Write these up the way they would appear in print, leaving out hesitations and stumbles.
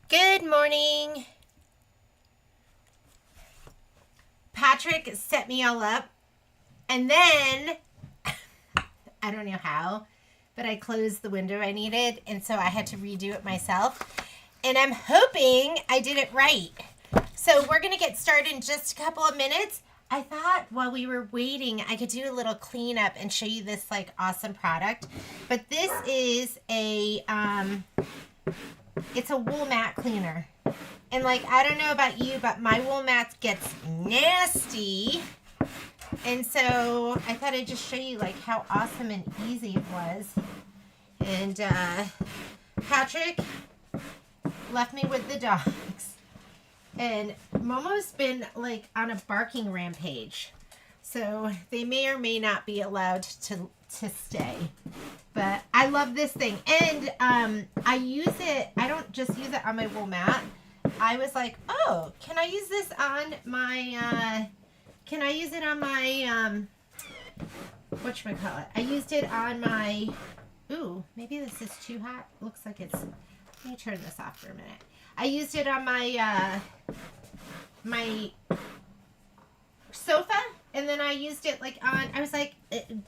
Good morning. Patrick set me all up, and then I don't know how, but I closed the window I needed, and so I had to redo it myself. And I'm hoping I did it right. So we're going to get started in just a couple of minutes. I thought while we were waiting, I could do a little cleanup and show you this like awesome product. But this is it's a wool mat cleaner. And like, I don't know about you, but my wool mat gets nasty. And so I thought I'd just show you like how awesome and easy it was. And Patrick left me with the dogs. And Momo's been like on a barking rampage. So they may or may not be allowed to stay. But I love this thing. And I use it, I don't just use it on my wool mat. I was like, oh, can I use this on my, whatchamacallit? I used it on my, ooh, maybe this is too hot. Looks like it's, let me turn this off for a minute. I used it on my, my sofa, and then I used it like on, I was like,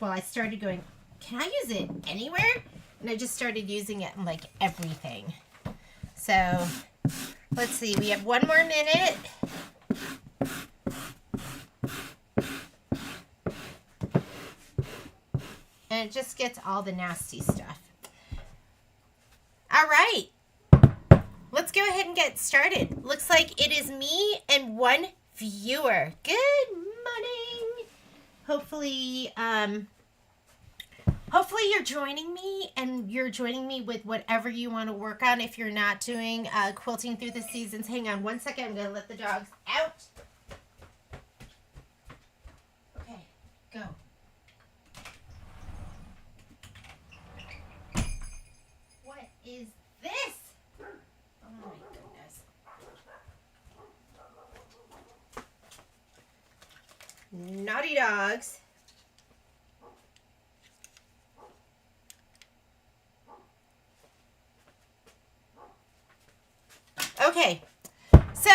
I started going, can I use it anywhere? And I just started using it in like everything. So let's see, we have one more minute. And it just gets all the nasty stuff. All right. Let's go ahead and get started. Looks like it is me and one viewer. Good morning. Hopefully you're joining me, and you're joining me with whatever you want to work on. If you're not doing quilting through the seasons, hang on one second. I'm going to let the dogs out. Okay, go. What is this? Oh my goodness. Naughty dogs. Okay, so,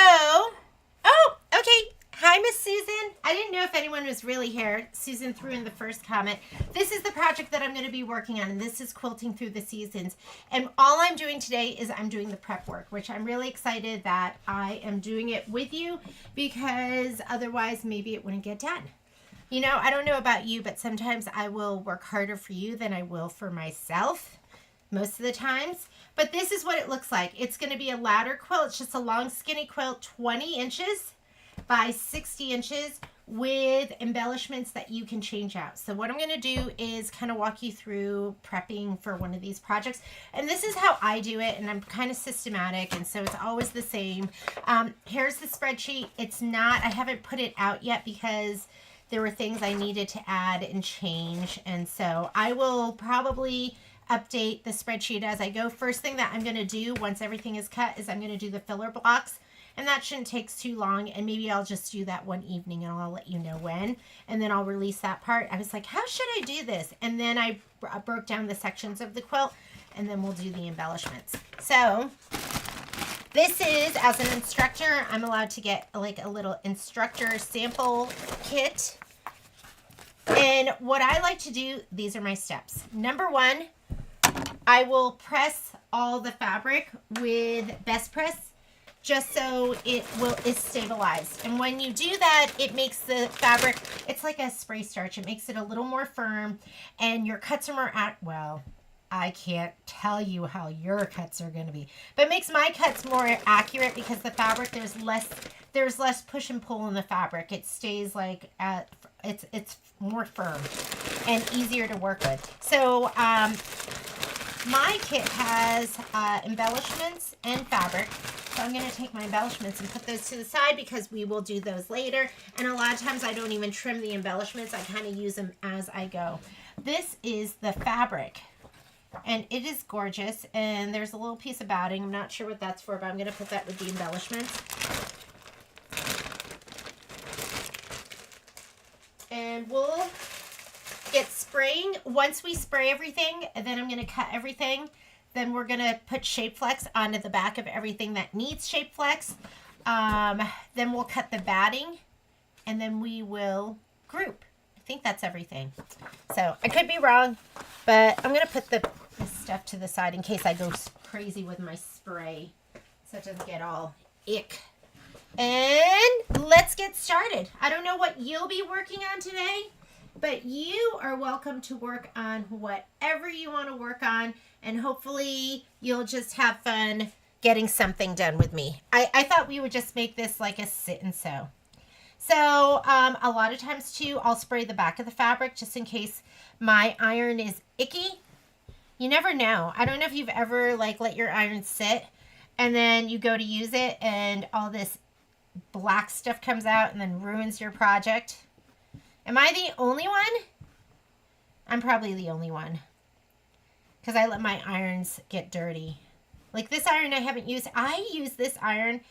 okay. Hi, Miss Susan. I didn't know if anyone was really here. Susan threw in the first comment. This is the project that I'm going to be working on, and this is Quilting Through the Seasons. And all I'm doing today is I'm doing the prep work, which I'm really excited that I am doing it with you, because otherwise maybe it wouldn't get done. You know, I don't know about you, but sometimes I will work harder for you than I will for myself, most of the times. But this is what it looks like. It's going to be a ladder quilt. It's just a long skinny quilt, 20 inches by 60 inches with embellishments that you can change out. So what I'm going to do is kind of walk you through prepping for one of these projects. And this is how I do it, and I'm kind of systematic, and so it's always the same. Here's the spreadsheet. It's not, I haven't put it out yet because there were things I needed to add and change, and so I will probably update the spreadsheet as I go. First thing that I'm going to do once everything is cut is I'm going to do the filler blocks, and that shouldn't take too long, and maybe I'll just do that one evening and I'll let you know when, and then I'll release that part. I was like, how should I do this? And then I broke down the sections of the quilt, and then we'll do the embellishments. So this is, as an instructor, I'm allowed to get like a little instructor sample kit. And what I like to do, these are my steps. Number one, I will press all the fabric with Best Press just so it is stabilized. And when you do that, it makes the fabric, it's like a spray starch. It makes it a little more firm, and your cuts are more well, I can't tell you how your cuts are going to be, but it makes my cuts more accurate because the fabric, there's less push and pull in the fabric. It stays like it's more firm and easier to work with. So my kit has embellishments and fabric. So I'm going to take my embellishments and put those to the side because we will do those later. And a lot of times I don't even trim the embellishments. I kind of use them as I go. This is the fabric, and it is gorgeous. And there's a little piece of batting. I'm not sure what that's for, but I'm going to put that with the embellishments. And we'll get spraying. Once we spray everything, and then I'm going to cut everything. then we're going to put Shape Flex onto the back of everything that needs Shape Flex. Then we'll cut the batting, and then we will group. I think that's everything. So I could be wrong, but I'm going to put this stuff to the side in case I go crazy with my spray so it doesn't get all ick. And let's get started. I don't know what you'll be working on today, but you are welcome to work on whatever you want to work on, and hopefully you'll just have fun getting something done with me. I thought we would just make this like a sit and sew. So a lot of times too, I'll spray the back of the fabric just in case my iron is icky. You never know. I don't know if you've ever like let your iron sit and then you go to use it and all this black stuff comes out and then ruins your project. Am I the only one? I'm probably the only one, because I let my irons get dirty. Like this iron I haven't used. I use this iron.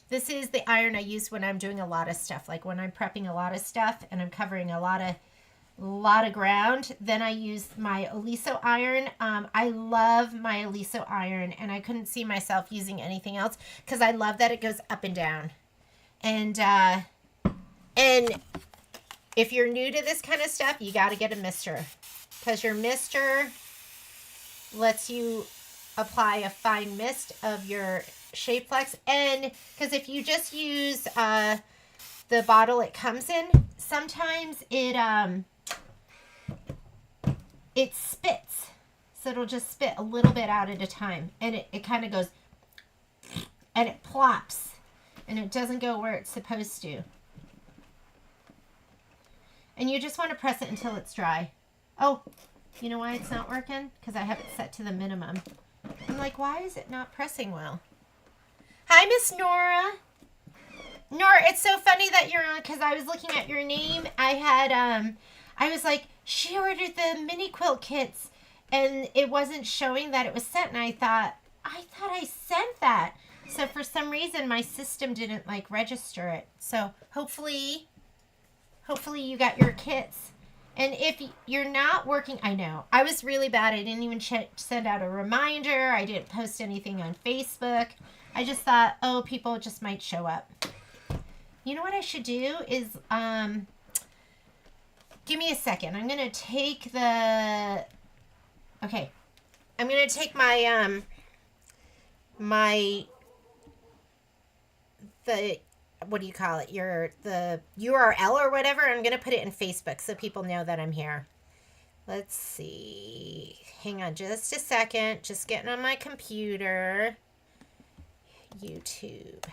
This is the iron I use when I'm doing a lot of stuff, like when I'm prepping a lot of stuff and I'm covering a lot of ground. Then I use my Oliso iron. I love my Oliso iron, and I couldn't see myself using anything else because I love that it goes up and down. And if you're new to this kind of stuff, you got to get a mister, because your mister lets you apply a fine mist of your Shape Flex. And because if you just use the bottle it comes in, sometimes it spits. So it'll just spit a little bit out at a time, and it kind of goes and it plops and it doesn't go where it's supposed to. And you just want to press it until it's dry. Oh, you know why it's not working? Because I have it set to the minimum. I'm like, why is it not pressing well? Hi, Miss Nora. Nora, it's so funny that you're on, because I was looking at your name. I was like, she ordered the mini quilt kits, and it wasn't showing that it was sent, and I thought I sent that. So for some reason, my system didn't like register it. So hopefully you got your kits. And if you're not working, I know, I was really bad. I didn't even send out a reminder. I didn't post anything on Facebook. I just thought, oh, people just might show up. You know what I should do is, give me a second. I'm going to take I'm going to take my, what do you call it? The URL or whatever. I'm going to put it in Facebook so people know that I'm here. Let's see. Hang on just a second. Just getting on my computer. YouTube.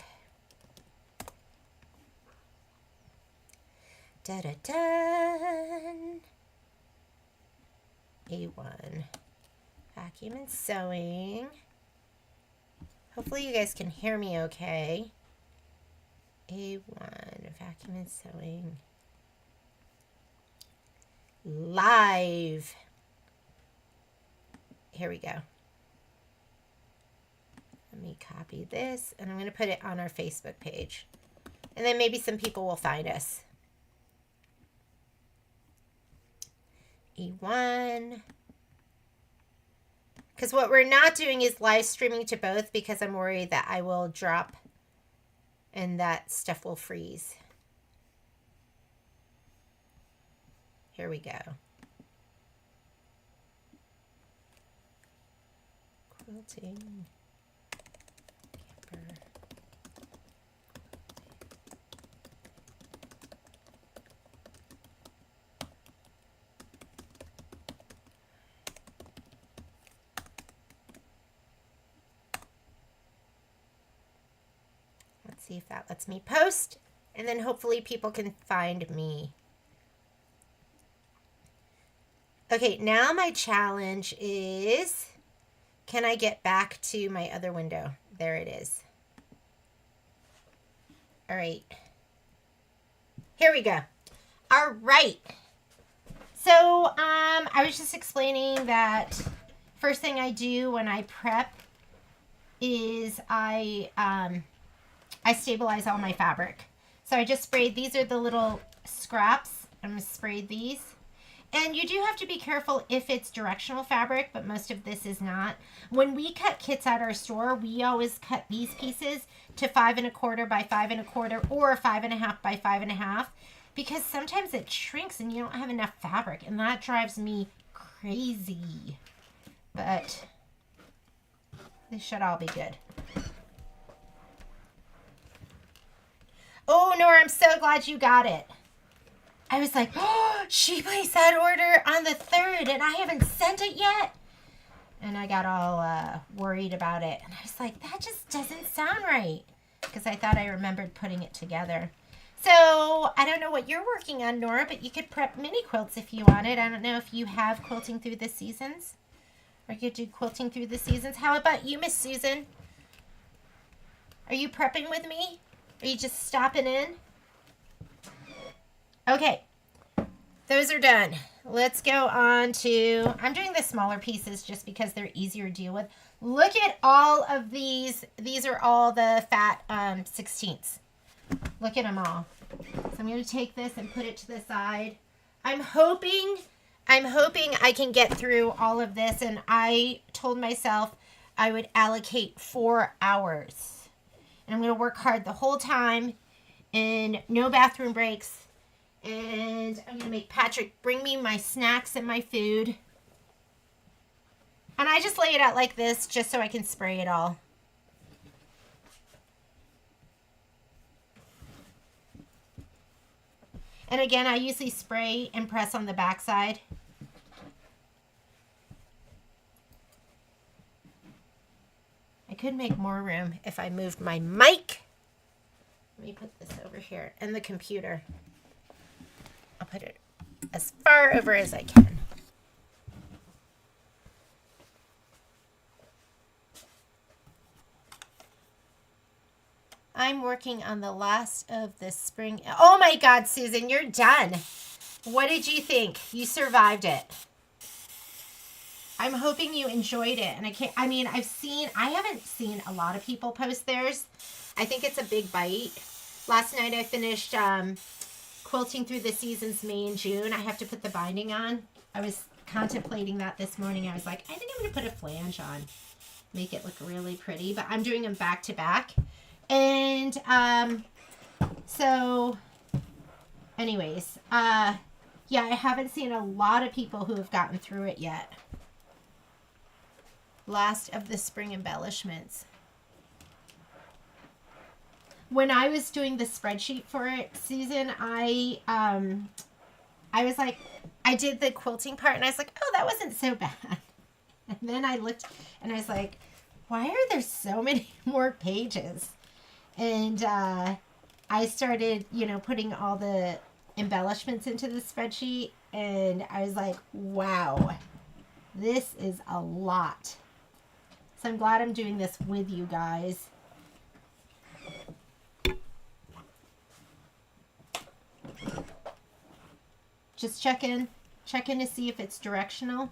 Da-da-dun. A1. Vacuum and sewing. Hopefully you guys can hear me okay. A1, vacuum and sewing. Live. Here we go. Let me copy this, and I'm going to put it on our Facebook page. And then maybe some people will find us. E1. Because what we're not doing is live streaming to both, because I'm worried that I will drop and that stuff will freeze. Here we go. Quilting. Kimber. See if that lets me post, and then hopefully people can find me. Okay, now my challenge is, can I get back to my other window? There it is. All right. Here we go. All right. So I was just explaining that first thing I do when I prep is I stabilize all my fabric. So I just sprayed, these are the little scraps. I'm going to spray these. And you do have to be careful if it's directional fabric, but most of this is not. When we cut kits at our store, we always cut these pieces to 5 1/4 by 5 1/4 or 5 1/2 by 5 1/2 because sometimes it shrinks and you don't have enough fabric, and that drives me crazy. But they should all be good. Oh, Nora, I'm so glad you got it. I was like, oh, she placed that order on the 3rd and I haven't sent it yet. And I got all worried about it. And I was like, that just doesn't sound right. Because I thought I remembered putting it together. So I don't know what you're working on, Nora, but you could prep mini quilts if you wanted. I don't know if you have Quilting Through the Seasons. Or you could do Quilting Through the Seasons. How about you, Miss Susan? Are you prepping with me? Are you just stopping in? Okay, those are done. Let's go on to, I'm doing the smaller pieces just because they're easier to deal with. Look at all of these. These are all the fat 16ths. Look at them all. So I'm going to take this and put it to the side. I'm hoping I can get through all of this, and I told myself I would allocate 4 hours. And I'm going to work hard the whole time and no bathroom breaks. And I'm going to make Patrick bring me my snacks and my food. And I just lay it out like this just so I can spray it all. And again, I usually spray and press on the back side. I could make more room if I moved my mic. Let me put this over here and the computer. I'll put it as far over as I can. I'm working on the last of the spring. Oh my God, Susan, you're done. What did you think? You survived it. I'm hoping you enjoyed it. And I haven't seen a lot of people post theirs. I think it's a big bite. Last night I finished Quilting Through the Seasons, May and June. I have to put the binding on. I was contemplating that this morning. I was like, I think I'm going to put a flange on. Make it look really pretty. But I'm doing them back to back. And so anyways, yeah, I haven't seen a lot of people who have gotten through it yet. Last of the spring embellishments. When I was doing the spreadsheet for it, Susan, I was like, I did the quilting part and I was like, oh, that wasn't so bad. And then I looked and I was like, why are there so many more pages? And I started, putting all the embellishments into the spreadsheet and I was like, wow, this is a lot. So I'm glad I'm doing this with you guys. Just check in to see if it's directional.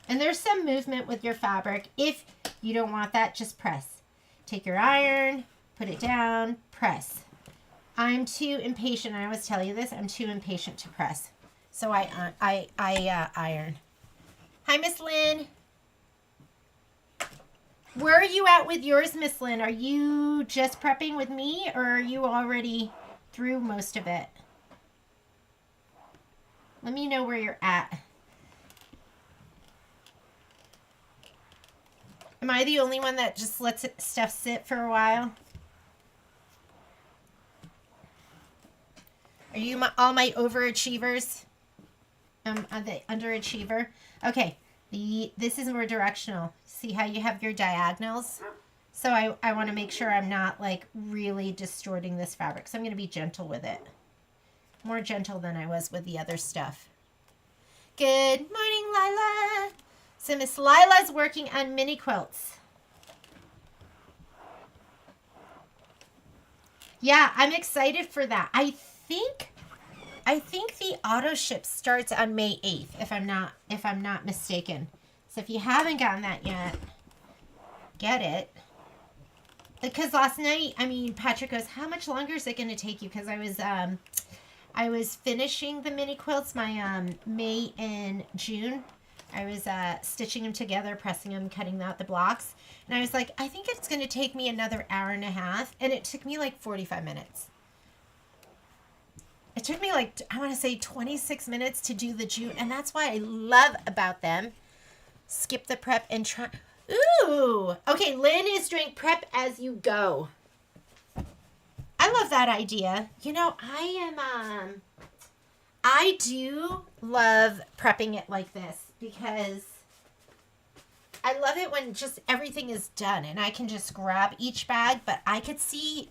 And there's some movement with your fabric. If you don't want that, just press. Take your iron, put it down, press. I'm too impatient. I always tell you this. I'm too impatient to press. So I iron. Hi, Miss Lynn. Where are you at with yours, Miss Lynn? Are you just prepping with me or are you already through most of it? Let me know where you're at. Am I the only one that just lets stuff sit for a while? Are you all my overachievers? The underachiever? Okay, this is more directional. See how you have your diagonals? So I want to make sure I'm not like really distorting this fabric. So I'm going to be gentle with it. More gentle than I was with the other stuff. Good morning, Lila. So Miss Lila's working on mini quilts. Yeah, I'm excited for that. I think the auto ship starts on May 8th, if I'm not mistaken. So if you haven't gotten that yet, get it. Because last night, Patrick goes, how much longer is it going to take you? Because I was I was finishing the mini quilts, my May and June. I was stitching them together, pressing them, cutting out the blocks. And I was like, I think it's going to take me another hour and a half. And it took me like 45 minutes. It took me like, I want to say 26 minutes to do the June. And that's why I love about them. Skip the prep and try. Ooh. Okay, Lynn is doing prep as you go. I love that idea. You know, I do love prepping it like this because I love it when just everything is done and I can just grab each bag, but I could see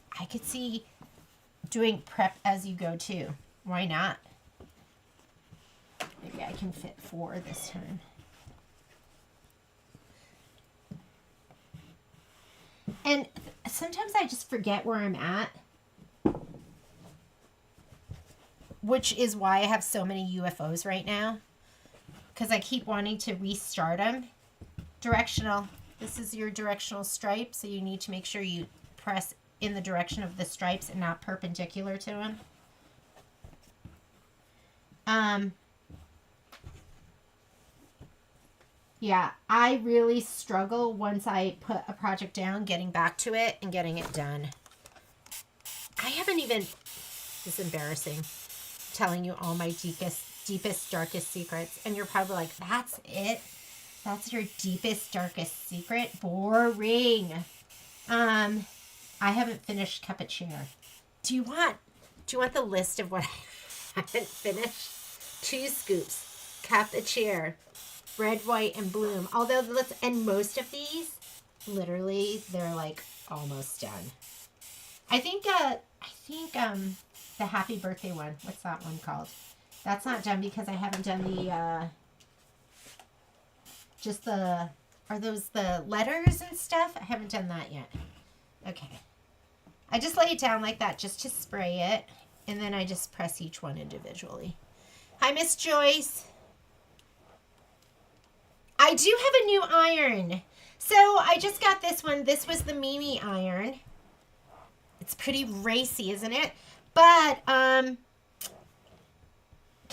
doing prep as you go too. Why not? Maybe I can fit 4 this time. And sometimes I just forget where I'm at, which is why I have so many UFOs right now, because I keep wanting to restart them. Directional. This is your directional stripe, so you need to make sure you press in the direction of the stripes and not perpendicular to them. Yeah, I really struggle once I put a project down, getting back to it and getting it done. I haven't even, this is embarrassing, telling you all my deepest, darkest secrets. And you're probably like, that's it? That's your deepest, darkest secret? Boring. I haven't finished Cup of Cheer. Do you want the list of what I haven't finished? 2 scoops, Cup of Cheer, red, white, and bloom. Although and most of these, literally, they're like almost done. I think the happy birthday one. What's that one called? That's not done because I haven't done the are those the letters and stuff? I haven't done that yet. Okay. I just lay it down like that just to spray it, and then I just press each one individually. Hi, Miss Joyce. I do have a new iron. So I just got this one. This was the Mimi iron. It's pretty racy, isn't it? But can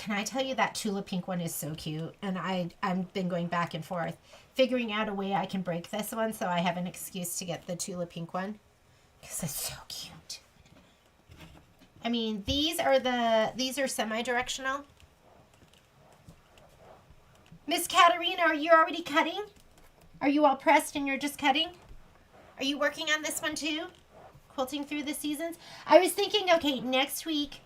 I tell you that Tula Pink one is so cute, and I've been going back and forth figuring out a way I can break this one so I have an excuse to get the Tula Pink one because it's so cute. I mean, these are semi-directional. Miss Katerina, are you already cutting? Are you all pressed and you're just cutting? Are you working on this one too? Quilting through the seasons? I was thinking, okay, next week,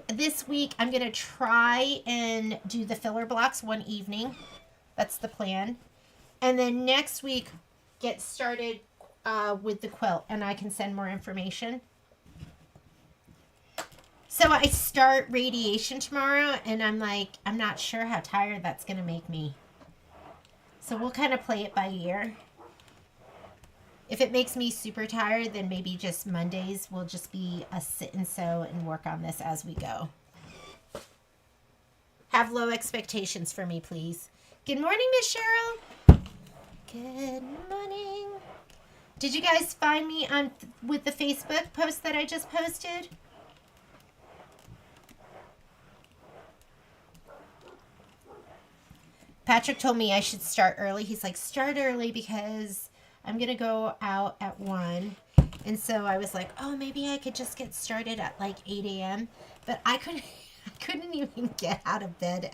this week I'm gonna try and do the filler blocks one evening. That's the plan. And then next week, get started with the quilt, and I can send more information. So I start radiation tomorrow, and I'm like, I'm not sure how tired that's going to make me. So we'll kind of play it by ear. If it makes me super tired, then maybe just Mondays will just be a sit and sew and work on this as we go. Have low expectations for me, please. Good morning, Miss Cheryl. Good morning. Did you guys find me on with the Facebook post that I just posted? Patrick told me I should start early. He's like, start early because I'm going to go out at 1. And so I was like, oh, maybe I could just get started at like 8 a.m. But I couldn't even get out of bed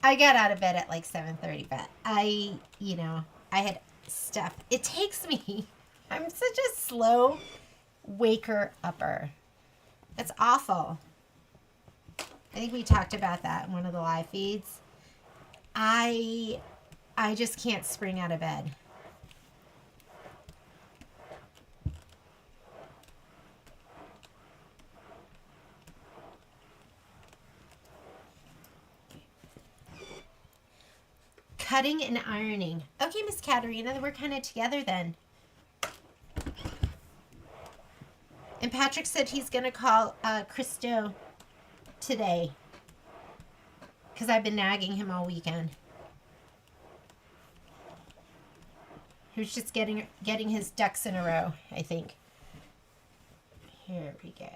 I got out of bed at like 7:30. But I had stuff. It takes me, I'm such a slow waker upper. It's awful. I think we talked about that in one of the live feeds. I just can't spring out of bed. Cutting and ironing. Okay, Miss Katerina, we're kind of together then. And Patrick said he's going to call Christo today, because I've been nagging him all weekend. He was just getting his ducks in a row, I think. Here we go.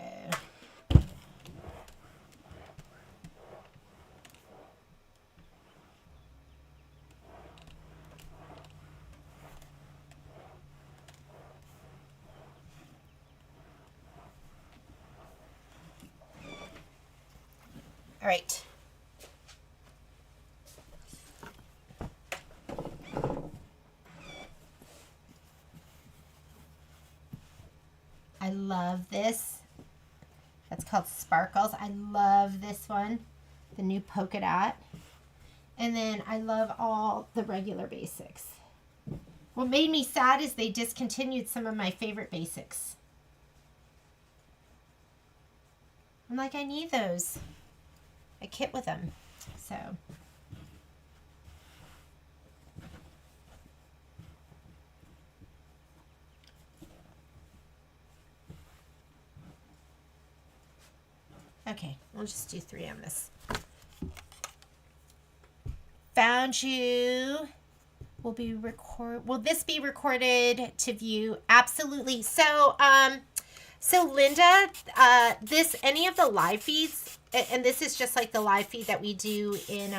All right. I love this. That's called Sparkles. I love this one, the new polka dot. And then I love all the regular basics. What made me sad is they discontinued some of my favorite basics. I'm like, I need those. A kit with them. So. Okay, we'll just do 3 on this. Found you. Will this be recorded to view? Absolutely. So Linda, any of the live feeds, and this is just like the live feed that we do in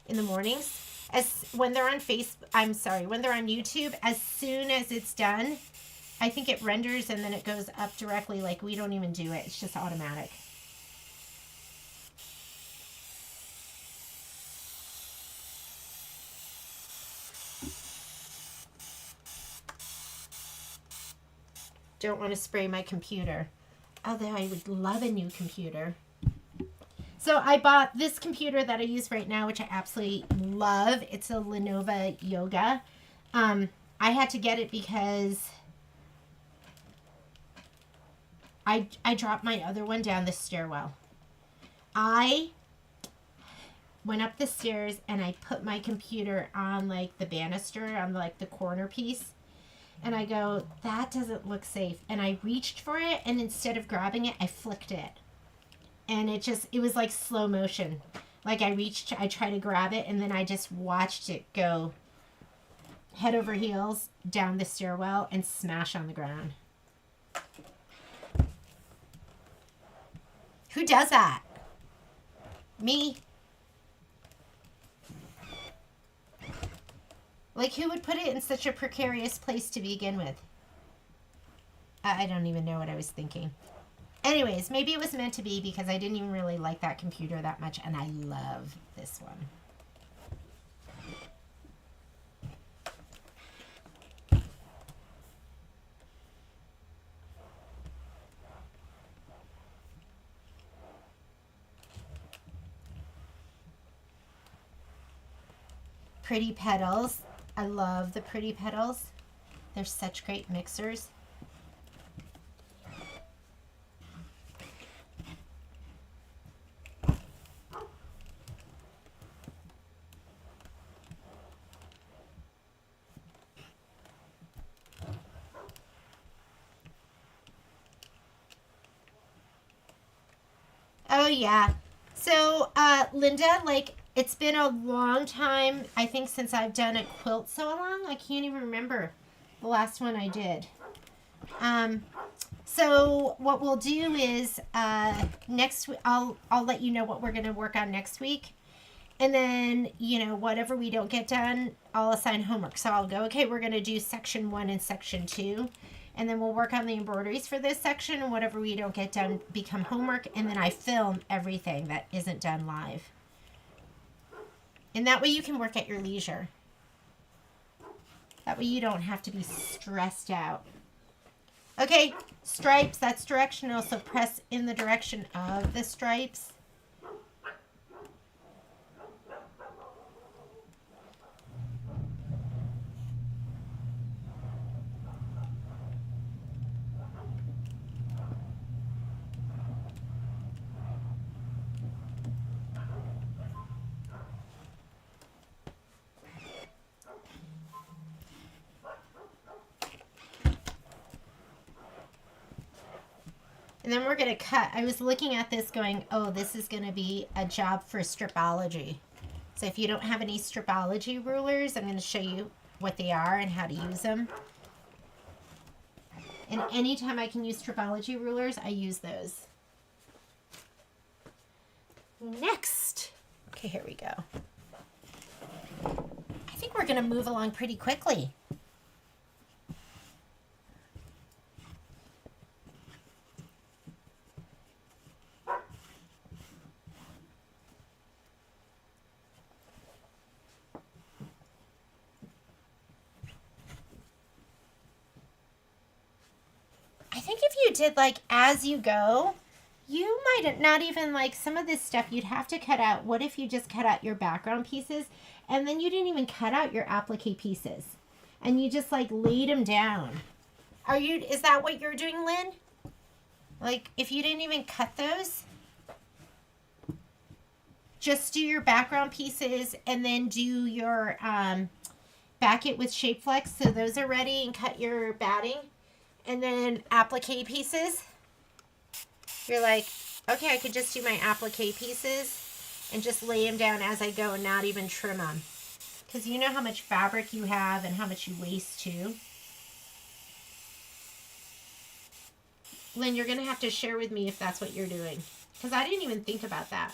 the mornings, when they're on YouTube, as soon as it's done, I think it renders and then it goes up directly. Like, we don't even do it. It's just automatic. Don't want to spray my computer. Although I would love a new computer. So I bought this computer that I use right now, which I absolutely love. It's a Lenovo Yoga. I had to get it because I dropped my other one down the stairwell. I went up the stairs and I put my computer on like the banister, on like the corner piece. And I go, that doesn't look safe. And I reached for it, and instead of grabbing it, I flicked it. And it was like slow motion. Like, I tried to grab it, and then I just watched it go head over heels down the stairwell and smash on the ground. Who does that? Me. Like, who would put it in such a precarious place to begin with? I don't even know what I was thinking. Anyways, maybe it was meant to be because I didn't even really like that computer that much, and I love this one. Pretty petals. I love the pretty petals. They're such great mixers. Oh yeah. So Linda, like, it's been a long time, I think, since I've done a quilt so long. I can't even remember the last one I did. So what we'll do is next week I'll let you know what we're going to work on next week. And then, you know, whatever we don't get done, I'll assign homework. So I'll go, okay, we're going to do section 1 and section 2. And then we'll work on the embroideries for this section, and whatever we don't get done become homework. And then I film everything that isn't done live. And that way you can work at your leisure. That way you don't have to be stressed out. Okay, stripes, that's directional, so press in the direction of the stripes. And then we're going to cut. I was looking at this going, oh, this is going to be a job for stripology. So if you don't have any stripology rulers, I'm going to show you what they are and how to use them. And anytime I can use stripology rulers, I use those. Next. Okay, here we go. I think we're going to move along pretty quickly. think if you did like as you go, you might not even like some of this stuff you'd have to cut out. What if you just cut out your background pieces and then you didn't even cut out your applique pieces and you just like laid them down? Is that what you're doing, Lynn? Like if you didn't even cut those, just do your background pieces and then do your back it with Shape Flex so those are ready, and cut your batting, and then applique pieces. You're like, okay, I could just do my applique pieces and just lay them down as I go and not even trim them. Because you know how much fabric you have and how much you waste too. Lynn, you're going to have to share with me if that's what you're doing. Because I didn't even think about that.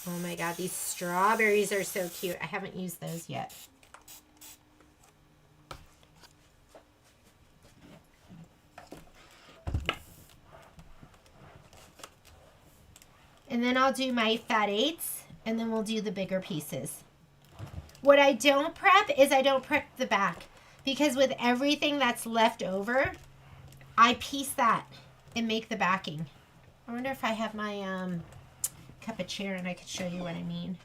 Oh my God, these strawberries are so cute. I haven't used those yet. And then I'll do my fat eighths, and then we'll do the bigger pieces. What I don't prep is I don't prep the back, because with everything that's left over, I piece that and make the backing. I wonder if I have my cup of chair and I could show you what I mean.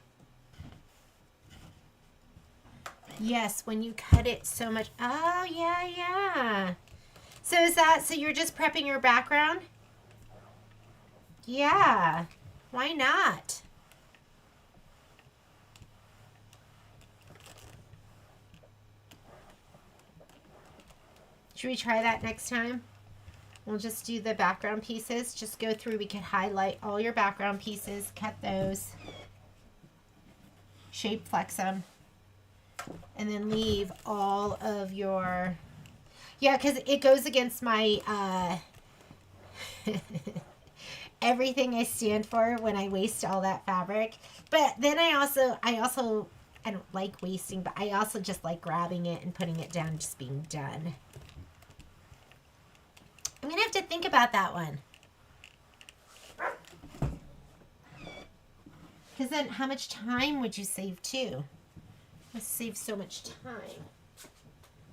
Yes, when you cut it so much. Oh, yeah. So is that, so you're just prepping your background? Yeah. Why not? Should we try that next time? We'll just do the background pieces. Just go through. We could highlight all your background pieces, cut those, Shape Flex them, and then leave all of your, yeah, because it goes against my everything I stand for when I waste all that fabric. But then I don't like wasting, but I also just like grabbing it and putting it down, just being done. I'm going to have to think about that one. Because then how much time would you save too? You save so much time.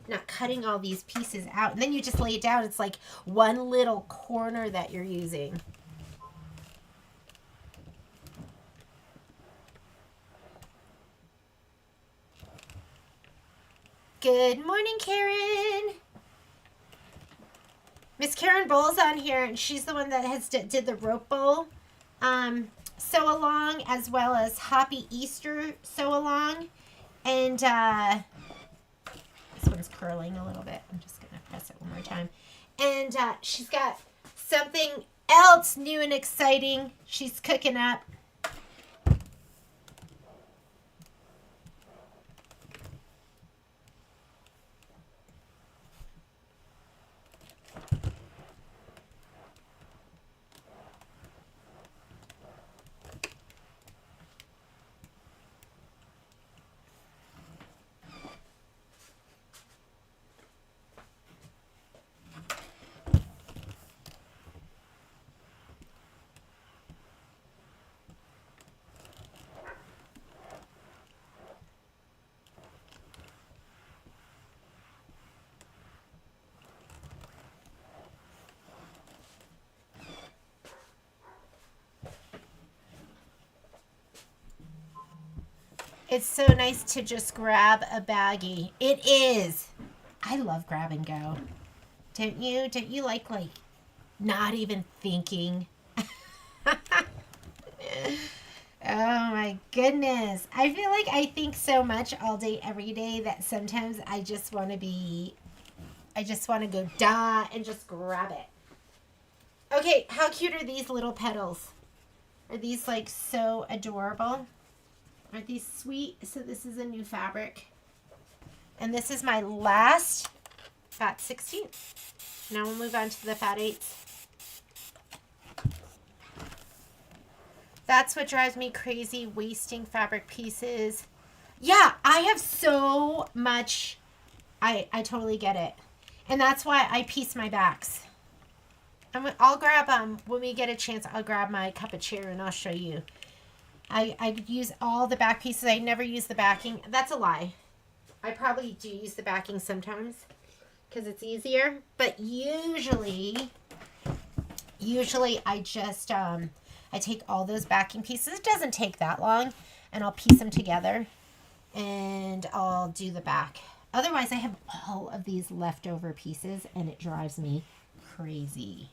Not cutting all these pieces out. And then you just lay it down. It's like one little corner that you're using. Good morning, Karen. Miss Karen Bowles on here, and she's the one that did the rope bowl sew along, as well as Hoppy Easter sew along. And this one's curling a little bit. I'm just gonna press it one more time. And she's got something else new and exciting she's cooking up. It's so nice to just grab a baggie. It is. I love grab and go. Don't you? Don't you like not even thinking? Oh my goodness. I feel like I think so much all day, every day that sometimes I just want to go and just grab it. Okay, how cute are these little petals? Are these like so adorable? Aren't these sweet? So this is a new fabric. And this is my last fat 16th. Now we'll move on to the fat 8s. That's what drives me crazy, wasting fabric pieces. Yeah, I have so much. I totally get it. And that's why I piece my backs. I'll grab, when we get a chance, I'll grab my cup of chair and I'll show you. I use all the back pieces. I never use the backing. That's a lie. I probably do use the backing sometimes because it's easier, but usually I just, I take all those backing pieces. It doesn't take that long, and I'll piece them together and I'll do the back. Otherwise, I have all of these leftover pieces and it drives me crazy.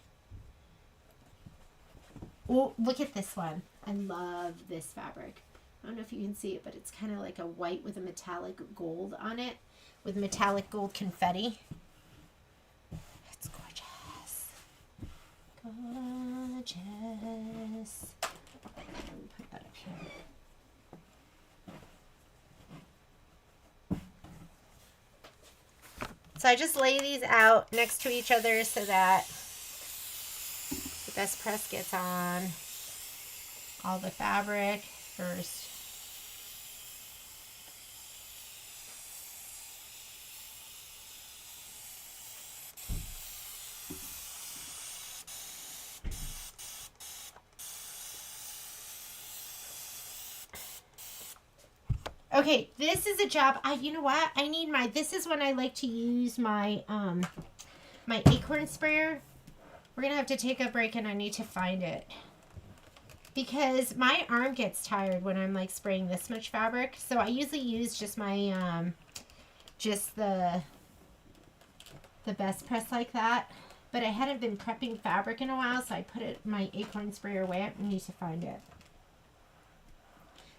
Oh, look at this one. I love this fabric. I don't know if you can see it, but it's kind of like a white with a metallic gold on it, with metallic gold confetti. It's gorgeous. Gorgeous. Let me put that up here. So I just lay these out next to each other so that the best press gets on all the fabric first. Okay, this is a job. You know what? I need my, this is when I like to use my, my acorn sprayer. We're going to have to take a break and I need to find it. Because my arm gets tired when I'm like spraying this much fabric. So I usually use just my, just the best press like that. But I hadn't been prepping fabric in a while, so I put my acorn sprayer away. I need to find it.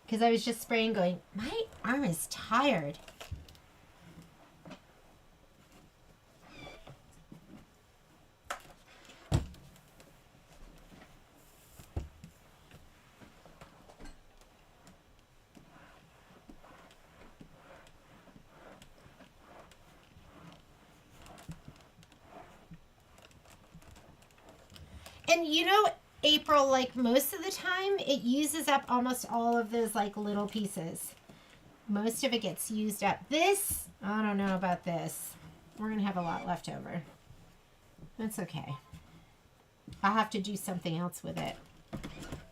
Because I was just spraying going, my arm is tired. And you know, April, like most of the time, it uses up almost all of those like little pieces. Most of it gets used up. This, I don't know about this. We're going to have a lot left over. That's okay. I'll have to do something else with it.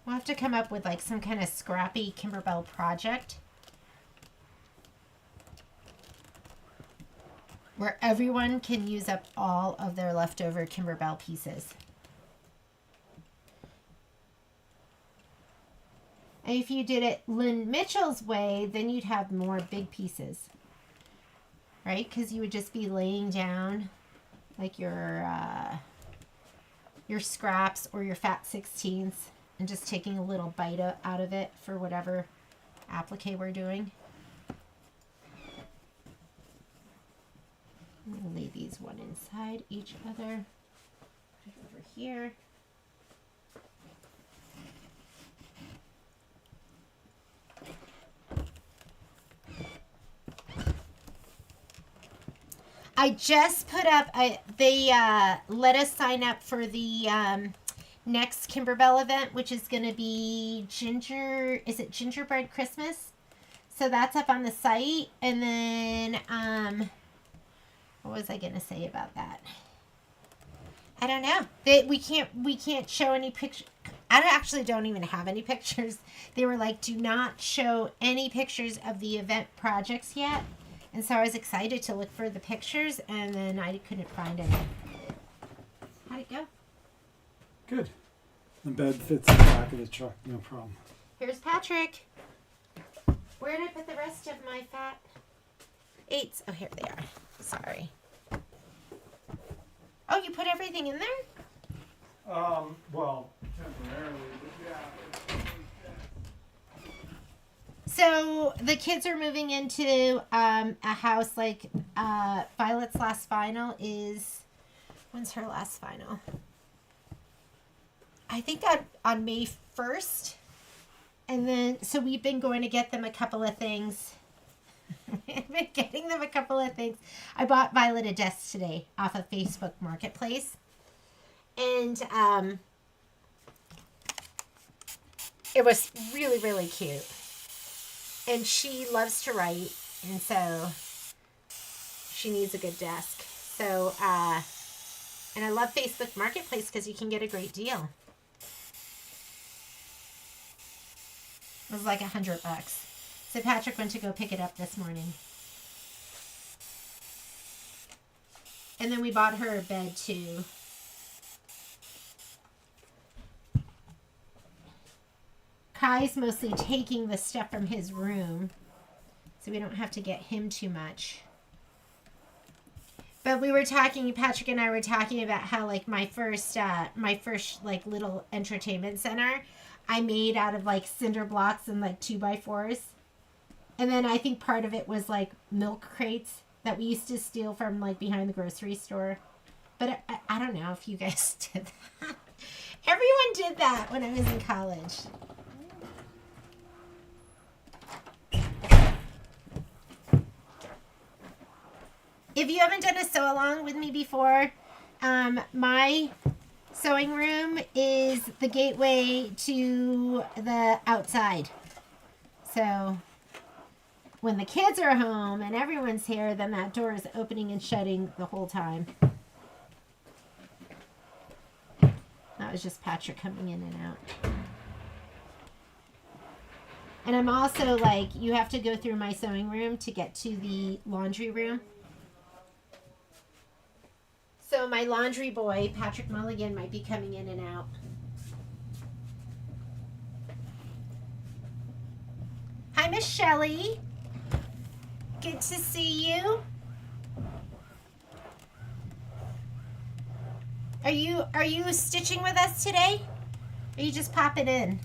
We'll have to come up with like some kind of scrappy Kimberbell project where everyone can use up all of their leftover Kimberbell pieces. And if you did it Lynn Mitchell's way, then you'd have more big pieces, right? Because you would just be laying down like your scraps or your fat 16ths and just taking a little bite out of it for whatever applique we're doing. I'm going to lay these one inside each other. Put it over here. I just put up, they let us sign up for the next Kimberbell event, which is going to be Gingerbread Christmas? So that's up on the site. And then, what was I going to say about that? I don't know. We can't show any pictures. I actually don't even have any pictures. They were like, do not show any pictures of the event projects yet. And so I was excited to look for the pictures, and then I couldn't find any. How'd it go? Good. The bed fits in the back of the truck, no problem. Here's Patrick. Where did I put the rest of my fat 8s? Oh, here they are. Sorry. Oh, you put everything in there? Well, temporarily, but yeah. So the kids are moving into a house like Violet's last final is, when's her last final? I think on May 1st. And then, so we've been going to get them a couple of things. We've been getting them a couple of things. I bought Violet a desk today off of Facebook Marketplace. And it was really, really cute. And she loves to write, and so she needs a good desk. So, and I love Facebook Marketplace because you can get a great deal. It was like $100. So Patrick went to go pick it up this morning. And then we bought her a bed too. Kai's mostly taking the stuff from his room, so we don't have to get him too much. But we were talking, Patrick and I were talking about how like my first like little entertainment center, I made out of like cinder blocks and like 2x4s. And then I think part of it was like milk crates that we used to steal from like behind the grocery store. But I don't know if you guys did that. Everyone did that when I was in college. If you haven't done a sew along with me before, my sewing room is the gateway to the outside. So when the kids are home and everyone's here, then that door is opening and shutting the whole time. That was just Patrick coming in and out. And I'm also like, you have to go through my sewing room to get to the laundry room. So my laundry boy, Patrick Mulligan, might be coming in and out. Hi, Miss Shelley. Good to see you. Are you stitching with us today? Or are you just popping in?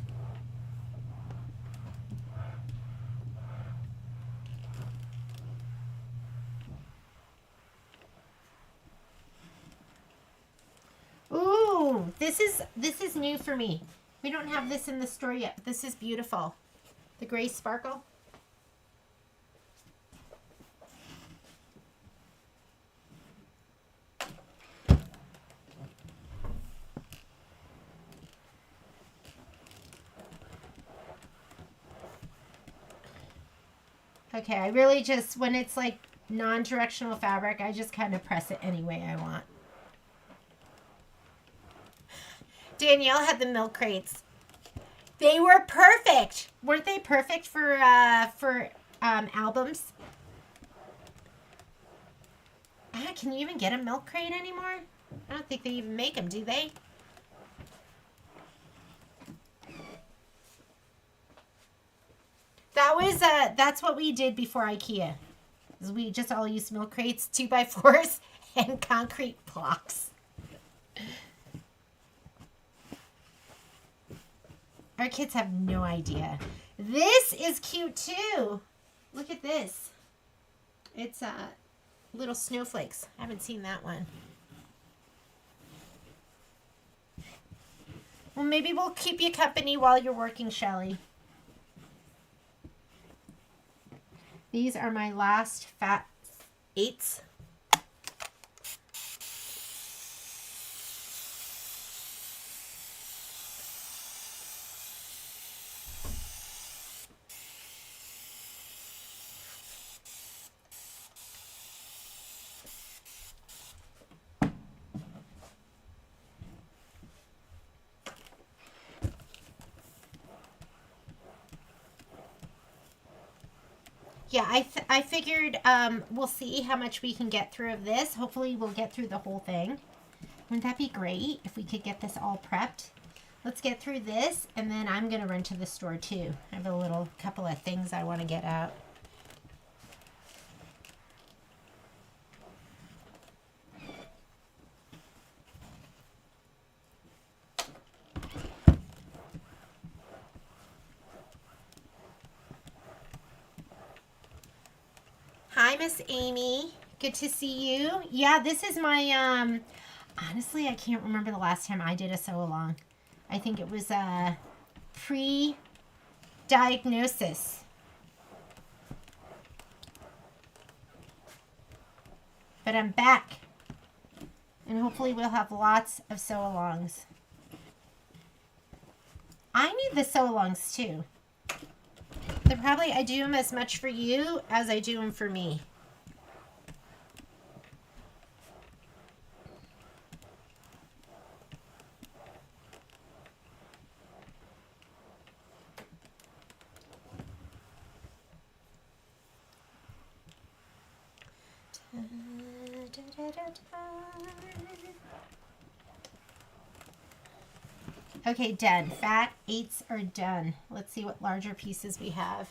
Ooh, this is new for me. We don't have this in the store yet, but this is beautiful. The gray sparkle. Okay, I really just, when it's like non-directional fabric, I just kind of press it any way I want. Danielle had the milk crates. They were perfect. Weren't they perfect for albums? Can you even get a milk crate anymore? I don't think they even make them, do they? That's what we did before IKEA. Is we just all used milk crates, 2x4s, and concrete blocks. Our kids have no idea. This is cute too. Look at this. It's little snowflakes. I haven't seen that one. Well, maybe we'll keep you company while you're working, Shelly. These are my last fat 8s. Yeah, I figured we'll see how much we can get through of this. Hopefully we'll get through the whole thing. Wouldn't that be great if we could get this all prepped? Let's get through this, and then I'm going to run to the store too. I have a couple of things I want to get out. Hi, Miss Amy. Good to see you. Yeah, this is my, honestly, I can't remember the last time I did a sew along. I think it was pre-diagnosis. But I'm back. And hopefully we'll have lots of sew alongs. I need the sew alongs too. I do them as much for you as I do them for me. Okay, done. Fat 8s are done. Let's see what larger pieces we have.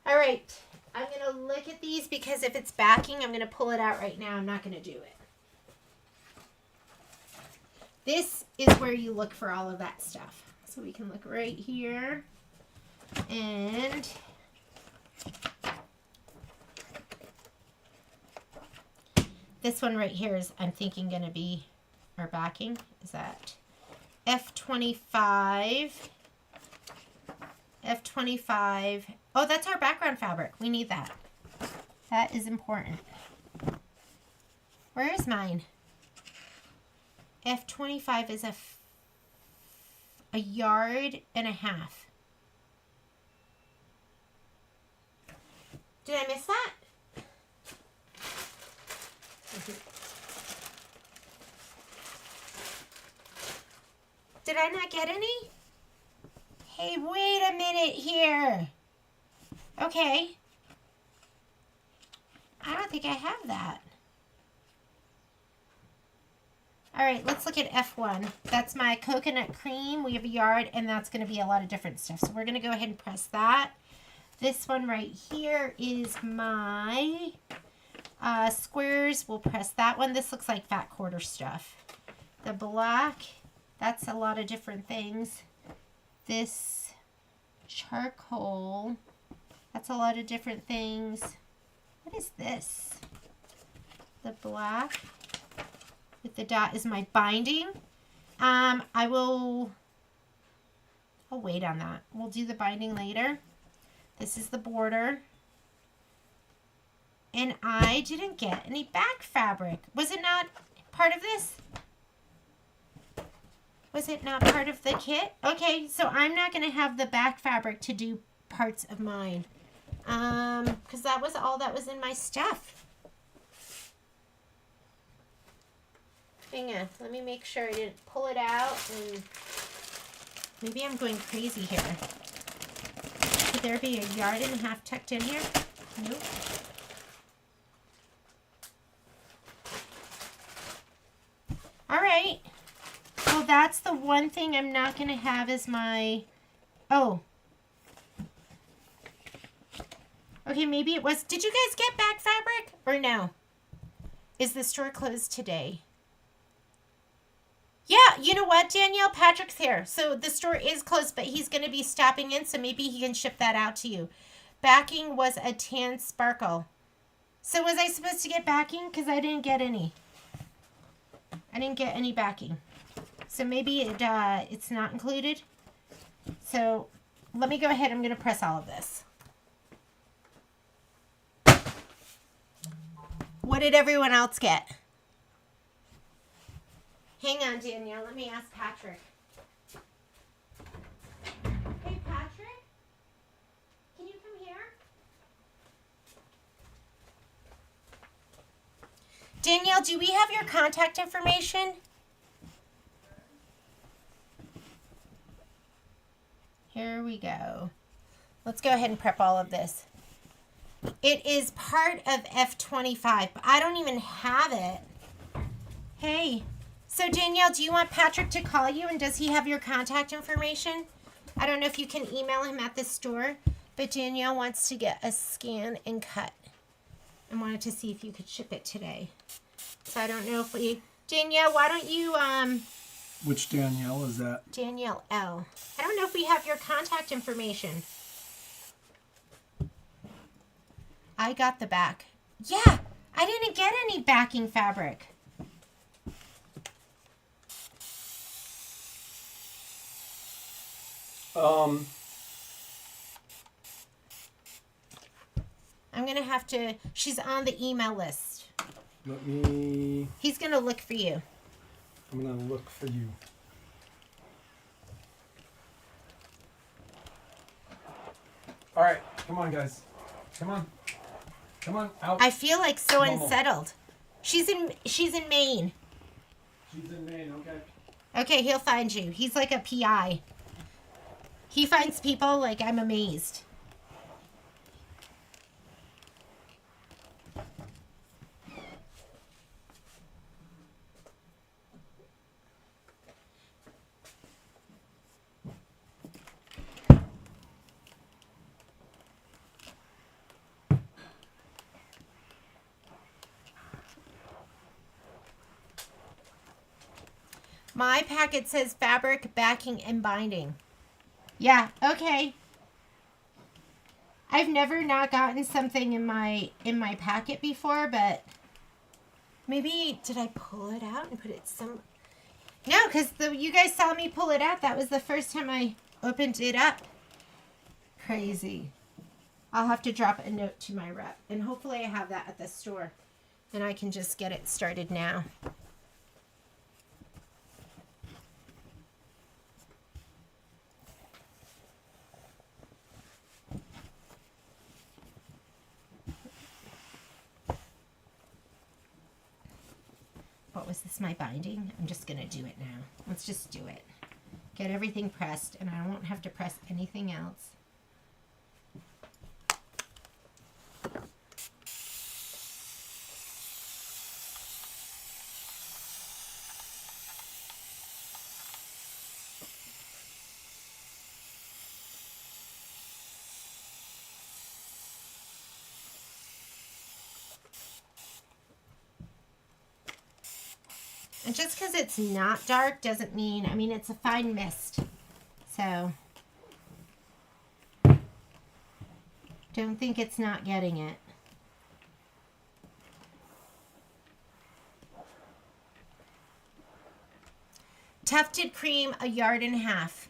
All right, I'm going to look at these because if it's backing, I'm going to pull it out right now. I'm not going to do it. This is where you look for all of that stuff. So we can look right here. And this one right here is, I'm thinking, going to be our backing. Is that F25? F25. Oh, that's our background fabric. We need that. That is important. Where is mine? F25 is a yard and a half. Did I miss that? Did I not get any? Hey, wait a minute here. Okay. I don't think I have that. All right, let's look at F1. That's my coconut cream. We have a yard, and that's going to be a lot of different stuff. So we're going to go ahead and press that. This one right here is my squares. We'll press that one. This looks like fat quarter stuff. The black, that's a lot of different things. This charcoal, that's a lot of different things. What is this? The black with the dot is my binding. I'll wait on that. We'll do the binding later. This is the border. And I didn't get any back fabric. Was it not part of this? Was it not part of the kit? Okay, so I'm not going to have the back fabric to do parts of mine. Because that was all that was in my stuff. Hang on, let me make sure I didn't pull it out, and maybe I'm going crazy here. Could there be a yard and a half tucked in here? Nope. All right. Well, that's the one thing I'm not going to have is my, oh. Okay, maybe it was, did you guys get back fabric or no? Is the store closed today? Yeah, you know what, Danielle? Patrick's here. So the store is closed, but he's going to be stopping in, so maybe he can ship that out to you. Backing was a tan sparkle. So was I supposed to get backing? Because I didn't get any. I didn't get any backing. So maybe it's not included. So let me go ahead. I'm going to press all of this. What did everyone else get? Hang on, Danielle. Let me ask Patrick. Hey, Patrick? Can you come here? Danielle, do we have your contact information? Here we go. Let's go ahead and prep all of this. It is part of F25, but I don't even have it. Hey. So Danielle, do you want Patrick to call you, and does he have your contact information? I don't know if you can email him at the store, but Danielle wants to get a scan and cut and wanted to see if you could ship it today. So I don't know if we, Danielle, why don't you, Which Danielle is that? Danielle L. I don't know if we have your contact information. I got the back. Yeah, I didn't get any backing fabric. I'm going to have to, she's on the email list. He's going to look for you. I'm going to look for you. All right, come on, guys. Come on. Come on, out. I feel like so Normal. unsettled. She's in Maine. She's in Maine, okay. Okay, he'll find you. He's like a PI. He finds people like I'm amazed. My packet says fabric, backing, and binding. Yeah, okay. I've never not gotten something in my packet before, but maybe did I pull it out and put it some? No, because you guys saw me pull it out. That was the first time I opened it up. Crazy. I'll have to drop a note to my rep, and hopefully I have that at the store, and I can just get it started now. What was this, my binding? I'm just gonna do it now. Let's just do it. Get everything pressed, and I won't have to press anything else. And just because it's not dark doesn't mean, I mean, it's a fine mist. So, don't think it's not getting it. Tufted cream, 1.5 yards.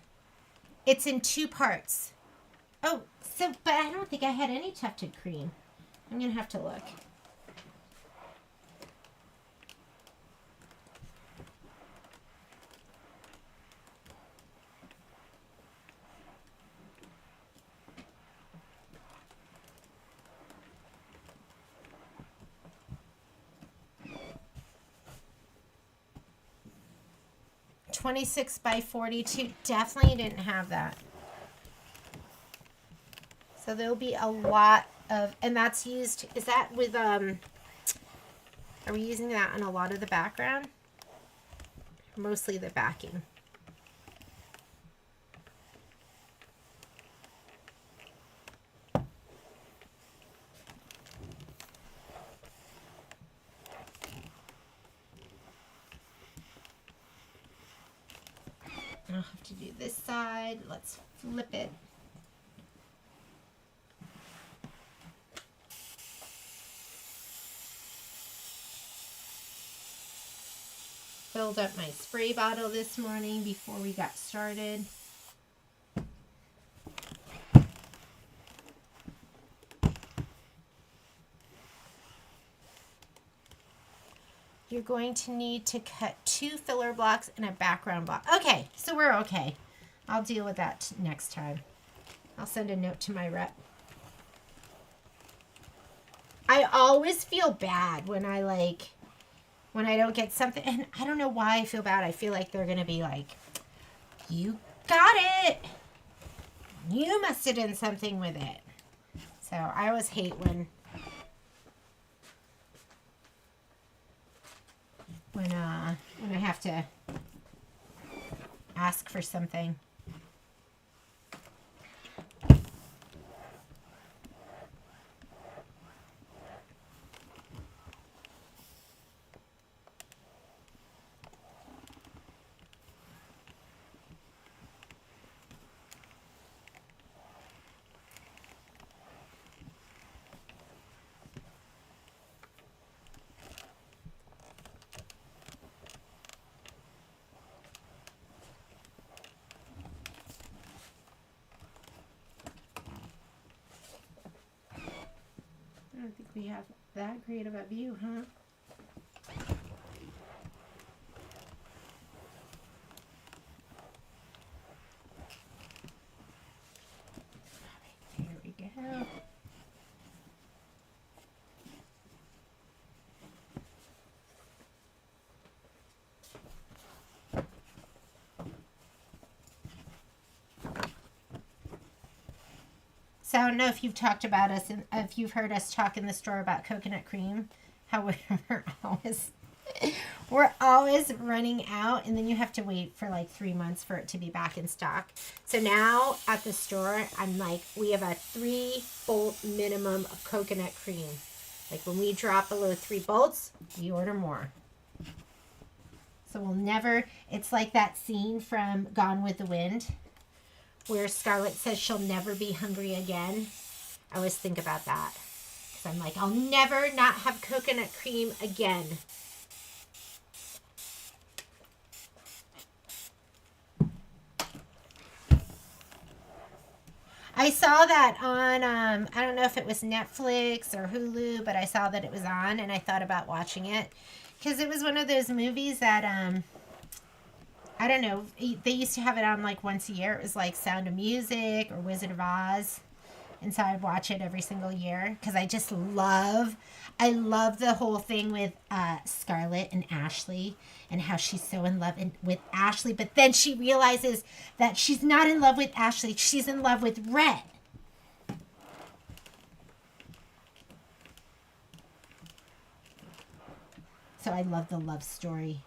It's in 2 parts. Oh, so, but I don't think I had any tufted cream. I'm going to have to look. $26 by $42. Definitely didn't have that. So there'll be a lot of, and that's used, is that with, are we using that on a lot of the background? Mostly the backing. I'll have to do this side. Let's flip it. Filled up my spray bottle this morning before we got started. You're going to need to cut 2 filler blocks and a background block. Okay, so we're okay. I'll deal with that next time. I'll send a note to my rep. I always feel bad when I don't get something, and I don't know why I feel bad. I feel like they're gonna be like, you got it. You must have done something with it. So I always hate when I have to ask for something. I don't think we have that great of a view, huh? There we go. So I don't know if you've talked about us, and if you've heard us talk in the store about coconut cream, how we're always running out, and then you have to wait for like 3 months for it to be back in stock. So now at the store, I'm like, we have a 3-bolt minimum of coconut cream. Like when we drop below 3 bolts, we order more. So we'll never, it's like that scene from Gone with the Wind where Scarlett says she'll never be hungry again. I always think about that. Because I'm like, I'll never not have coconut cream again. I saw that on, I don't know if it was Netflix or Hulu, but I saw that it was on and I thought about watching it. Because it was one of those movies that, I don't know, they used to have it on like once a year. It was like Sound of Music or Wizard of Oz. And so I'd watch it every single year because I just love the whole thing with Scarlett and Ashley and how she's so in love with Ashley. But then she realizes that she's not in love with Ashley. She's in love with Red. So I love the love story.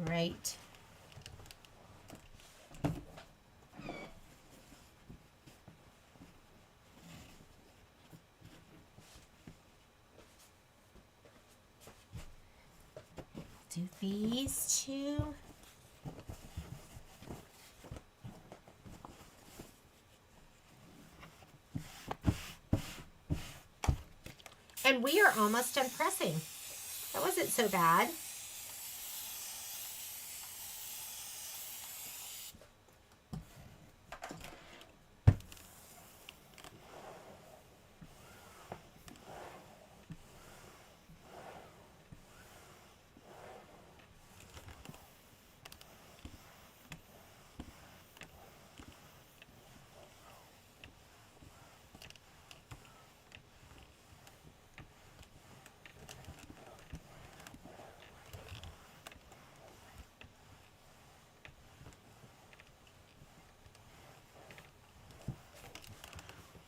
Right. Do these two. And we are almost done pressing. That wasn't so bad.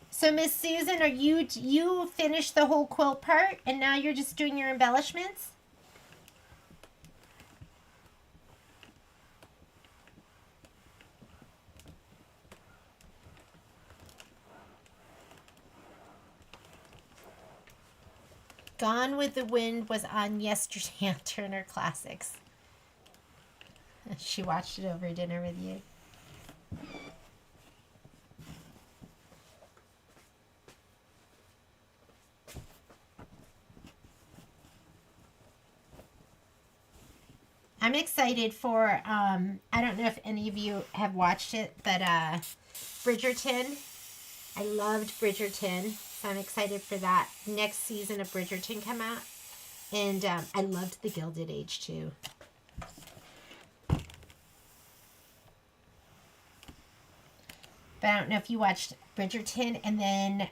So Miss Susan, are you finished the whole quilt part and now you're just doing your embellishments? Gone with the Wind was on yesterday on Turner Classics. She watched it over dinner with you. I'm excited for, I don't know if any of you have watched it, but Bridgerton. I loved Bridgerton, so I'm excited for that next season of Bridgerton come out. And I loved The Gilded Age too. But I don't know if you watched Bridgerton and then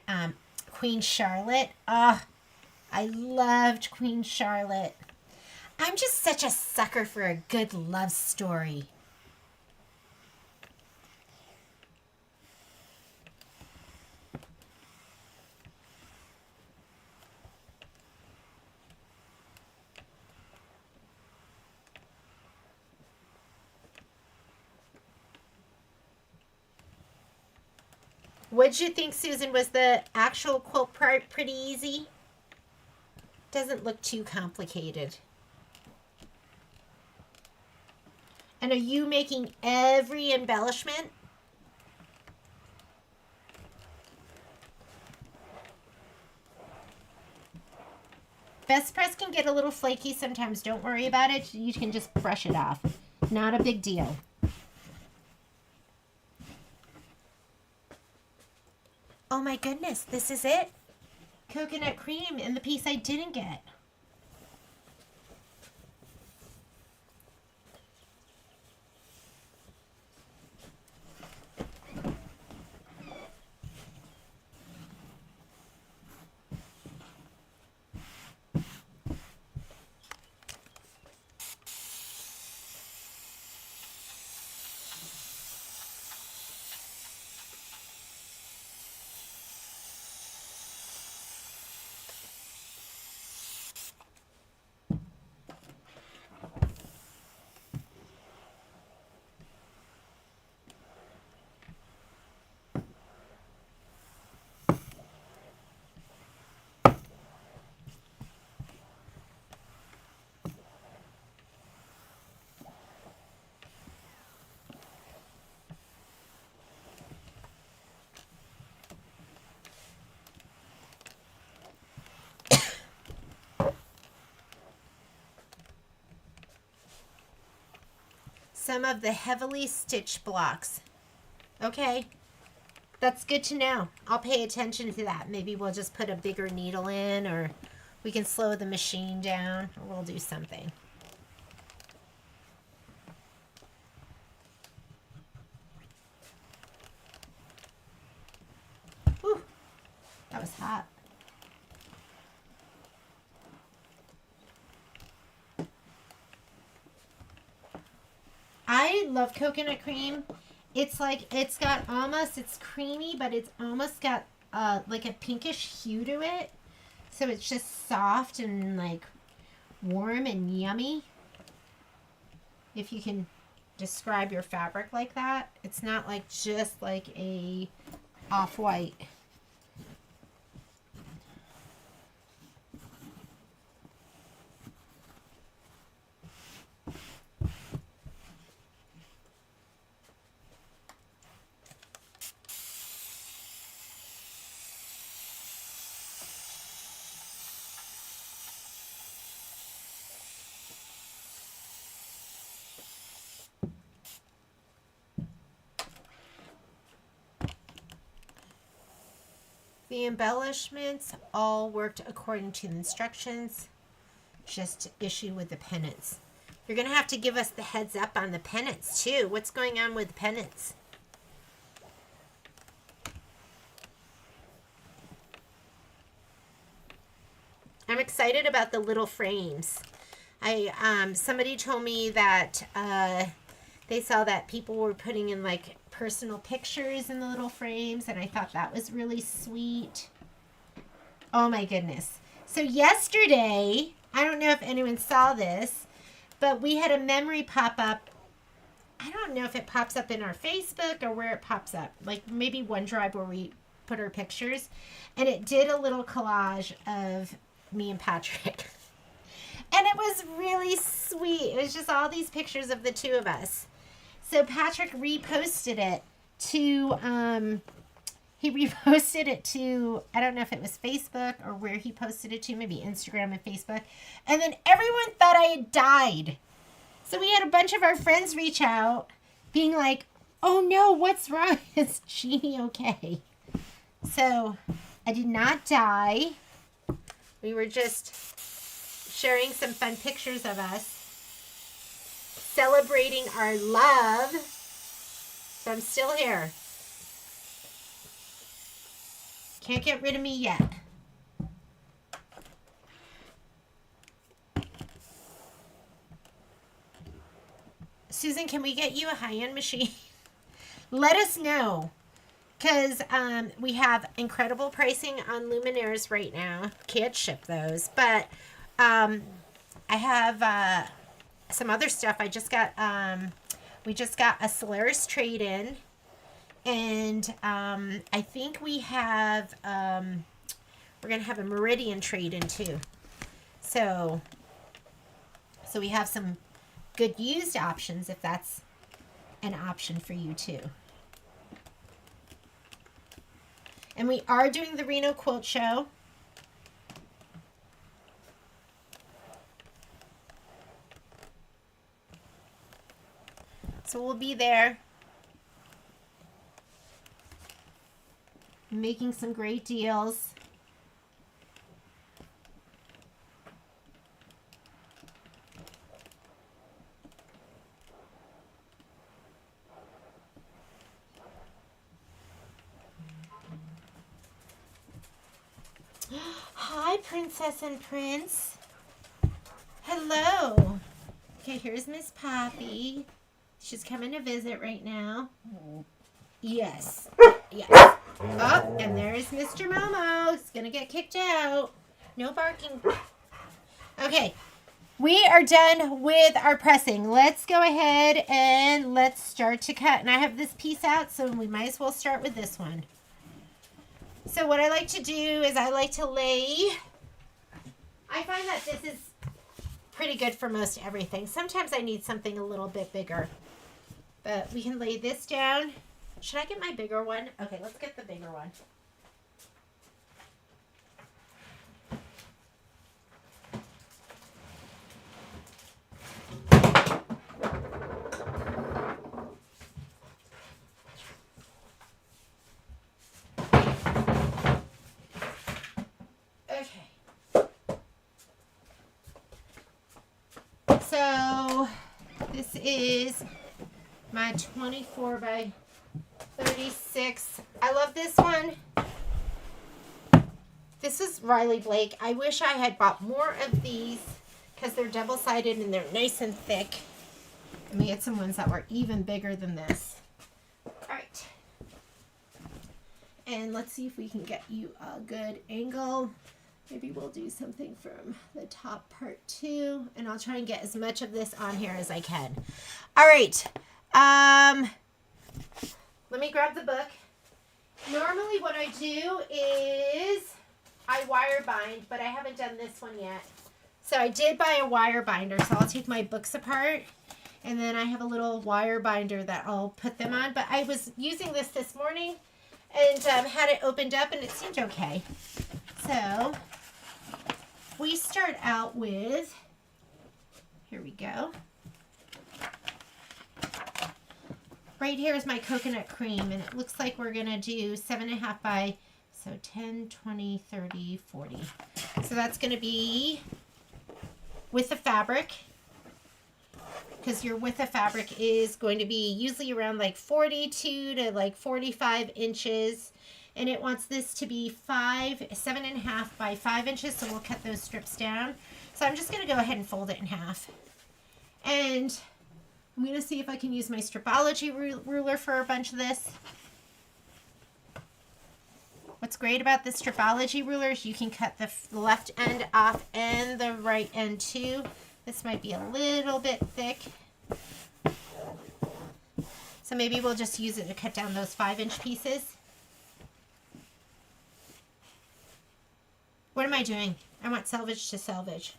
Queen Charlotte. Oh, I loved Queen Charlotte. I'm just such a sucker for a good love story. What'd you think, Susan? Was the actual quilt part pretty easy? Doesn't look too complicated. And are you making every embellishment? Best press can get a little flaky sometimes. Don't worry about it. You can just brush it off. Not a big deal. Oh my goodness, this is it? coconut cream in the piece I didn't get. Some of the heavily stitched blocks. Okay, that's good to know. I'll pay attention to that. Maybe we'll just put a bigger needle in, or we can slow the machine down, or we'll do something. Whew, that was hot. I love coconut cream. It's like, it's got almost, it's creamy, but it's almost got like a pinkish hue to it. So it's just soft and like warm and yummy. If you can describe your fabric like that. It's not like just like a off-white. The embellishments all worked according to the instructions. Just issue with the pennants. You're going to have to give us the heads up on the pennants too. What's going on with the pennants? I'm excited about the little frames. Somebody told me that they saw that people were putting in like personal pictures in the little frames, and I thought that was really sweet. Oh my goodness. So yesterday, I don't know if anyone saw this, but we had a memory pop up. I don't know if it pops up in our Facebook or where it pops up, like maybe OneDrive where we put our pictures, and it did a little collage of me and Patrick. And it was really sweet. It was just all these pictures of the two of us. So Patrick reposted it to, he reposted it to, I don't know if it was Facebook or where he posted it to, maybe Instagram and Facebook. And then everyone thought I had died. So we had a bunch of our friends reach out being like, oh no, what's wrong? Is Jeannie okay? So I did not die. We were just sharing some fun pictures of us, celebrating our love. So I'm still here. Can't get rid of me yet. Susan, can we get you a high-end machine? Let us know. Because we have incredible pricing on luminaires right now. Can't ship those. But I have some other stuff. I just got, we just got a Solaris trade-in. And I think we have, we're going to have a Meridian trade-in too. So we have some good used options if that's an option for you too. And we are doing the Reno Quilt Show. So we'll be there. Making some great deals. Princess and Prince. Hello. Okay, here's Miss Poppy. She's coming to visit right now. Yes. Yes. Oh, and there's Mr. Momo. He's going to get kicked out. No barking. Okay. We are done with our pressing. Let's go ahead and let's start to cut. And I have this piece out, so we might as well start with this one. So what I like to do is I like to lay. I find that this is pretty good for most everything. Sometimes I need something a little bit bigger. But we can lay this down. Should I get my bigger one? Okay, let's get the bigger one. Okay. So this is my 24 by 36. I love this one. This is Riley Blake. I wish I had bought more of these because they're double-sided and they're nice and thick. And we had some ones that were even bigger than this. All right. And let's see if we can get you a good angle. Maybe we'll do something from the top part too. And I'll try and get as much of this on here as I can. All right. Let me grab the book. Normally what I do is I wire bind, but I haven't done this one yet. So I did buy a wire binder, so I'll take my books apart, and then I have a little wire binder that I'll put them on. But I was using this morning and had it opened up, and it seemed okay. So we start out with, here we go. Right here is my coconut cream, and it looks like we're going to do 7.5 by, so 10, 20, 30, 40. So that's going to be with the fabric, because your width of fabric is going to be usually around like 42 to like 45 inches. And it wants this to be 7.5 by 5 inches, so we'll cut those strips down. So I'm just going to go ahead and fold it in half. And I'm going to see if I can use my stripology ruler for a bunch of this. What's great about the stripology ruler is you can cut the left end off and the right end too. This might be a little bit thick. So maybe we'll just use it to cut down those 5-inch pieces. What am I doing? I want selvage to selvage.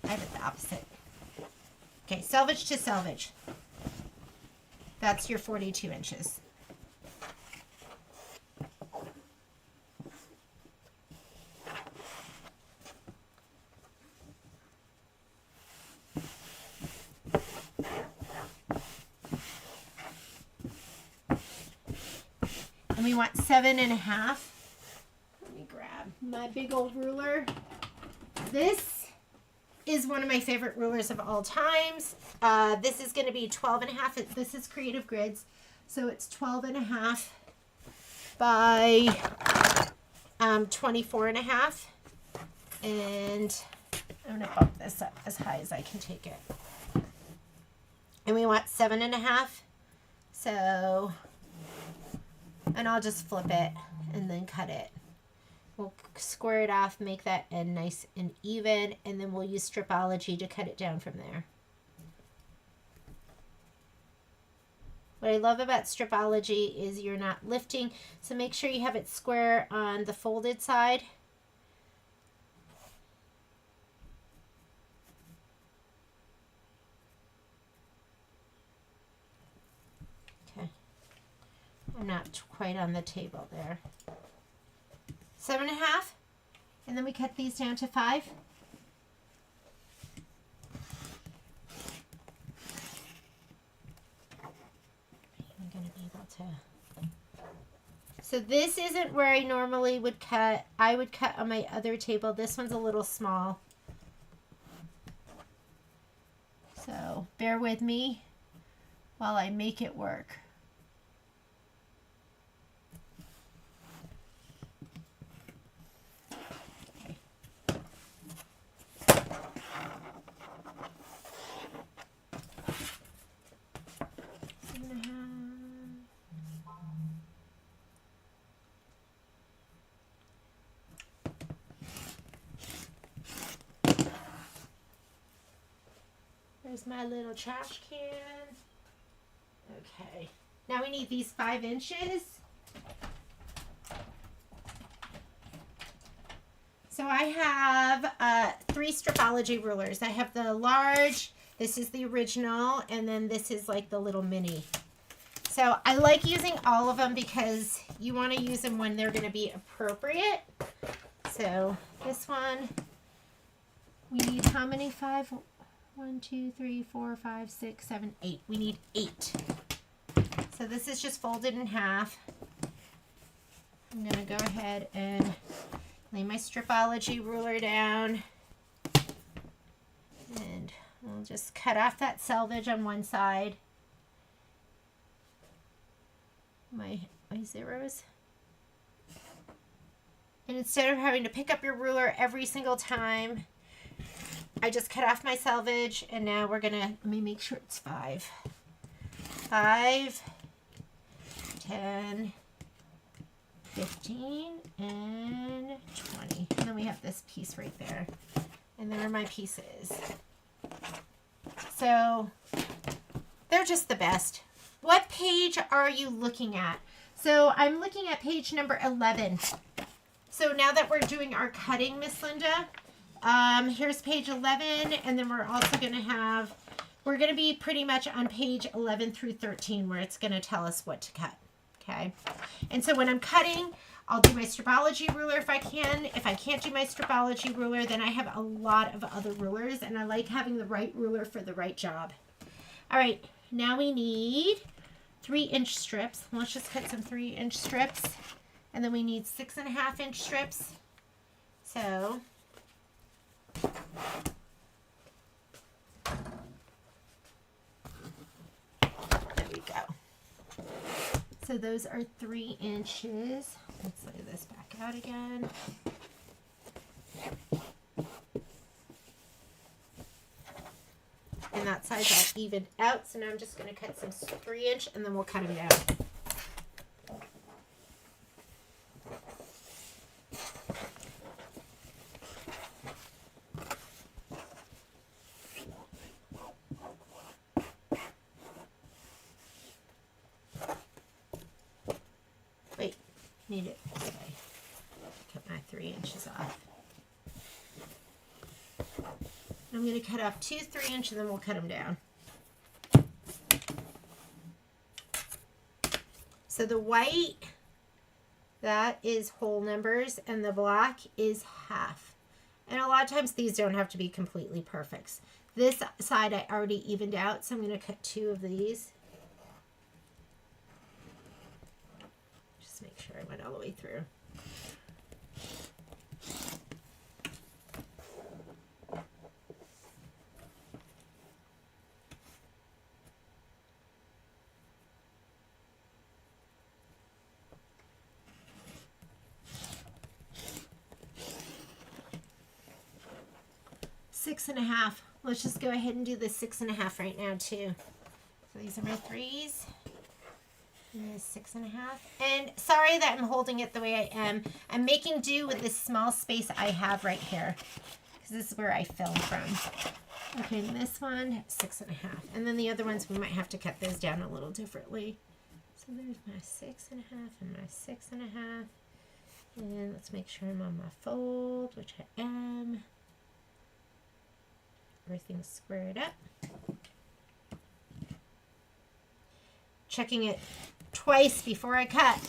I have it the opposite. Okay, selvage to selvage. That's your 42 inches. And we want 7.5. Let me grab my big old ruler. This is one of my favorite rulers of all times. This is going to be 12.5. This is Creative Grids, so it's 12.5 by 24.5. And I'm going to bump this up as high as I can take it. And we want 7.5. So, and I'll just flip it and then cut it. We'll square it off, make that end nice and even, and then we'll use stripology to cut it down from there. What I love about stripology is you're not lifting, so make sure you have it square on the folded side. Okay. I'm not quite on the table there. 7.5, and then we cut these down to 5. I'm going to be able to. So this isn't where I normally would cut. I would cut on my other table. This one's a little small. So bear with me while I make it work. There's my little trash can. Okay. Now we need these 5 inches. So I have 3 Stripology rulers. I have the large, this is the original, and then this is like the little mini. So I like using all of them because you want to use them when they're going to be appropriate. So this one, we need how many? 5? 1, 2, 3, 4, 5, 6, 7, 8. We need 8. So this is just folded in half. I'm going to go ahead and lay my Stripology ruler down. And we'll just cut off that selvage on one side. My zeros. And instead of having to pick up your ruler every single time, I just cut off my selvage, and now we're gonna, let me make sure it's 5. 5, 10, 15, and 20. And then we have this piece right there. And there are my pieces. So they're just the best. What page are you looking at? So I'm looking at page number 11. So now that we're doing our cutting, Miss Linda, here's page 11, and then we're also going to have, we're going to be pretty much on page 11 through 13 where it's going to tell us what to cut, okay? And so when I'm cutting, I'll do my Stripology ruler if I can. If I can't do my Stripology ruler, then I have a lot of other rulers, and I like having the right ruler for the right job. All right, now we need 3-inch strips. Let's just cut some 3-inch strips, and then we need 6.5-inch strips. So there we go. So those are 3 inches. Let's lay this back out again. And that side's all evened out. So now I'm just going to cut some 3-inch, and then we'll cut them down. Wait, need it this way. Cut my 3 inches off. I'm going to cut off 2 3-inch, and then we'll cut them down. So the white, that is whole numbers, and the black is half. And a lot of times these don't have to be completely perfect. This side I already evened out, so I'm going to cut 2 of these. Just make sure I went all the way through. Six and a half. Let's just go ahead and do the 6.5 right now too. So these are my 3s. And 6.5. And sorry that I'm holding it the way I am. I'm making do with this small space I have right here, because this is where I film from. Okay, and this one, 6.5. And then the other ones, we might have to cut those down a little differently. So there's my 6.5 and my 6.5. And let's make sure I'm on my fold, which I am. Everything's squared up. Checking it twice before I cut.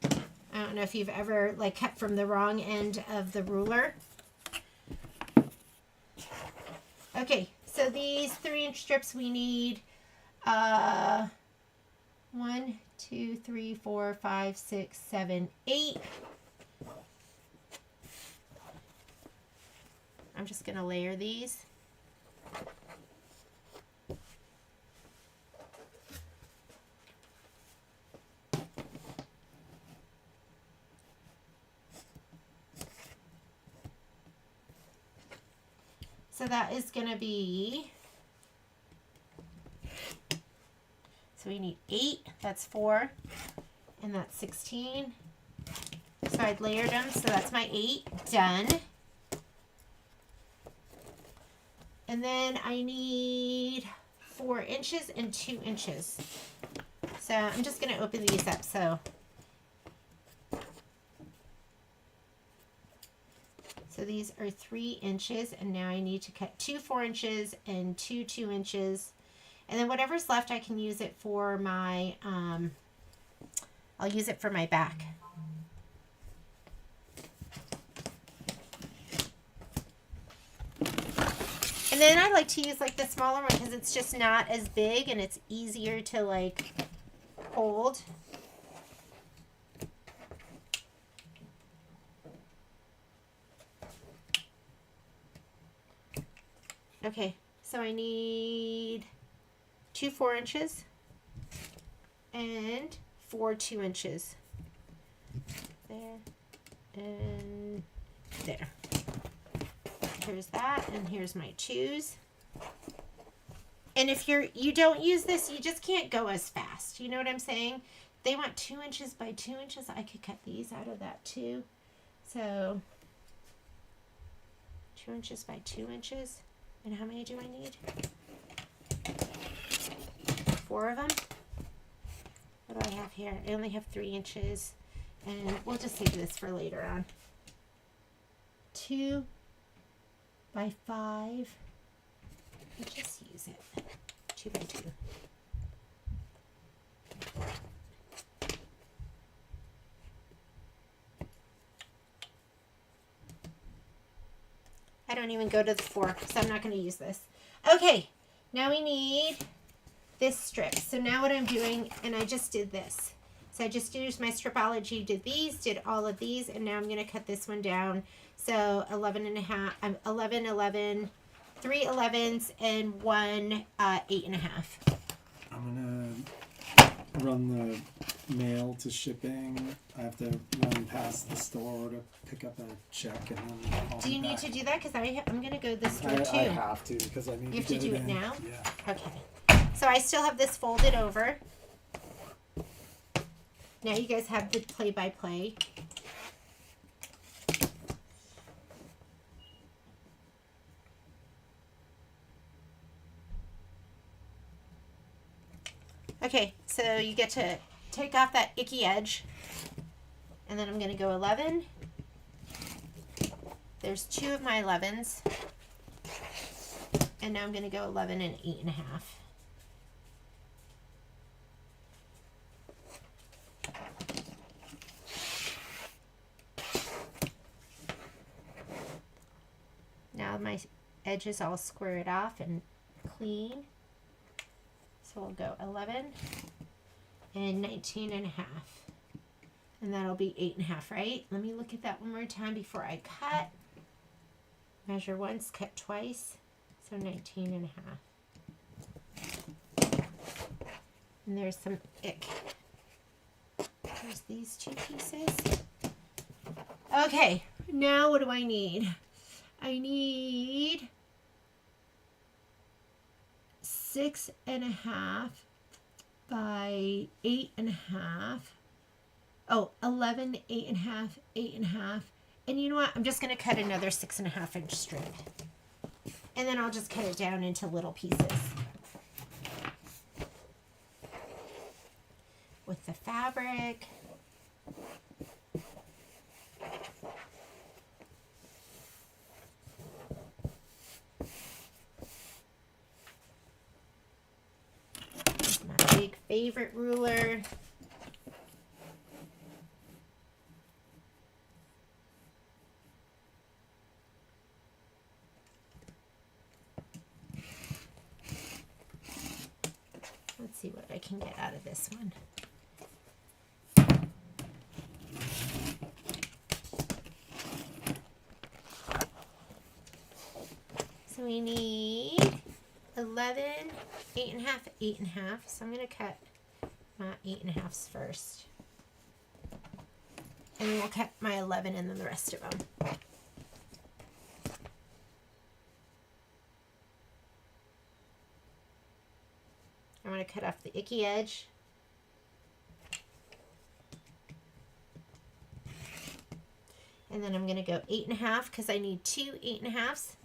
I don't know if you've ever like cut from the wrong end of the ruler. Okay, so these 3-inch strips we need 1, 2, 3, 4, 5, 6, 7, 8. I'm just going to layer these. So that is going to be, so we need 8, that's 4, and that's 16. So I'd layered them, so that's my 8, done. And then I need 4 inches and 2 inches. So I'm just going to open these up. So these are 3 inches, and now I need to cut 2 4 inches and 2 2 inches. And then whatever's left, I can use it for my, I'll use it for my back. And then I like to use like the smaller one because it's just not as big and it's easier to like hold. Okay, so I need 2 4 inches and 4 2 inches. There and there. Here's that, and here's my 2s. And if you don't use this, you just can't go as fast. You know what I'm saying? They want 2 inches by 2 inches. I could cut these out of that too. So 2 inches by 2 inches. And how many do I need? 4 of them. What do I have here? I only have 3 inches. And we'll just save this for later on. 2 by 5. I'll just use it. 2 by 2. I don't even go to the fork, so I'm not going to use this. Okay, now we need this strip. So now what I'm doing, and I just did this. So I just used my Stripology, did these, did all of these, and now I'm going to cut this one down. So 11 and a half, 11, 11, 3 11s, and 1 8 and a half. I'm gonna run the mail to shipping. I have to run past the store to pick up a check, and then I'll Do you be need back. to do that? Because I'm going to go this way too. I have to because I need You have to to get do it it in. now? Yeah. Okay. So I still have this folded over. Now you guys have the play-by-play. Okay, so you get to take off that icky edge. And then I'm going to go 11. There's 2 of my 11s. And now I'm going to go 11 and 8 and a half. Now my edge is all squared off and clean. So we'll go 11 and 19 and a half. And that'll be 8 and a half, right? Let me look at that one more time before I cut. Measure once, cut twice. So 19 and a half. And there's some ick. There's these 2 pieces. Okay, now what do I need? I need 6 and a half by 8 and a half. Oh, 11, 8 and a half, 8 and a half. And you know what? I'm just going to cut another 6 and a half inch strip. And then I'll just cut it down into little pieces. With the fabric. Here's my big favorite ruler. Let's see what I can get out of this one. So we need 11, 8 and a half, 8 and a half. So I'm going to cut my 8 and a halves first. And then we'll cut my 11 and then the rest of them. I'm going to cut off the icky edge. And then I'm going to go 8 and a half because I need 2 8 and a halves.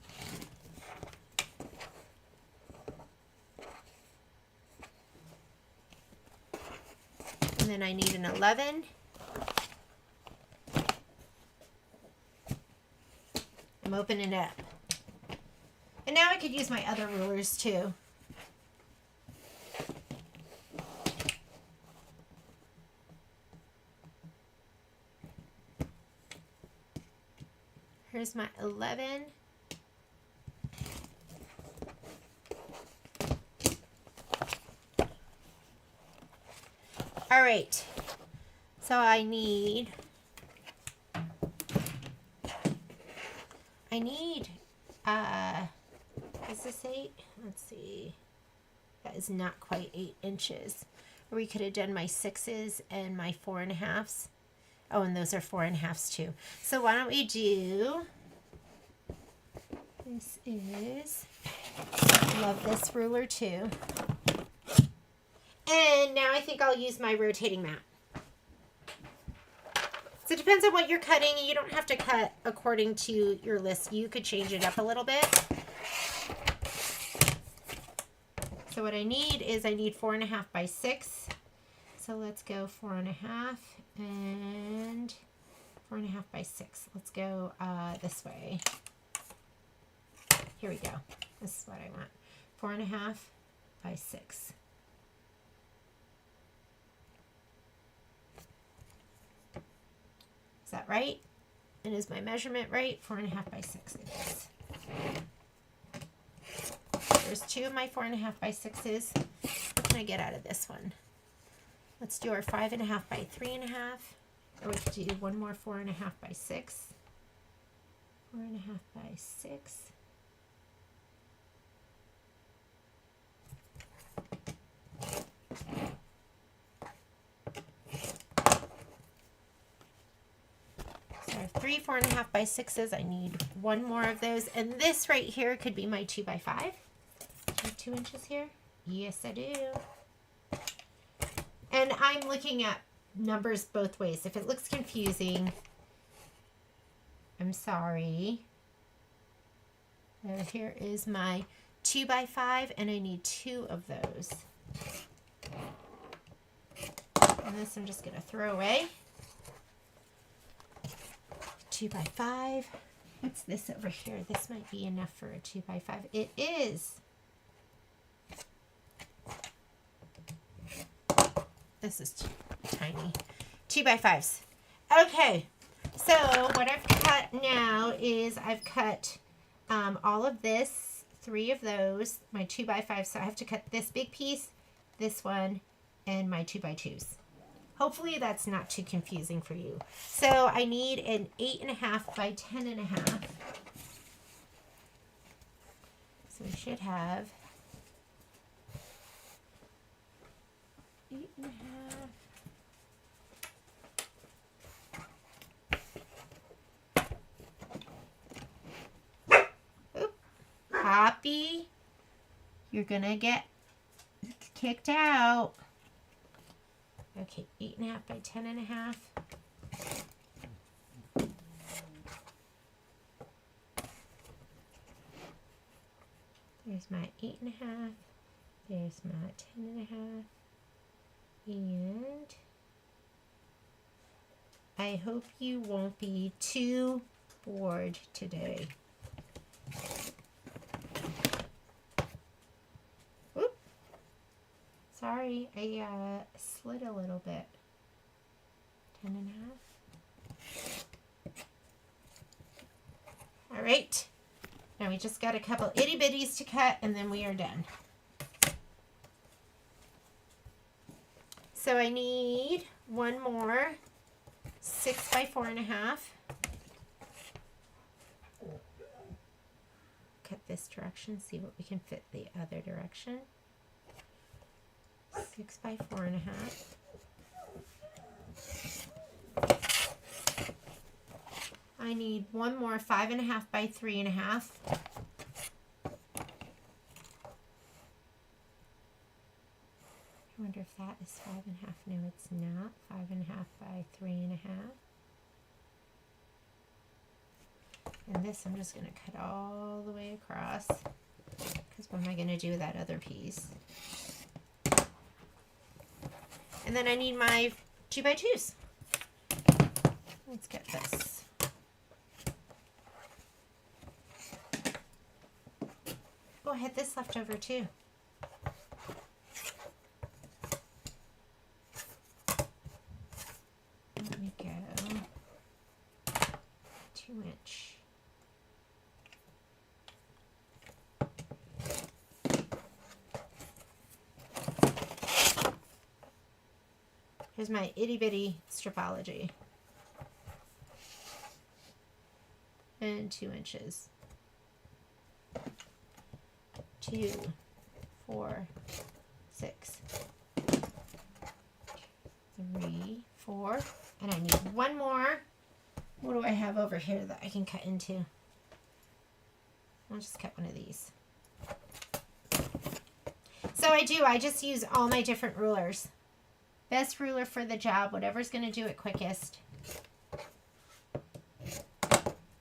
then I need an 11. I'm opening it up. And now I could use my other rulers too. Here's my 11. All right, so I need is this 8? Let's see. That is not quite 8 inches. Or we could have done my 6s and my 4.5s. Oh, and those are 4.5s too. So why don't we do, this is, love this ruler too. And now I think I'll use my rotating mat. So it depends on what you're cutting. You don't have to cut according to your list. You could change it up a little bit. So what I need is I need 4.5 by 6. So let's go 4.5 and 4.5 by 6. Let's go this way. Here we go. This is what I want. 4.5 by 6. Is that right? And is my measurement right? 4.5 by 6 it is. There's 2 of my 4.5 by 6s. What can I get out of this one? Let's do our 5.5 by 3.5. Or we could do one more 4.5 by 6. 4.5 by 6. So I have 3 4.5 by 6s. I need one more of those. And this right here could be my 2 by 5. Do I have 2 inches here? Yes, I do. And I'm looking at numbers both ways. If it looks confusing, I'm sorry. Here is my 2 by 5, and I need 2 of those. And this I'm just going to throw away. 2 by 5. What's this over here? This might be enough for a 2 by 5. It is. This is tiny. 2 by 5s. Okay, so what I've cut now is I've cut all of this, 3 of those, my 2 by 5s. So I have to cut this big piece, this one, and my 2 by 2s. Hopefully that's not too confusing for you. So I need an 8.5 by 10.5. So we should have 8.5. Oop. Poppy, you're gonna get kicked out. Okay, 8.5 by 10.5. There's my 8.5. There's my 10.5. And I hope you won't be too bored today. Oop. Sorry, I slid a little bit. 10.5. All right. Now we just got a couple itty bitties to cut and then we are done. So I need one more 6 by 4.5. Cut this direction, see what we can fit the other direction. 6 by 4.5. I need one more 5.5 by 3.5. I wonder if that is 5.5. No, it's not. 5.5 by 3.5. And this I'm just going to cut all the way across. Because what am I going to do with that other piece? And then I need my 2x2s. Let's get this. Oh, I had this left over too. Let me go 2-inch. Here's my itty bitty stripology. And 2 inches. 2, 4, 6, 3, 4, and I need one more. What do I have over here that I can cut into? I'll just cut one of these. So I just use all my different rulers. Best ruler for the job, whatever's going to do it quickest.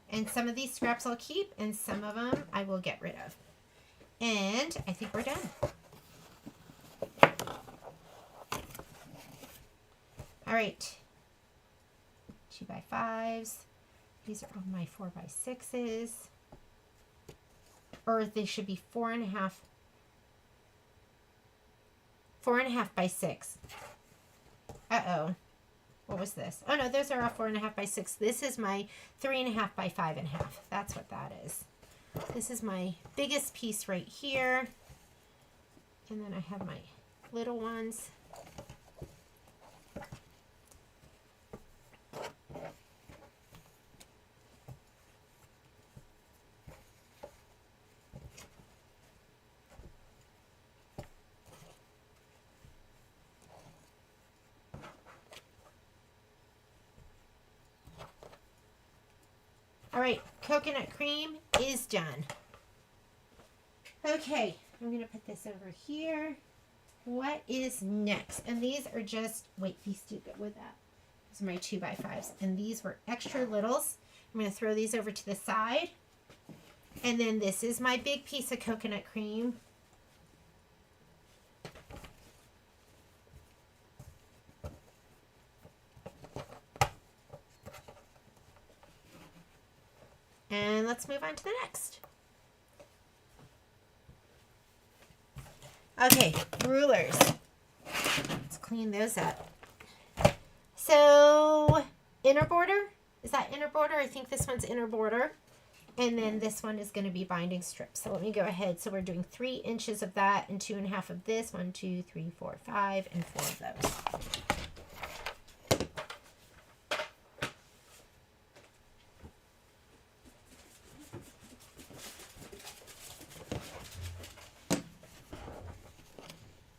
And some of these scraps I'll keep, and some of them I will get rid of. And I think we're done. All right. 2x5s. These are all my 4x6s. Or they should be 4.5. 4.5 by 6. Uh-oh. What was this? Oh no, those are all 4.5 by 6. This is my 3.5 by 5.5. That's what that is. This is my biggest piece right here. And then I have my little ones. All right, coconut cream is done. Okay, I'm going to put this over here. What is next? And these are just, wait, these do go with that. These are my 2x5s. And these were extra littles. I'm going to throw these over to the side. And then this is my big piece of coconut cream. And let's move on to the next. Okay, rulers. Let's clean those up. So, inner border. Is that inner border? I think this one's inner border. And then this one is going to be binding strips. So let me go ahead. So we're doing 3 inches of that and 2.5 of this. 1, 2, 3, 4, 5, and 4 of those.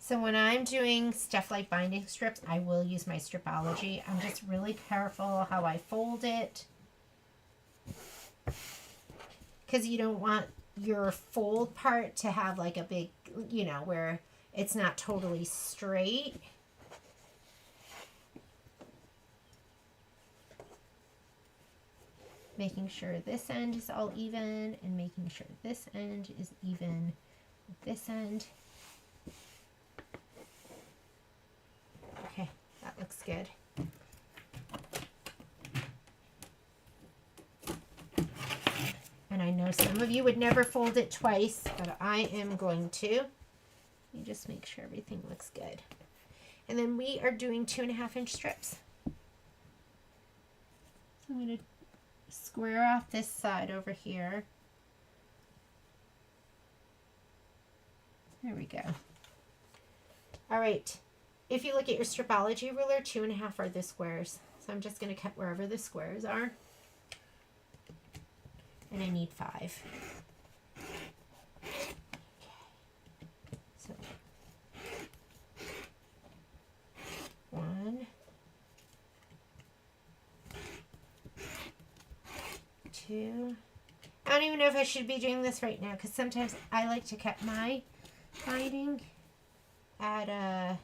So when I'm doing stuff like binding strips, I will use my stripology. I'm just really careful how I fold it, because you don't want your fold part to have like a big, you know, where it's not totally straight. Making sure this end is all even and making sure this end is even with this end. Okay, that looks good. And I know some of you would never fold it twice, but I am going to. You just make sure everything looks good. And then we are doing 2.5-inch strips. So I'm going to square off this side over here. There we go. All right. If you look at your stripology ruler, 2.5 are the squares. So I'm just going to cut wherever the squares are. And I need 5. Okay. So 1, 2. I don't even know if I should be doing this right now, because sometimes I like to cut my binding at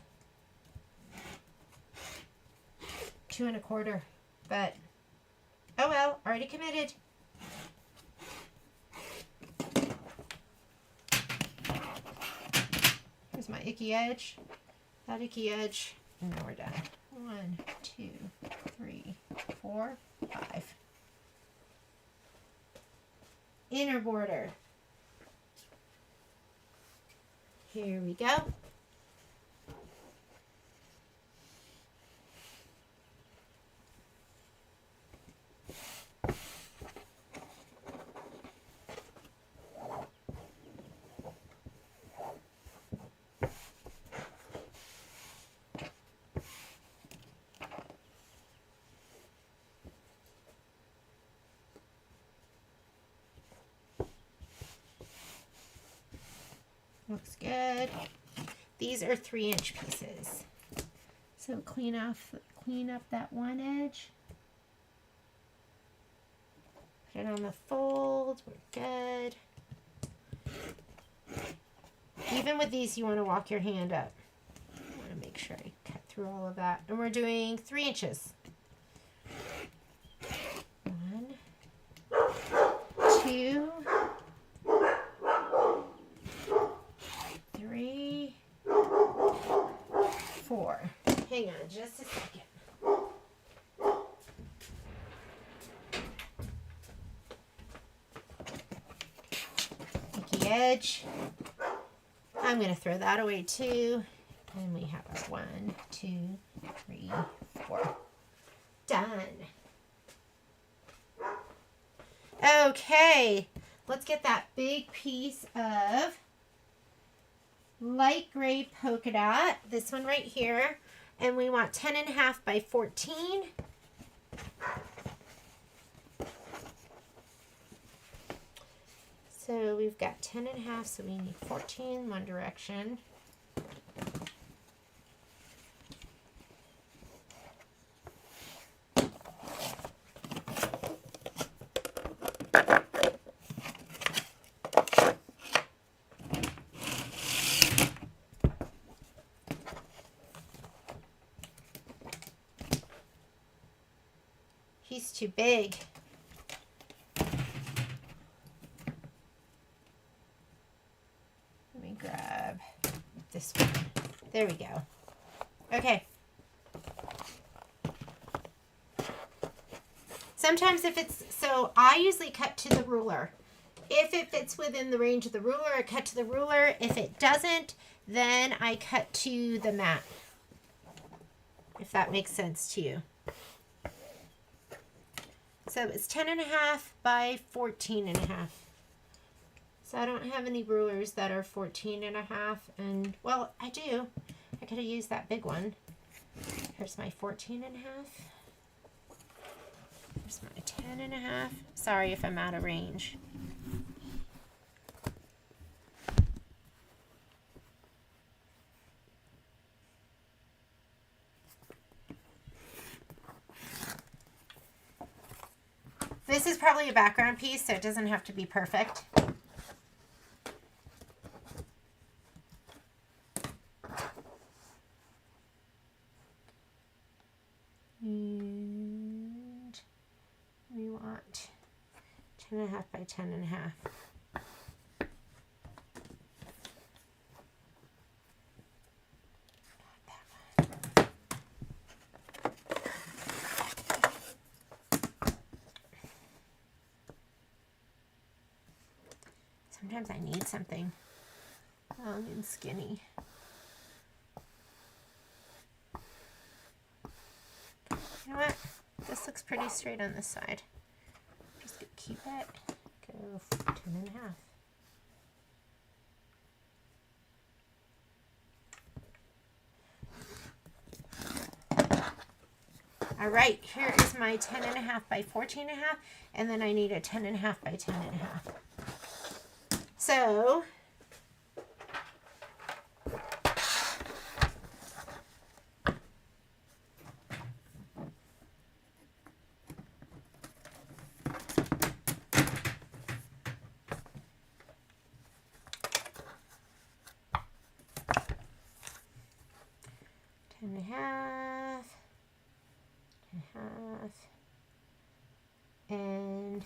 2 1/4, but oh well, already committed. Here's my icky edge, that icky edge, And now we're done. 1, 2, 3, 4, 5. Inner border. Here we go. Looks good. These are 3-inch pieces. So clean up that one edge. Put it on the fold. We're good. Even with these, you want to walk your hand up. I want to make sure I cut through all of that. And we're doing 3 inches. 1, 2, 3, 4. Hang on just a second. Icky edge. I'm going to throw that away too. And we have our 1, 2, 3, 4. Done. Okay, let's get that big piece of light gray polka dot, this one right here, and we want 10.5 by 14. So we've got 10.5, so we need 14 one direction. He's too big. Let me grab this one. There we go. Okay. Sometimes if it's, so I usually cut to the ruler. If it fits within the range of the ruler, I cut to the ruler. If it doesn't, then I cut to the mat. If that makes sense to you. So it's 10.5 by 14.5. So I don't have any rulers that are 14.5. And, well, I do. I could have used that big one. Here's my 14.5. Here's my 10.5. Sorry if I'm out of range. This is probably a background piece, so it doesn't have to be perfect. And we want 10.5 by 10.5. Sometimes I need something long and skinny. You know what? This looks pretty straight on this side. Just gonna keep it. Go 10.5. All right, here is my 10.5 by 14.5, and then I need a 10.5 by 10.5. So, and a half, and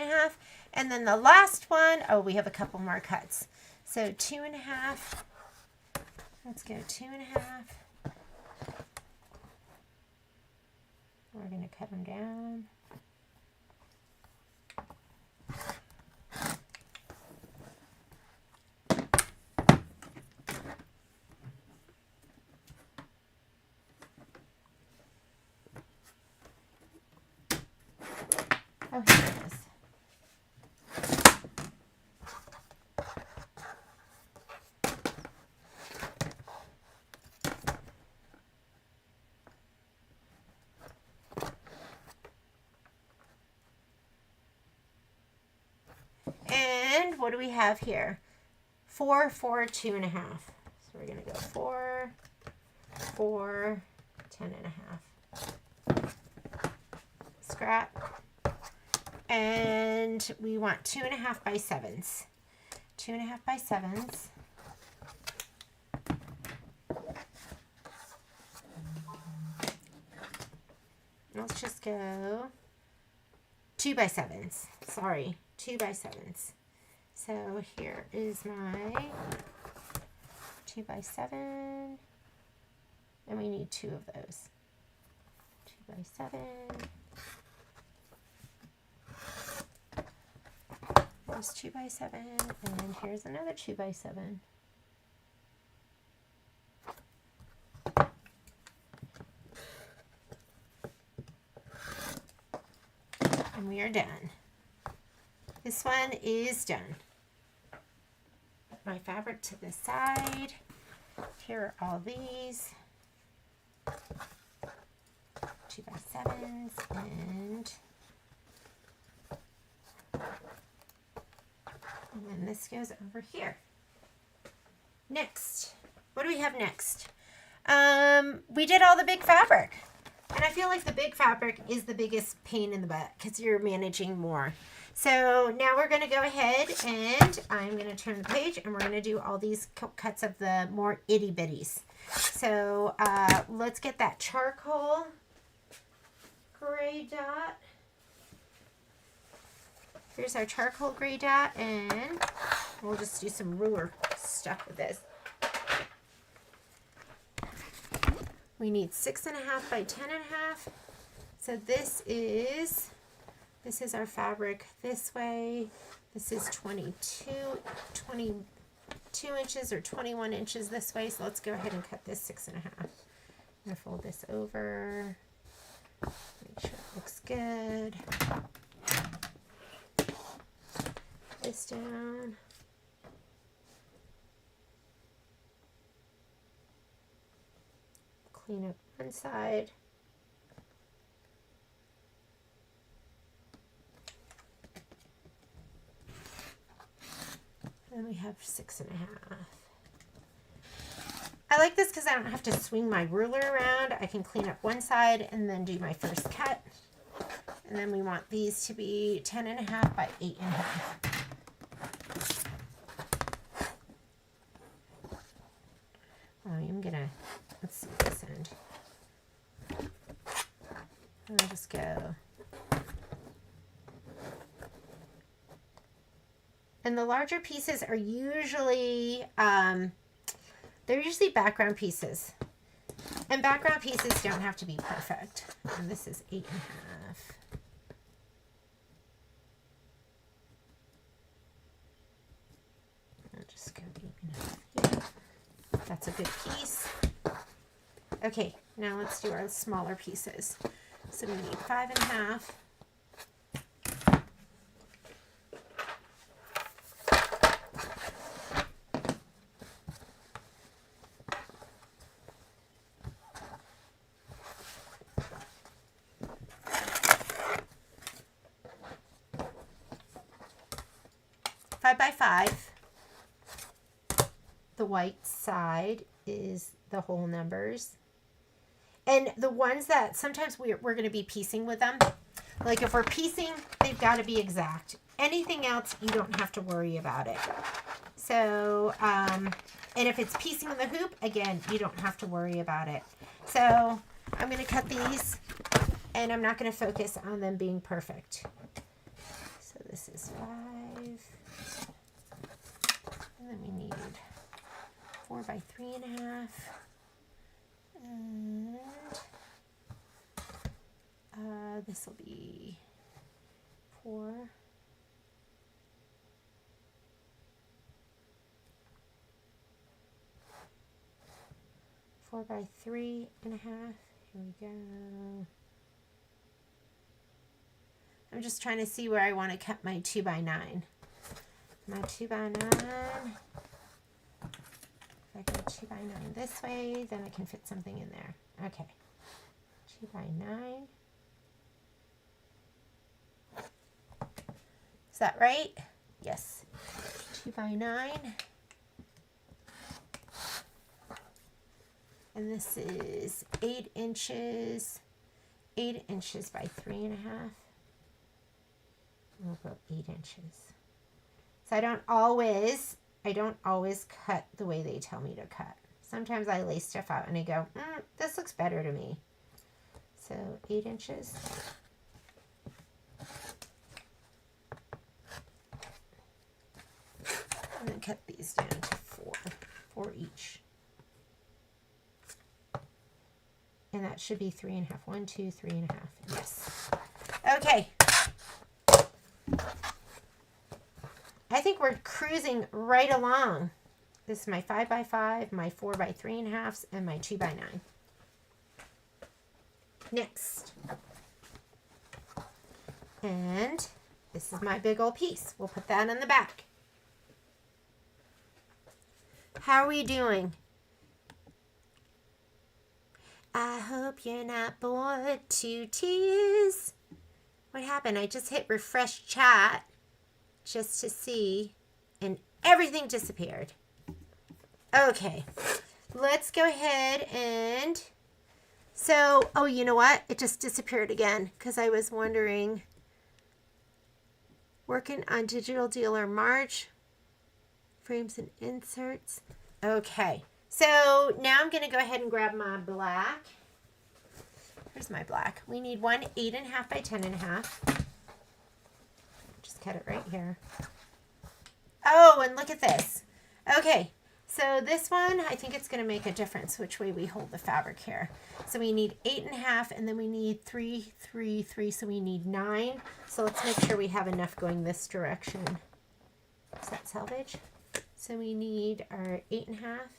2.5. And then the last one, oh, we have a couple more cuts. So 2.5. Let's go 2.5. We're going to cut them down. Oh, here it is. And what do we have here? 4, 4, 2.5. So we're going to go 4, 4, 10.5. Scrap. And we want 2.5 by 7s. 2.5 by 7s. Let's just go 2 by 7s. Sorry, 2 by 7s. So here is my 2 by 7. And we need 2 of those. 2 by 7. Here's 2 by 7, and here's another 2 by 7. And we are done. This one is done. Put my fabric to the side. Here are all these 2 by 7s, and then this goes over here. Next, what do we have next? We did all the big fabric. And I feel like the big fabric is the biggest pain in the butt because you're managing more. So now we're going to go ahead and I'm going to turn the page and we're going to do all these cuts of the more itty bitties. So let's get that charcoal gray dot. Here's our charcoal gray dot, and we'll just do some ruler stuff with this. We need 6.5 by 10.5. So this is our fabric this way. This is 22 inches or 21 inches this way. So let's go ahead and cut this 6.5. I'm gonna fold this over. Make sure it looks good. This down. Clean up one side. And we have 6.5. I like this because I don't have to swing my ruler around. I can clean up one side and then do my first cut. And then we want these to be 10.5 by 8.5. I'm gonna, let's see this end. I'll just go. And the larger pieces are usually, they're usually background pieces. And background pieces don't have to be perfect. And this is 8.5. I'll just go 8.5 here. That's a good piece. Okay, now let's do our smaller pieces. So we need 5.5. By 5. The white side is the whole numbers. And the ones that sometimes we're going to be piecing with them, like if we're piecing, they've got to be exact. Anything else, you don't have to worry about it. So, and if it's piecing in the hoop, again, you don't have to worry about it. So I'm going to cut these and I'm not going to focus on them being perfect. So this is 5. And then we need 4 by 3.5. And this will be 4. 4 by 3.5. Here we go. I'm just trying to see where I want to cut my 2 by 9. My 2 by 9. If I go 2 by 9 this way, then I can fit something in there. Okay. 2 by 9. Is that right? Yes. 2 by 9. And this is 8 inches. 8 inches by 3.5. We'll go 8 inches. So I don't always cut the way they tell me to cut. Sometimes I lay stuff out and I go, this looks better to me. So 8 inches. And then cut these down to 4 each. And that should be 3.5. 1, 2, 3.5. Yes. Okay. I think we're cruising right along. This is my 5 by 5, my 4 by 3.5, and my 2 by 9. Next. And this is my big old piece. We'll put that in the back. How are we doing? I hope you're not bored to tears. What happened? I just hit refresh chat just to see, and everything disappeared. Okay, let's go ahead and, so, oh, you know what? It just disappeared again because I was wondering, working on Digital Dealer March, frames and inserts. Okay, so now I'm going to go ahead and grab my black. Here's my black. We need one 8.5 by 10.5. Just cut it right here. Oh, and look at this. Okay, so this one, I think it's going to make a difference which way we hold the fabric here. So we need 8.5, and then we need 3, 3, 3, so we need 9. So let's make sure we have enough going this direction. Is that salvage? So we need our 8.5,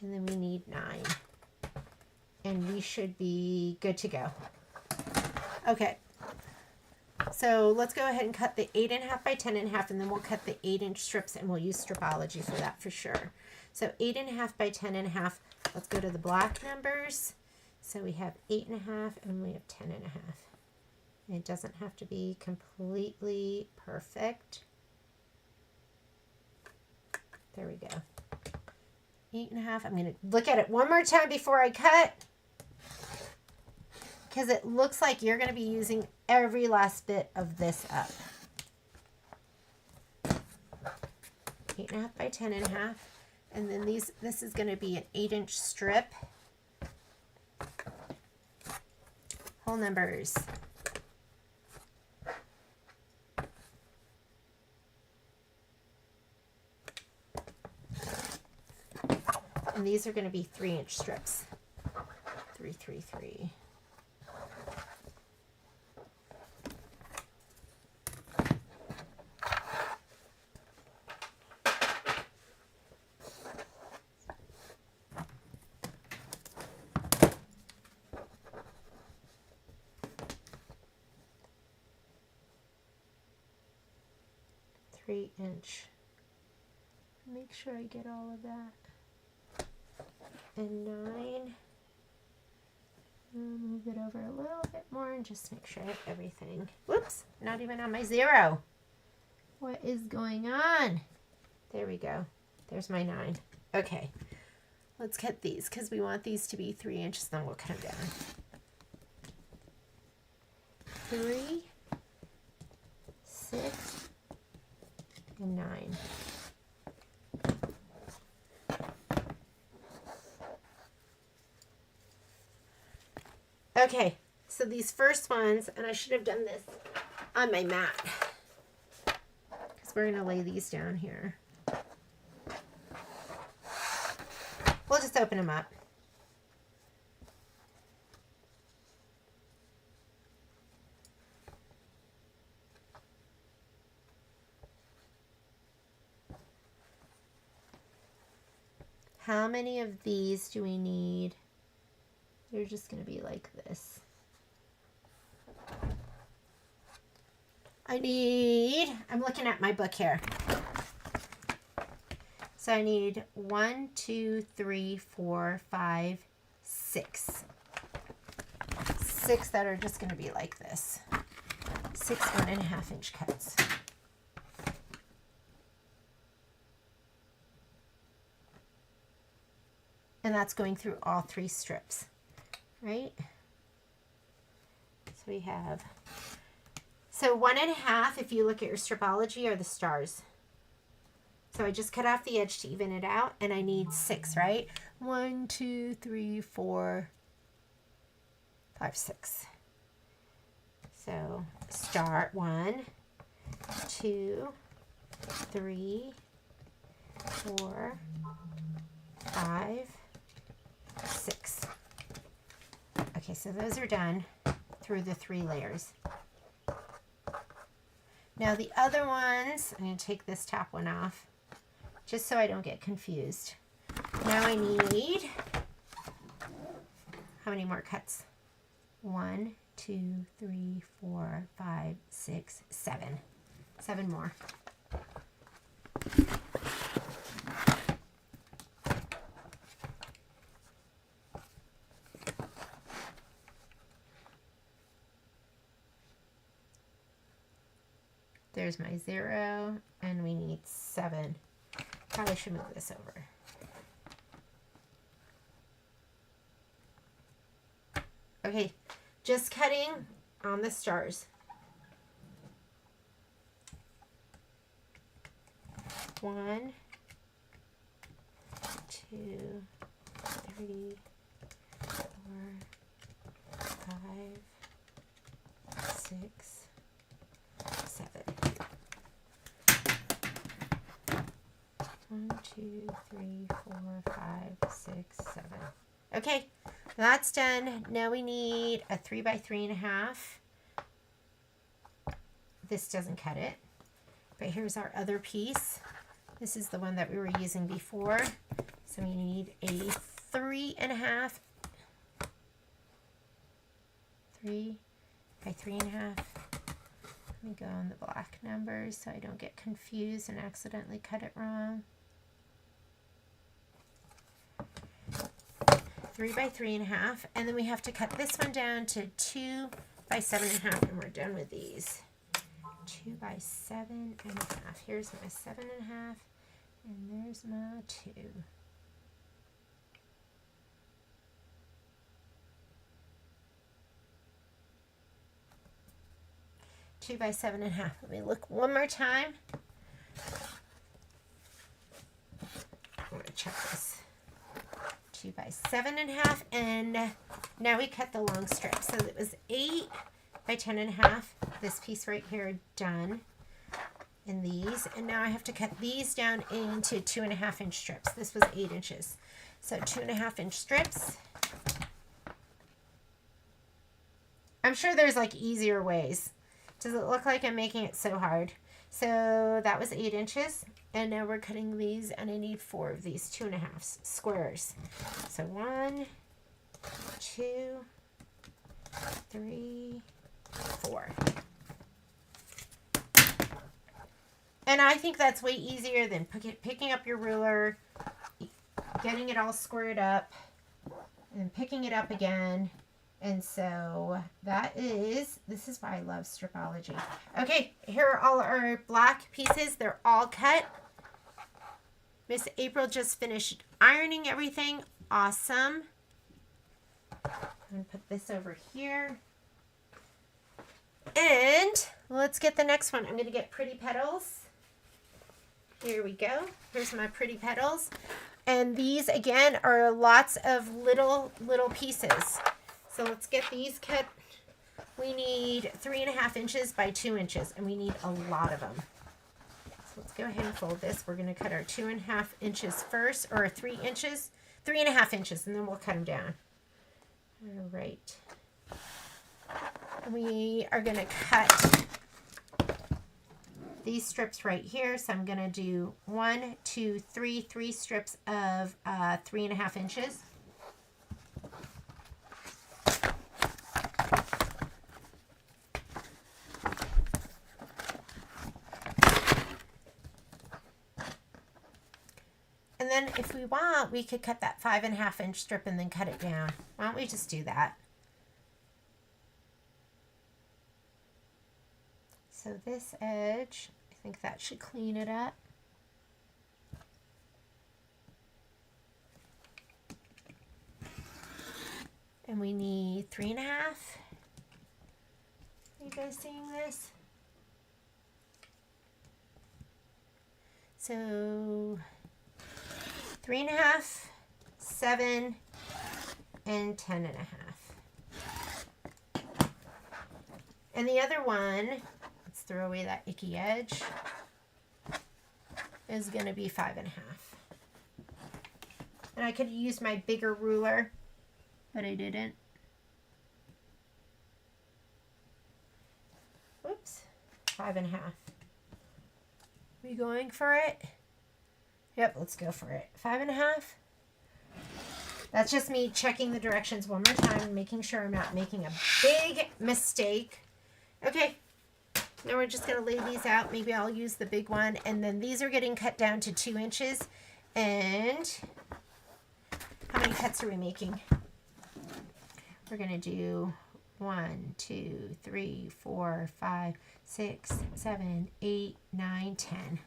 and then we need 9. And we should be good to go. Okay. So let's go ahead and cut the 8.5 by 10.5, and then we'll cut the 8-inch strips, and we'll use stripology for that for sure. So 8.5 by 10.5. Let's go to the black numbers. So we have 8.5 and we have 10.5. And it doesn't have to be completely perfect. There we go. 8.5. I'm going to look at it one more time before I cut, because it looks like you're going to be using every last bit of this up. 8.5 by 10.5, and then this is going to be an 8-inch strip. Whole numbers. And these are going to be 3-inch strips. 3, 3, 3. Inch. Make sure I get all of that. And 9. Move it over a little bit more and just make sure I have everything. Whoops, not even on my 0. What is going on? There we go. There's my 9. Okay, let's cut these because we want these to be 3 inches, then we'll cut them down. 3, 6, and 9. Okay, so these first ones, and I should have done this on my mat. So we're going to lay these down here. We'll just open them up. How many of these do we need? They're just going to be like this. I'm looking at my book here. So I need 1, 2, 3, 4, 5, 6. 6 that are just going to be like this. 6 1.5 inch cuts. And that's going through all 3 strips, right? So we have, so 1.5, if you look at your stripology, are the stars. So I just cut off the edge to even it out, and I need 6, right? 1, 2, 3, 4, 5, 6. So start 1, 2, 3, 4, 5, 6. Okay, so those are done through the 3 layers. Now the other ones, I'm going to take this top one off just so I don't get confused. Now I need, how many more cuts? 1, 2, 3, 4, 5, 6, 7. 7 more. There's my 0, and we need 7. Probably should move this over. Okay, just cutting on the stars. 1, 2, 3, 4, 5, 6, 7. 1, 2, 3, 4, 5, 6, 7. Okay, that's done. Now we need a 3 by 3.5. This doesn't cut it, but here's our other piece. This is the one that we were using before. So we need a 3.5. 3 by 3.5. Let me go on the black numbers so I don't get confused and accidentally cut it wrong. 3 by 3.5, and then we have to cut this one down to 2 by 7.5, and we're done with these. 2 by 7.5. Here's my 7.5, and there's my 2. 2 by 7.5. Let me look one more time. I'm going to check this. 2 by 7.5, and now we cut the long strip. So it was 8 by 10.5. This piece right here done in these, and now I have to cut these down into 2.5 inch strips. This was 8 inches, so 2.5 inch strips. I'm sure there's like easier ways. Does it look like I'm making it so hard? So that was 8 inches. And now we're cutting these, and I need 4 of these 2.5 squares. So 1, 2, 3, 4. And I think that's way easier than picking up your ruler, getting it all squared up, and picking it up again. And so this is why I love stripology. Okay, here are all our black pieces. They're all cut. Miss April just finished ironing everything. Awesome. I'm going to put this over here. And let's get the next one. I'm going to get Pretty Petals. Here we go. Here's my Pretty Petals. And these, again, are lots of little pieces. So let's get these cut. We need 3.5 inches by 2 inches, and we need a lot of them. let's go ahead and fold this. We're going to cut our 2.5 inches first, or 3 inches, 3.5 inches, and then we'll cut them down. All right. We are going to cut these strips right here. So I'm going to do 1, 2, 3 strips of 3.5 inches. And then if we want, we could cut that 5.5 inch strip and then cut it down. Why don't we just do that? So this edge, I think that should clean it up. And we need 3.5. Are you guys seeing this? So 3.5, 7, and 10.5. And the other one, let's throw away that icky edge, is going to be 5.5. And I could use my bigger ruler, but I didn't. Whoops, 5.5. We going for it? Yep, let's go for it. 5.5. That's just me checking the directions one more time and making sure I'm not making a big mistake. Okay, now we're just going to lay these out. Maybe I'll use the big one. And then these are getting cut down to 2 inches. And how many cuts are we making? We're going to do 1, 2, 3, 4, 5, 6, 7, 8, 9, 10.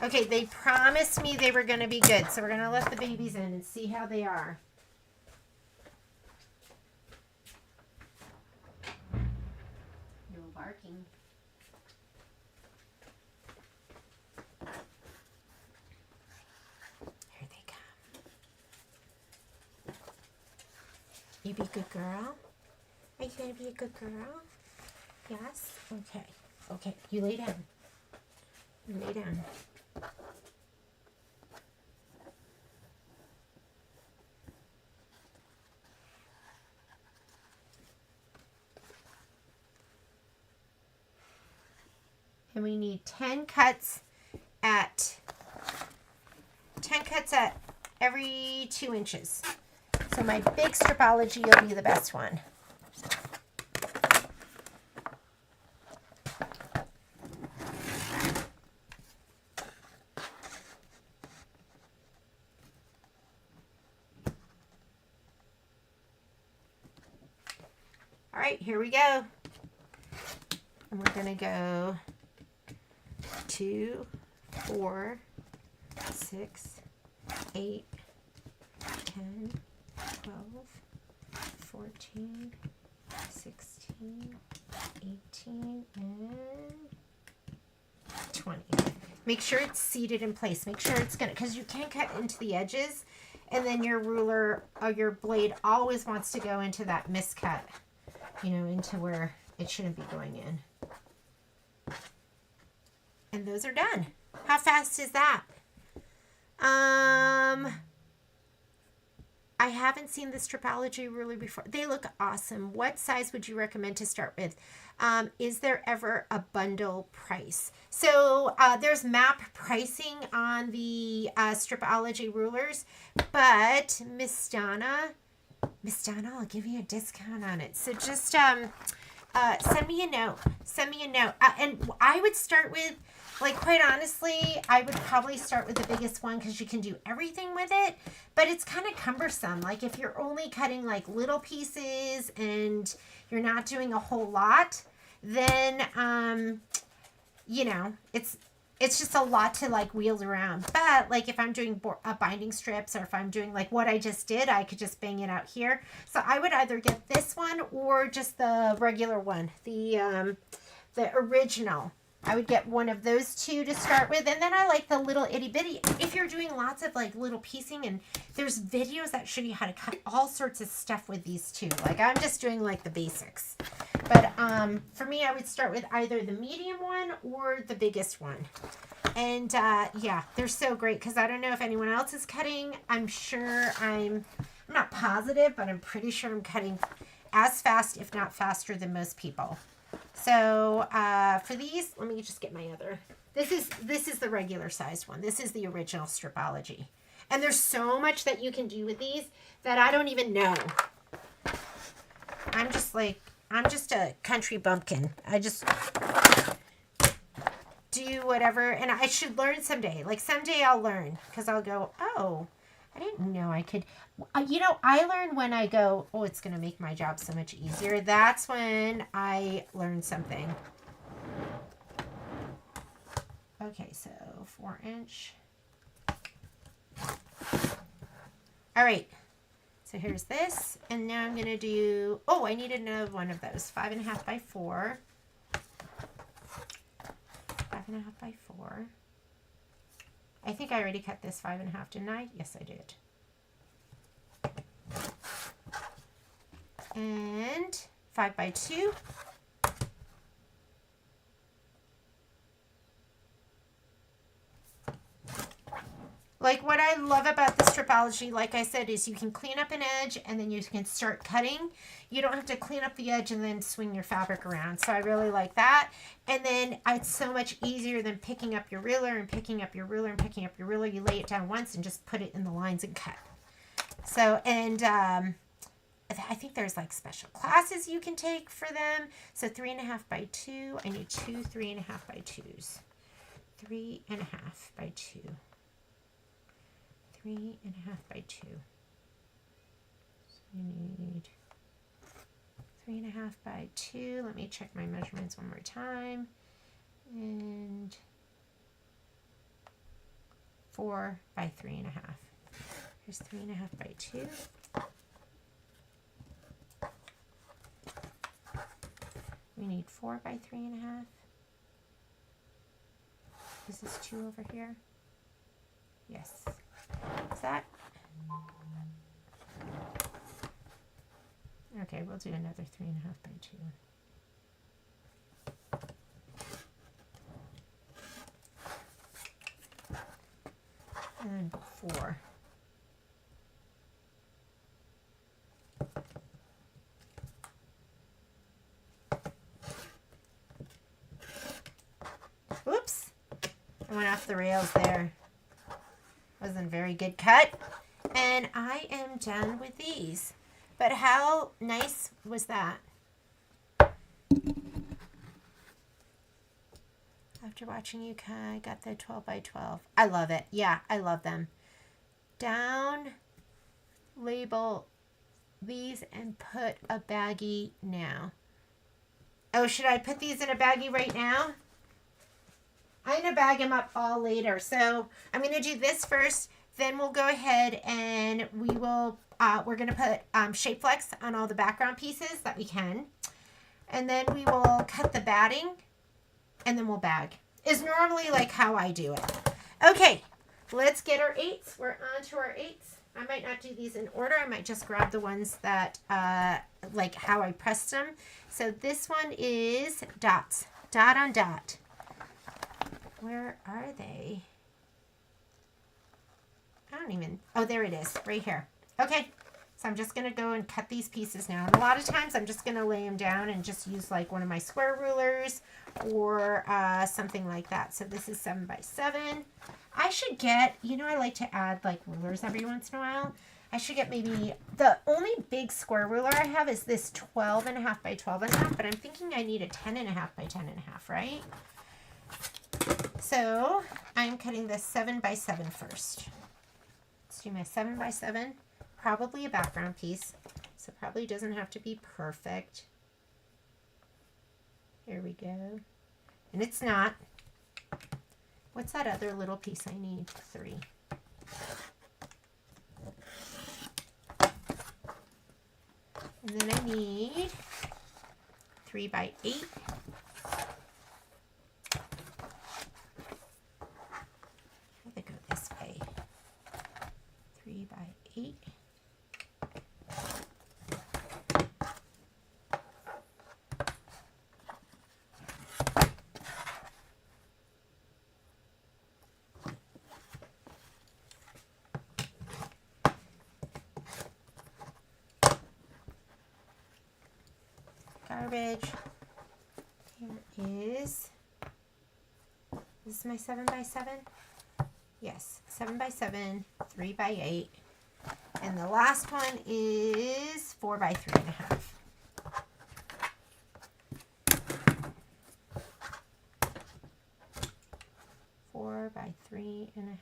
Okay, they promised me they were going to be good, so we're going to let the babies in and see how they are. No barking. Here they come. You be a good girl? Are you going to be a good girl? Yes? Okay. Okay, you lay down. You lay down. And we need 10 cuts at every 2 inches. So my big stripology will be the best one. All right, here we go. And we're going to go 2, 4, 6, 8, 10, 12, 14, 16, 18, and 20. Make sure it's seated in place. Make sure it's gonna, because you can't cut into the edges, and then your ruler or your blade always wants to go into that miscut, you know, into where it shouldn't be going in. And those are done. How fast is that? I haven't seen the stripology ruler before. They look awesome. What size would you recommend to start with? Is there ever a bundle price? So there's MAP pricing on the stripology rulers, but Miss Donna, I'll give you a discount on it. So just send me a note. Send me a note. And I would start with, like, quite honestly, I would probably start with the biggest one because you can do everything with it, but it's kind of cumbersome. Like, if you're only cutting, like, little pieces and you're not doing a whole lot, then, you know, it's just a lot to, like, wheel around. But, like, if I'm doing binding strips or if I'm doing, like, what I just did, I could just bang it out here. So I would either get this one or just the regular one, the original. I would get one of those two to start with. And then I like the little itty bitty. If you're doing lots of like little piecing, and there's videos that show you how to cut all sorts of stuff with these two. Like I'm just doing like the basics. But for me, I would start with either the medium one or the biggest one. And yeah, they're so great because I don't know if anyone else is cutting. I'm sure I'm not positive, but I'm pretty sure I'm cutting as fast, if not faster, than most people. So for these, let me just get my other. This is the regular sized one. This is the original Stripology. And there's so much that you can do with these that I don't even know. I'm just a country bumpkin. I just do whatever, and I should learn someday. Like someday I'll learn because I'll go, oh, I didn't know I could. You know, I learn when I go, oh, it's going to make my job so much easier. That's when I learn something. Okay, so 4-inch. All right. So here's this. And now I'm going to do, oh, I need another one of those. 5.5 by 4. 5.5 by 4. I think I already cut this 5.5, didn't I? Yes, I did. And 5 by 2. Like what I love about the Stripology, like I said, is you can clean up an edge and then you can start cutting. You don't have to clean up the edge and then swing your fabric around. So I really like that. And then it's so much easier than picking up your ruler and picking up your ruler and picking up your ruler. You lay it down once and just put it in the lines and cut. So, and I think there's like special classes you can take for them. So 3.5 by 2. I need 2 3.5 by 2s. 3.5 by 2. 3.5 by 2. So we need 3.5 by 2. Let me check my measurements one more time. And 4 by 3.5. Here's 3.5 by 2. We need 4 by 3.5. Is this 2 over here? Yes. Is that? Okay, we'll do another 3.5 by 2. And 4. Whoops. I went off the rails there. Wasn't a very good cut. And I am done with these. But how nice was that? After watching you cut, I got the 12 by 12. I love it. Yeah, I love them. Down, label these and put a baggie now. Oh, should I put these in a baggie right now? I'm going to bag them up all later. So I'm going to do this first. Then we'll go ahead and we will, we're going to put Shape Flex on all the background pieces that we can. And then we will cut the batting and then we'll bag. Is normally like how I do it. Okay, let's get our 8s. We're on to our 8s. I might not do these in order. I might just grab the ones that, like how I pressed them. So this one is dots, dot on dot. Where are they? I don't even, oh, there it is, right here. Okay, so I'm just going to go and cut these pieces now. And a lot of times I'm just going to lay them down and just use like one of my square rulers or something like that. So this is 7 by 7. I should get, you know, I like to add like rulers every once in a while. I should get maybe, the only big square ruler I have is this 12.5 by 12.5, but I'm thinking I need a 10.5 by 10.5, right? So I'm cutting this 7 by 7 first. Let's do my 7 by 7, probably a background piece, so probably doesn't have to be perfect. Here we go. And it's not. What's that other little piece I need? 3. And then I need 3 by 8. 3 by 8. Garbage. Here is this is my 7 by 7. Yes, 7 by 7, 3 by 8. And the last one is 4 by 3.5. Four by 3.5.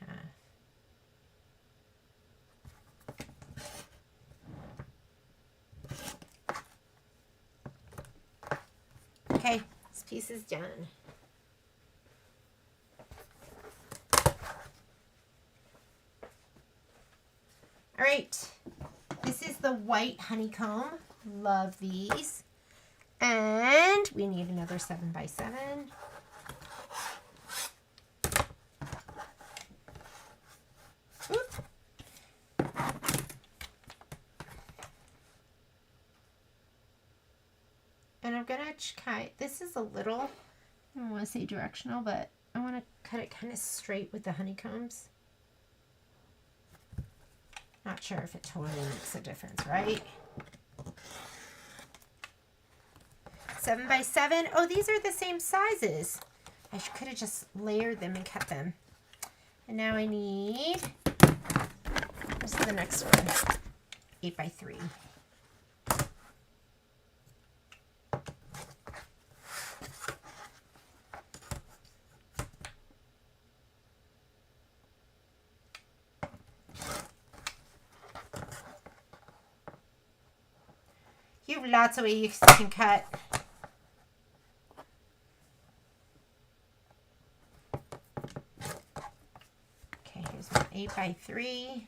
Okay, this piece is done. All right, this is the white honeycomb. Love these. And we need another 7 by 7. Oop. And I'm gonna cut, this is a little, I don't want to say directional, but I want to cut it kind of straight with the honeycombs. Not sure if it totally makes a difference, right? 7 by 7. Oh, these are the same sizes. I could have just layered them and cut them. And now I need, this is the next one, 8 by 3. You have lots of ways you can cut. Okay, here's my 8 by 3,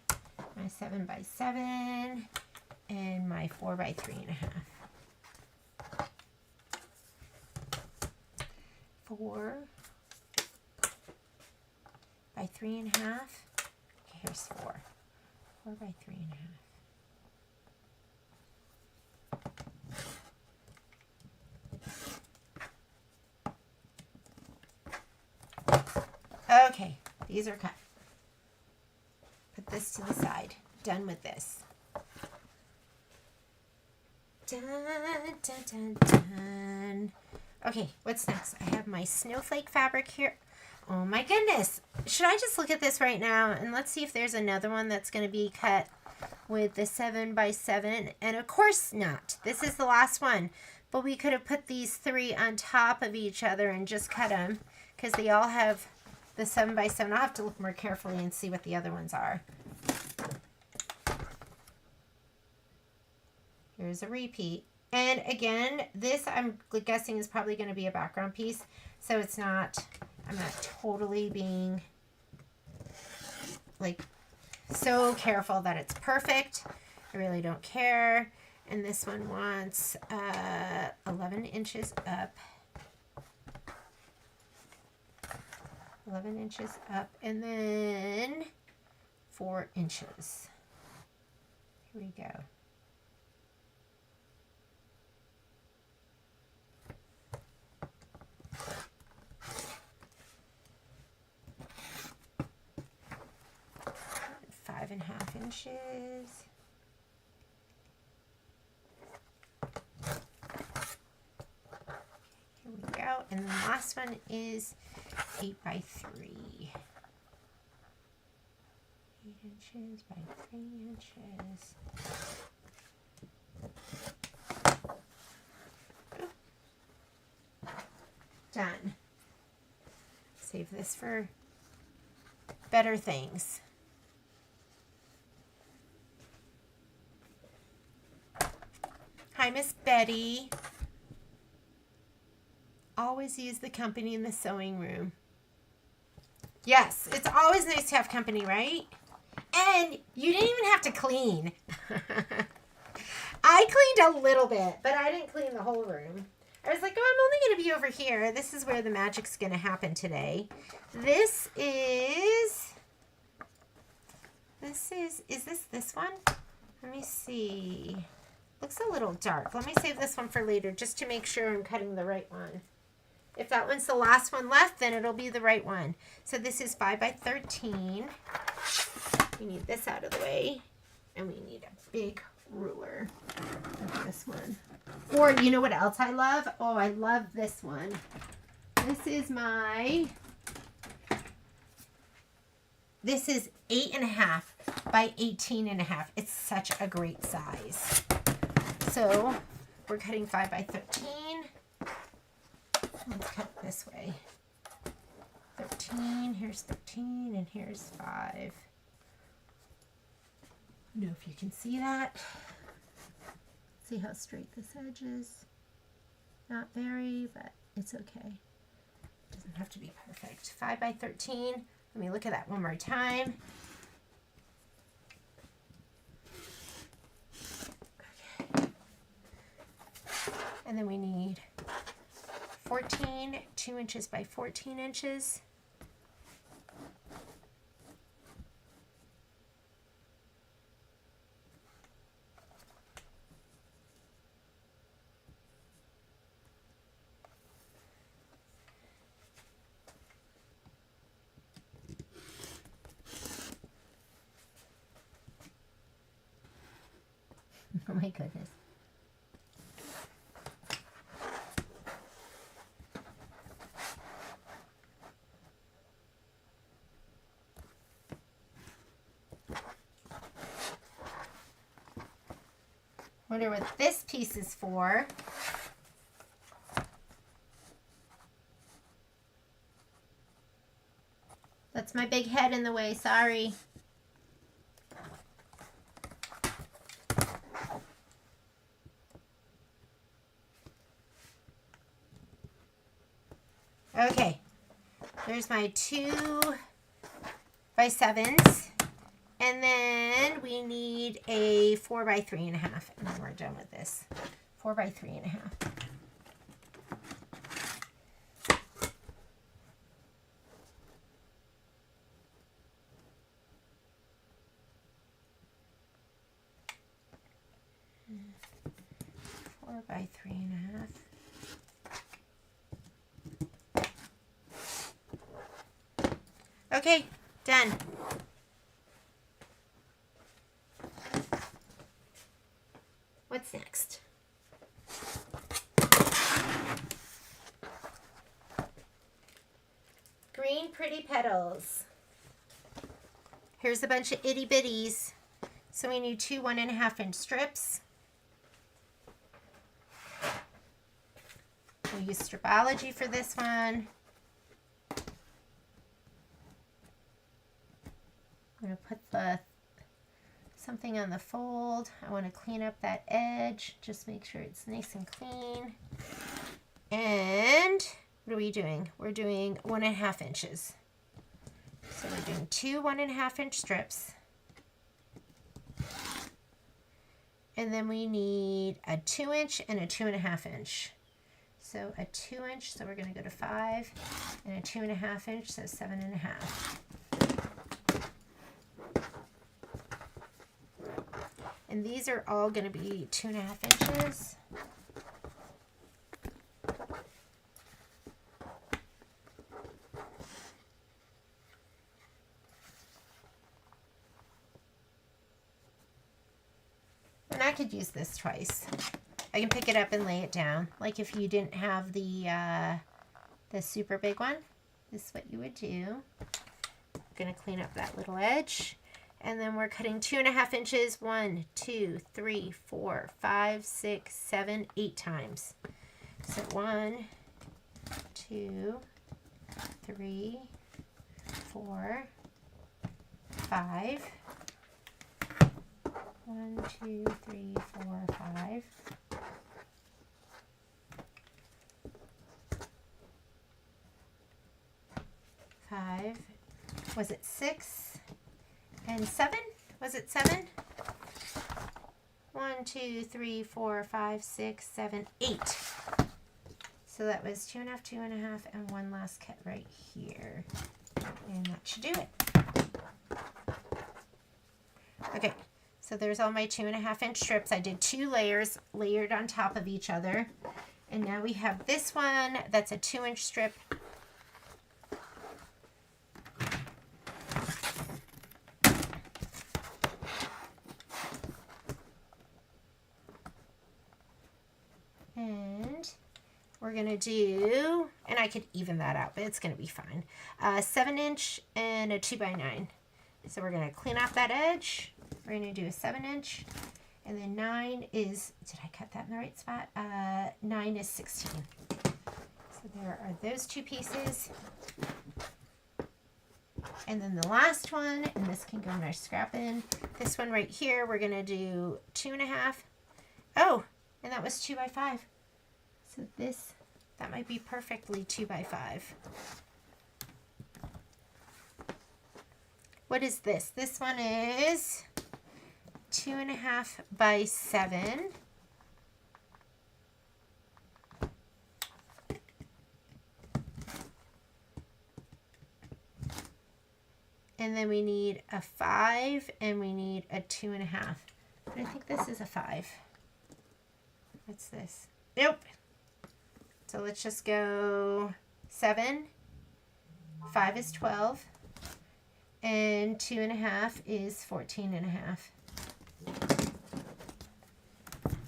my 7 by 7, and my 4 by 3.5. 4 by 3.5. Okay, here's 4. 4 by 3.5. Okay, these are cut. Put this to the side. Done with this. Dun, dun, dun, dun. Okay, what's next? I have my snowflake fabric here. Oh my goodness. Should I just look at this right now and let's see if there's another one that's going to be cut with the 7 by 7. And of course not. This is the last one. But we could have put these 3 on top of each other and just cut them because they all have the 7 by 7. I'll have to look more carefully and see what the other ones are. Here's a repeat. And again, this I'm guessing is probably going to be a background piece. So it's not, I'm not totally being like so careful that it's perfect. I really don't care. And this one wants 11 inches up. 11 inches up and then 4 inches. Here we go. Five and a half inches. Here we go. And the last one is 8 by 3. 8 inches by 3 inches. Done. Save this for better things. Hi, Miss Betty. Always use the company in the sewing room. Yes, it's always nice to have company, right? And you didn't even have to clean. I cleaned a little bit, but I didn't clean the whole room. I was like, oh, I'm only going to be over here. This is where the magic's going to happen today. This is this one? Let me see. Looks a little dark. Let me save this one for later just to make sure I'm cutting the right one. If that one's the last one left, then it'll be the right one. So this is 5 by 13. We need this out of the way. And we need a big ruler like this one. Or you know what else I love? Oh, I love this one. This is 8.5 by 18.5. It's such a great size. So we're cutting 5 by 13. Let's cut it this way. 13, here's 13, and here's 5. I don't know if you can see that. See how straight this edge is? Not very, but it's okay. Doesn't have to be perfect. 5 by 13. Let me look at that one more time. Okay. And then we need 14, 2 inches by 14 inches. Oh my goodness. Wonder what this piece is for. That's my big head in the way, sorry. Okay, there's my 2 by 7s, and then we need a 4 by 3.5, and then we're done with this. 4 by 3.5. By 3.5. Okay, done. What's next? Green pretty petals. Here's a bunch of itty bitties. So we need 2 1.5 inch strips. We'll use Stabilization for this one. I'm going to put something on the fold. I want to clean up that edge. Just make sure it's nice and clean. And what are we doing? We're doing 1.5 inches. So we're doing 2 1.5 inch strips. And then we need a 2 inch and a 2.5 inch. So a 2 inch, so we're going to go to 5, and a 2.5 inch, so 7.5. And these are all going to be 2.5 inches. And I could use this twice. I can pick it up and lay it down. Like if you didn't have the super big one, this is what you would do. I'm gonna clean up that little edge. And then we're cutting 2.5 inches, 1, 2, 3, 4, 5, 6, 7, 8 times. So 1, 2, 3, 4, 5. 1, 2, 3, 4, 5. Was it 6 and 7? Was it 7? 1, 2, 3, 4, 5, 6, 7, 8. So that was 2.5, 2.5, and one last cut right here. And that should do it. Okay, so there's all my 2.5 inch strips. I did 2 layers layered on top of each other. And now we have this one that's a 2 inch strip. And we're gonna do, and I could even that out, but it's gonna be fine. 7 inch and a 2x9. So we're gonna clean off that edge. We're gonna do a 7 inch, and then 9 is, did I cut that in the right spot? 9 is 16. So there are those 2 pieces. And then the last one, and this can go in our scrap bin. This one right here, we're gonna do 2.5. Oh, and that was 2x5. So this, that might be perfectly 2x5. What is this? This one is 2.5 by 7. And then we need a 5 and we need a 2.5. But I think this is a 5. What's this? Nope. So let's just go 7. 5 is 12. And 2.5 is 14.5.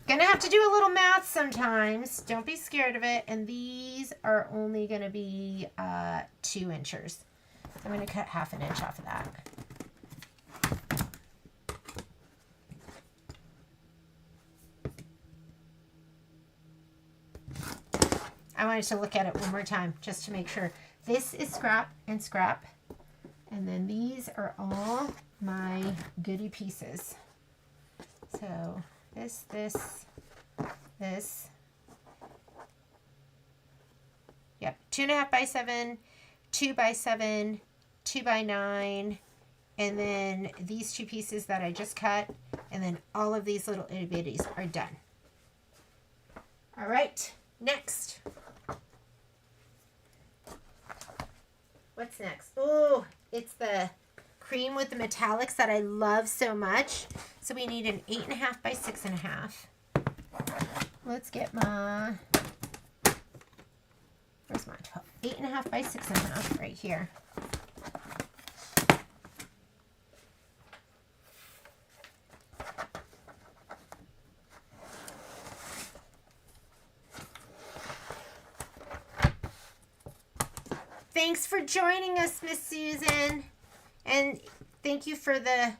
Gonna have to do a little math sometimes. Don't be scared of it. And these are only gonna be 2 inches. So I'm gonna cut 1/2 inch off of that. I wanted to look at it one more time just to make sure. This is scrap and scrap. And then these are all my goodie pieces. So this. Yep, 2.5 by 7, 2 by 7, 2 by 9, and then these 2 pieces that I just cut, and then all of these little itty bitties are done. All right, next. What's next? Oh, it's the cream with the metallics that I love so much. So we need an 8.5 by 6.5. Let's get my, where's my 12? 8.5 by 6.5 right here. Thanks for joining us, Miss Susan. And thank you for the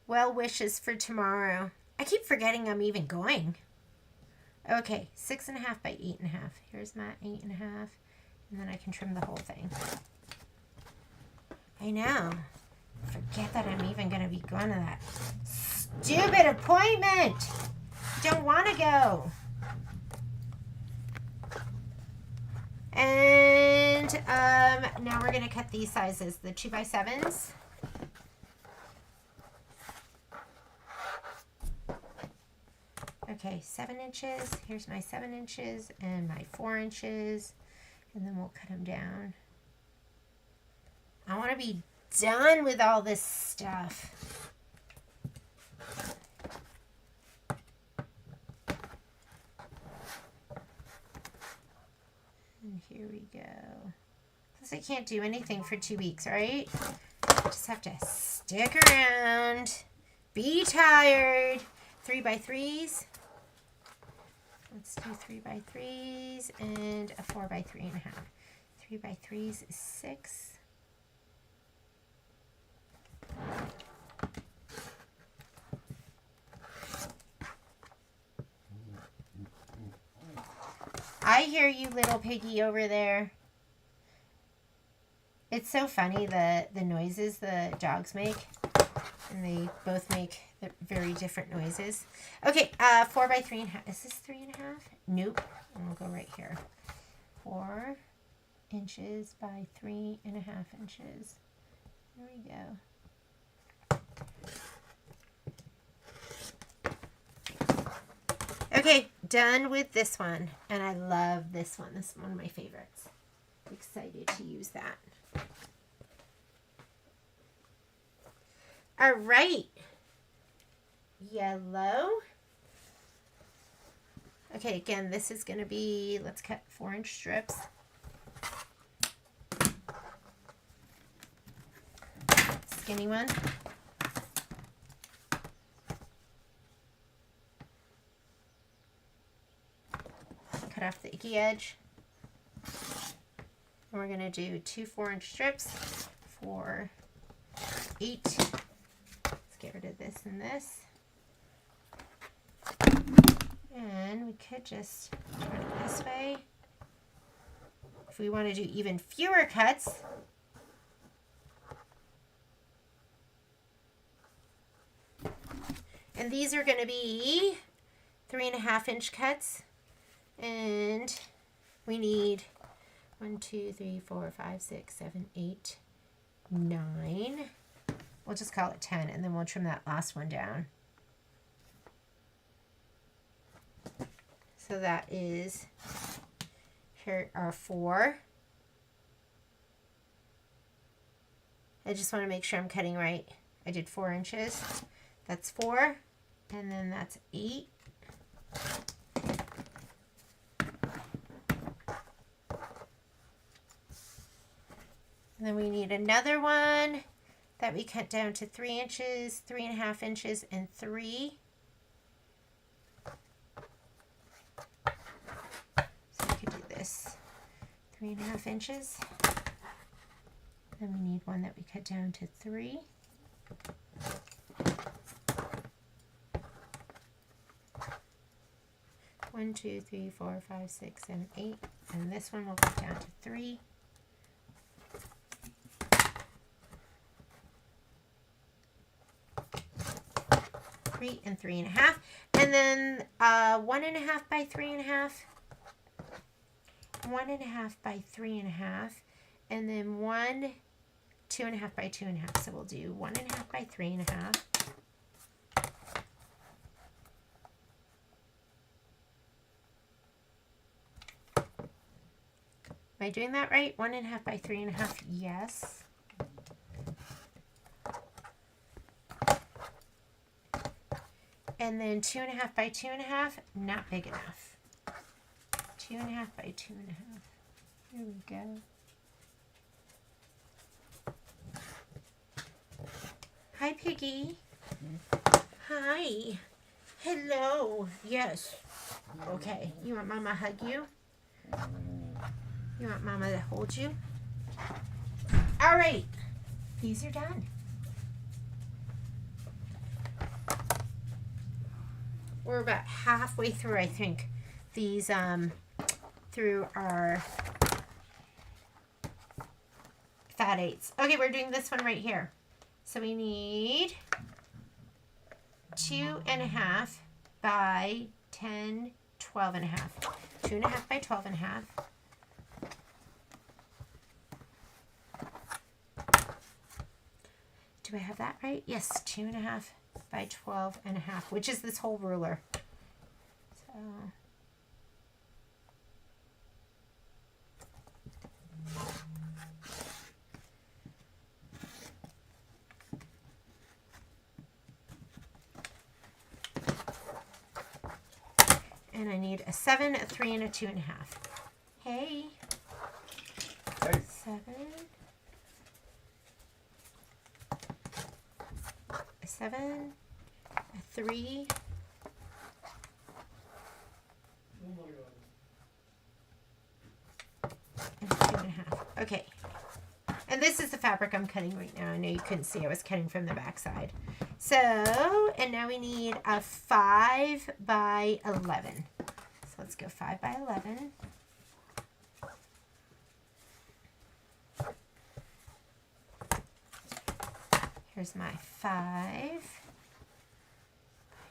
well wishes for tomorrow. I keep forgetting I'm even going. Okay, 6.5 by 8.5. Here's my 8.5. And then I can trim the whole thing. I know. Forget that I'm even going to be going to that stupid appointment. Don't want to go. And now we're going to cut these sizes, the 2 by 7s. Okay, 7 inches. Here's my 7 inches and my 4 inches. And then we'll cut them down. I want to be done with all this stuff. And here we go. Because I can't do anything for 2 weeks, right? I just have to stick around. Be tired. 3 by 3s. Let's do 3 by 3s and a 4 by 3.5. 3 by 3s is 6. I hear you, little piggy over there. It's so funny the noises the dogs make. And they both make very different noises. Okay, 4 by 3.5. Is this 3.5? Nope. And we'll go right here. 4 inches by 3.5 inches. There we go. Okay, done with this one. And I love this one. This is one of my favorites. Excited to use that. All right. Yellow. Okay, again, this is going to be, let's cut 4-inch strips. Skinny one. Cut off the icky edge. And we're going to do 2 4-inch strips for 8. Let's get rid of this and this. And we could just turn it this way. If we want to do even fewer cuts, and these are going to be 3.5-inch cuts, and we need 1, 2, 3, 4, 5, 6, 7, 8, 9. We'll just call it 10, and then we'll trim that last one down. So that is, here are 4. I just want to make sure I'm cutting right. I did 4 inches. That's 4. And then that's 8. And then we need another one that we cut down to 3 inches, 3.5 inches, and 3. So we could do this 3.5 inches. Then we need one that we cut down to 3. One, 2, 3, 4, 5, 6, 7, 8. And this one will cut down to 3. And 3.5, and then 1.5 by 3.5, 1.5 by 3.5, and then 2.5 by 2.5. So we'll do 1.5 by 3.5. Am I doing that right? 1.5 by 3.5. Yes. And then 2.5 by 2.5, not big enough. 2.5 by 2.5. Here we go. Hi, Piggy. Hi. Hello. Yes. Okay. You want Mama to hug you? You want Mama to hold you? All right. These are done. We're about halfway through, I think, these through our fat 8s. Okay, we're doing this one right here. So we need 2.5 by 10, 12.5. 2.5 by 12.5. Do I have that right? Yes, 2.5 by 12.5, which is this whole ruler. So and I need a 7, a 3, and a 2.5. Hey. Hey. 7. A 7. A 3. And 2.5. Okay. And this is the fabric I'm cutting right now. I know you couldn't see. I was cutting from the back side. So, and now we need a 5 by 11. So let's go 5 by 11. Here's my 5.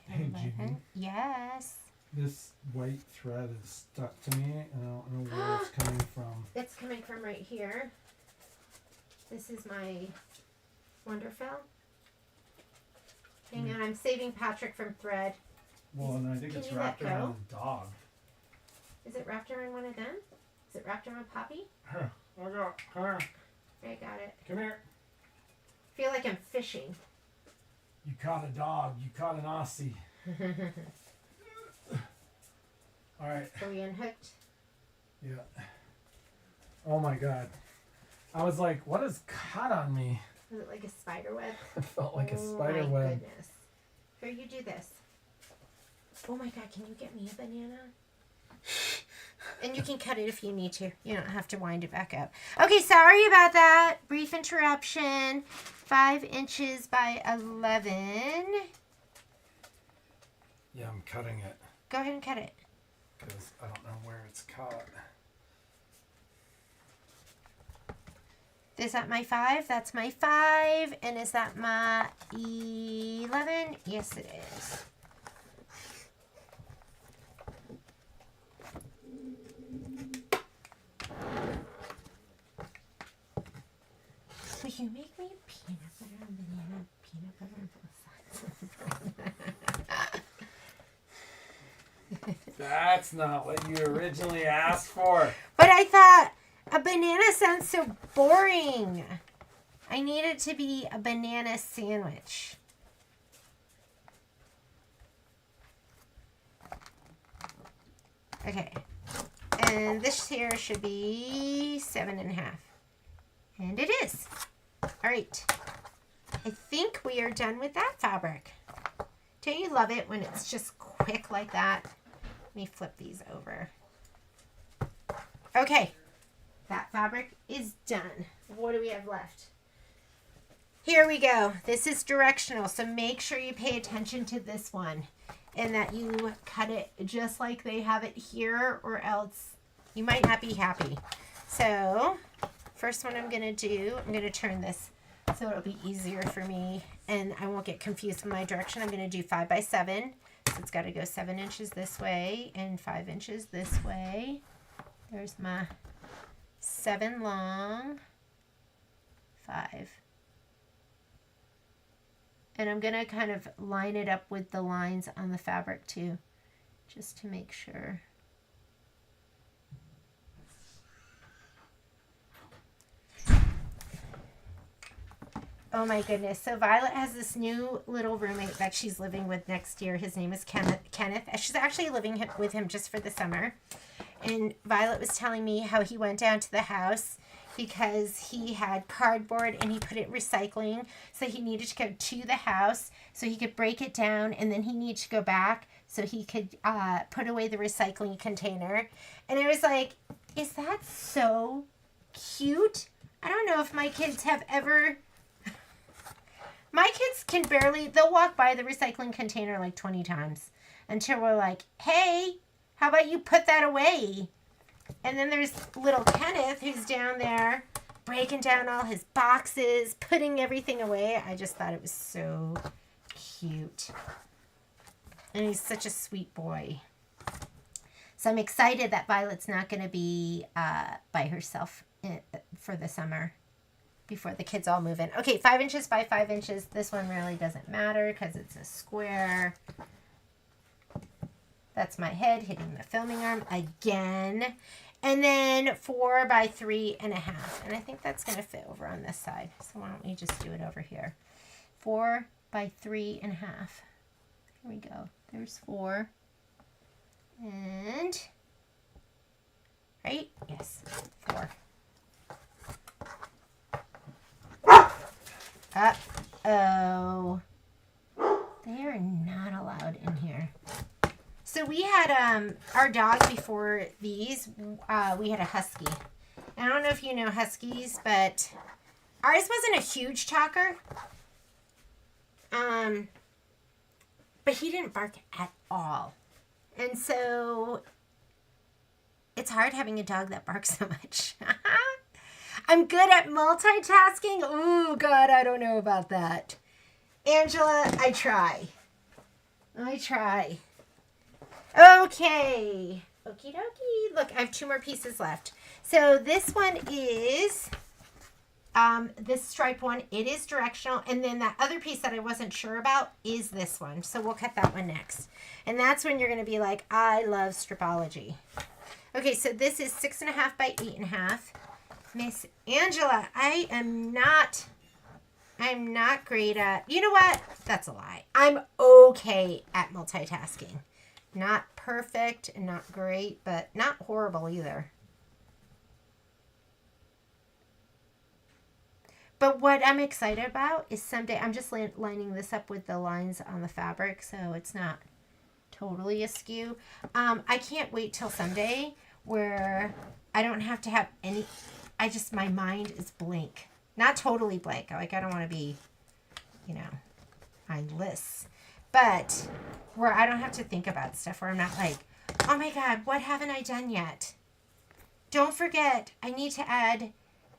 Hey, Jimmy. Yes. This white thread is stuck to me, and I don't know where it's coming from. It's coming from right here. This is my Wonderfell. Hang on, I'm saving Patrick from thread. Well, and I think Can it's you wrapped let go? around the dog. Is it wrapped around one of them? Is it wrapped around Poppy? Here, look out. Come here. I got it. Come here. I feel like I'm fishing. You caught a dog. You caught an Aussie. All right. Are we unhooked? Yeah. Oh my God. I was like, what is caught on me? Was it like a spider web? It felt like a spider Oh my web. goodness. Here, you do this. Oh my God, can you get me a banana? And you can cut it if you need to. You don't have to wind it back up. Okay, sorry about that. Brief interruption. 5 inches by 11. Yeah, I'm cutting it Go ahead and cut it. because I don't know where it's caught. Is that my 5? That's my 5. And is that my 11? Yes, it is. Will you make me peanut butter and banana, peanut butter and both sides? That's not what you originally asked for. But I thought a banana sounds so boring. I need it to be a banana sandwich. Okay. And this here should be 7.5. And it is. All right. I think we are done with that fabric. Don't you love it when it's just quick like that? Let me flip these over. Okay. That fabric is done. What do we have left? Here we go. This is directional, so make sure you pay attention to this one and that you cut it just like they have it here, or else you might not be happy. So first one I'm going to do, I'm going to turn this so it'll be easier for me and I won't get confused with my direction. I'm going to do 5 by 7. So it's got to go 7 inches this way and 5 inches this way. There's my 7 long, 5. And I'm going to kind of line it up with the lines on the fabric too, just to make sure. Oh my goodness. So Violet has this new little roommate that she's living with next year. His name is Kenneth. She's actually living with him just for the summer. And Violet was telling me how he went down to the house because he had cardboard and he put it in recycling. So he needed to go to the house so he could break it down, and then he needed to go back so he could put away the recycling container. And I was like, is that so cute? I don't know if my kids have ever... My kids can barely... They'll walk by the recycling container like 20 times until we're like, hey, how about you put that away? And then there's little Kenneth who's down there breaking down all his boxes, putting everything away. I just thought it was so cute. And he's such a sweet boy. So I'm excited that Violet's not going to be by herself for the summer before the kids all move in. Okay, 5 inches by 5 inches. This one really doesn't matter because it's a square. That's my head hitting the filming arm again. And then 4 by 3.5. And I think that's going to fit over on this side. So why don't we just do it over here. 4 by 3.5. Here we go. There's 4. And, right? Yes, 4. Uh-oh. They are not allowed in here. So we had our dog before these. We had a husky. I don't know if you know huskies, but ours wasn't a huge talker. But he didn't bark at all. And so it's hard having a dog that barks so much. I'm good at multitasking. Oh, God, I don't know about that. Angela, I try. Okay. Okie dokie. Look, I have 2 more pieces left. So this one is this striped one. It is directional. And then that other piece that I wasn't sure about is this one. So we'll cut that one next. And that's when you're going to be like, I love stripology. Okay, so this is 6.5 by 8.5. Miss Angela, I am not I'm not great at, you know what? That's a lie. I'm okay at multitasking. Not perfect and not great, but not horrible either. But what I'm excited about is someday, I'm just lining this up with the lines on the fabric so it's not totally askew. I can't wait till someday where I don't have to have any, my mind is blank. Not totally blank. Like, I don't want to be, you know, mindless. But where I don't have to think about stuff, where I'm not like, oh my God, what haven't I done yet? Don't forget, I need to add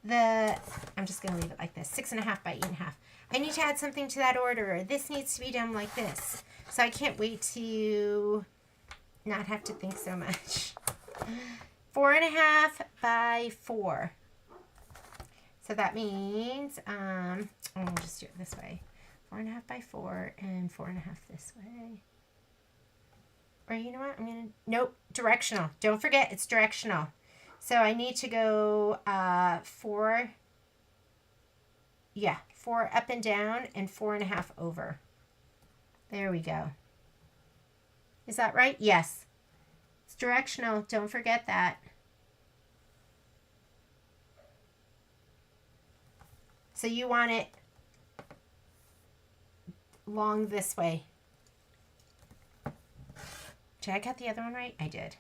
I'm just going to leave it like this, 6.5 by 8.5. I need to add something to that order. This needs to be done like this. So I can't wait to not have to think so much. 4.5 by 4. So that means, I'll just do it this way. 4.5 by 4 and 4.5 this way. Or you know what? Nope, directional. Don't forget, it's directional. So I need to go 4 up and down and 4.5 over. There we go. Is that right? Yes. It's directional. Don't forget that. So you want it long this way. Did I get the other one right? I did.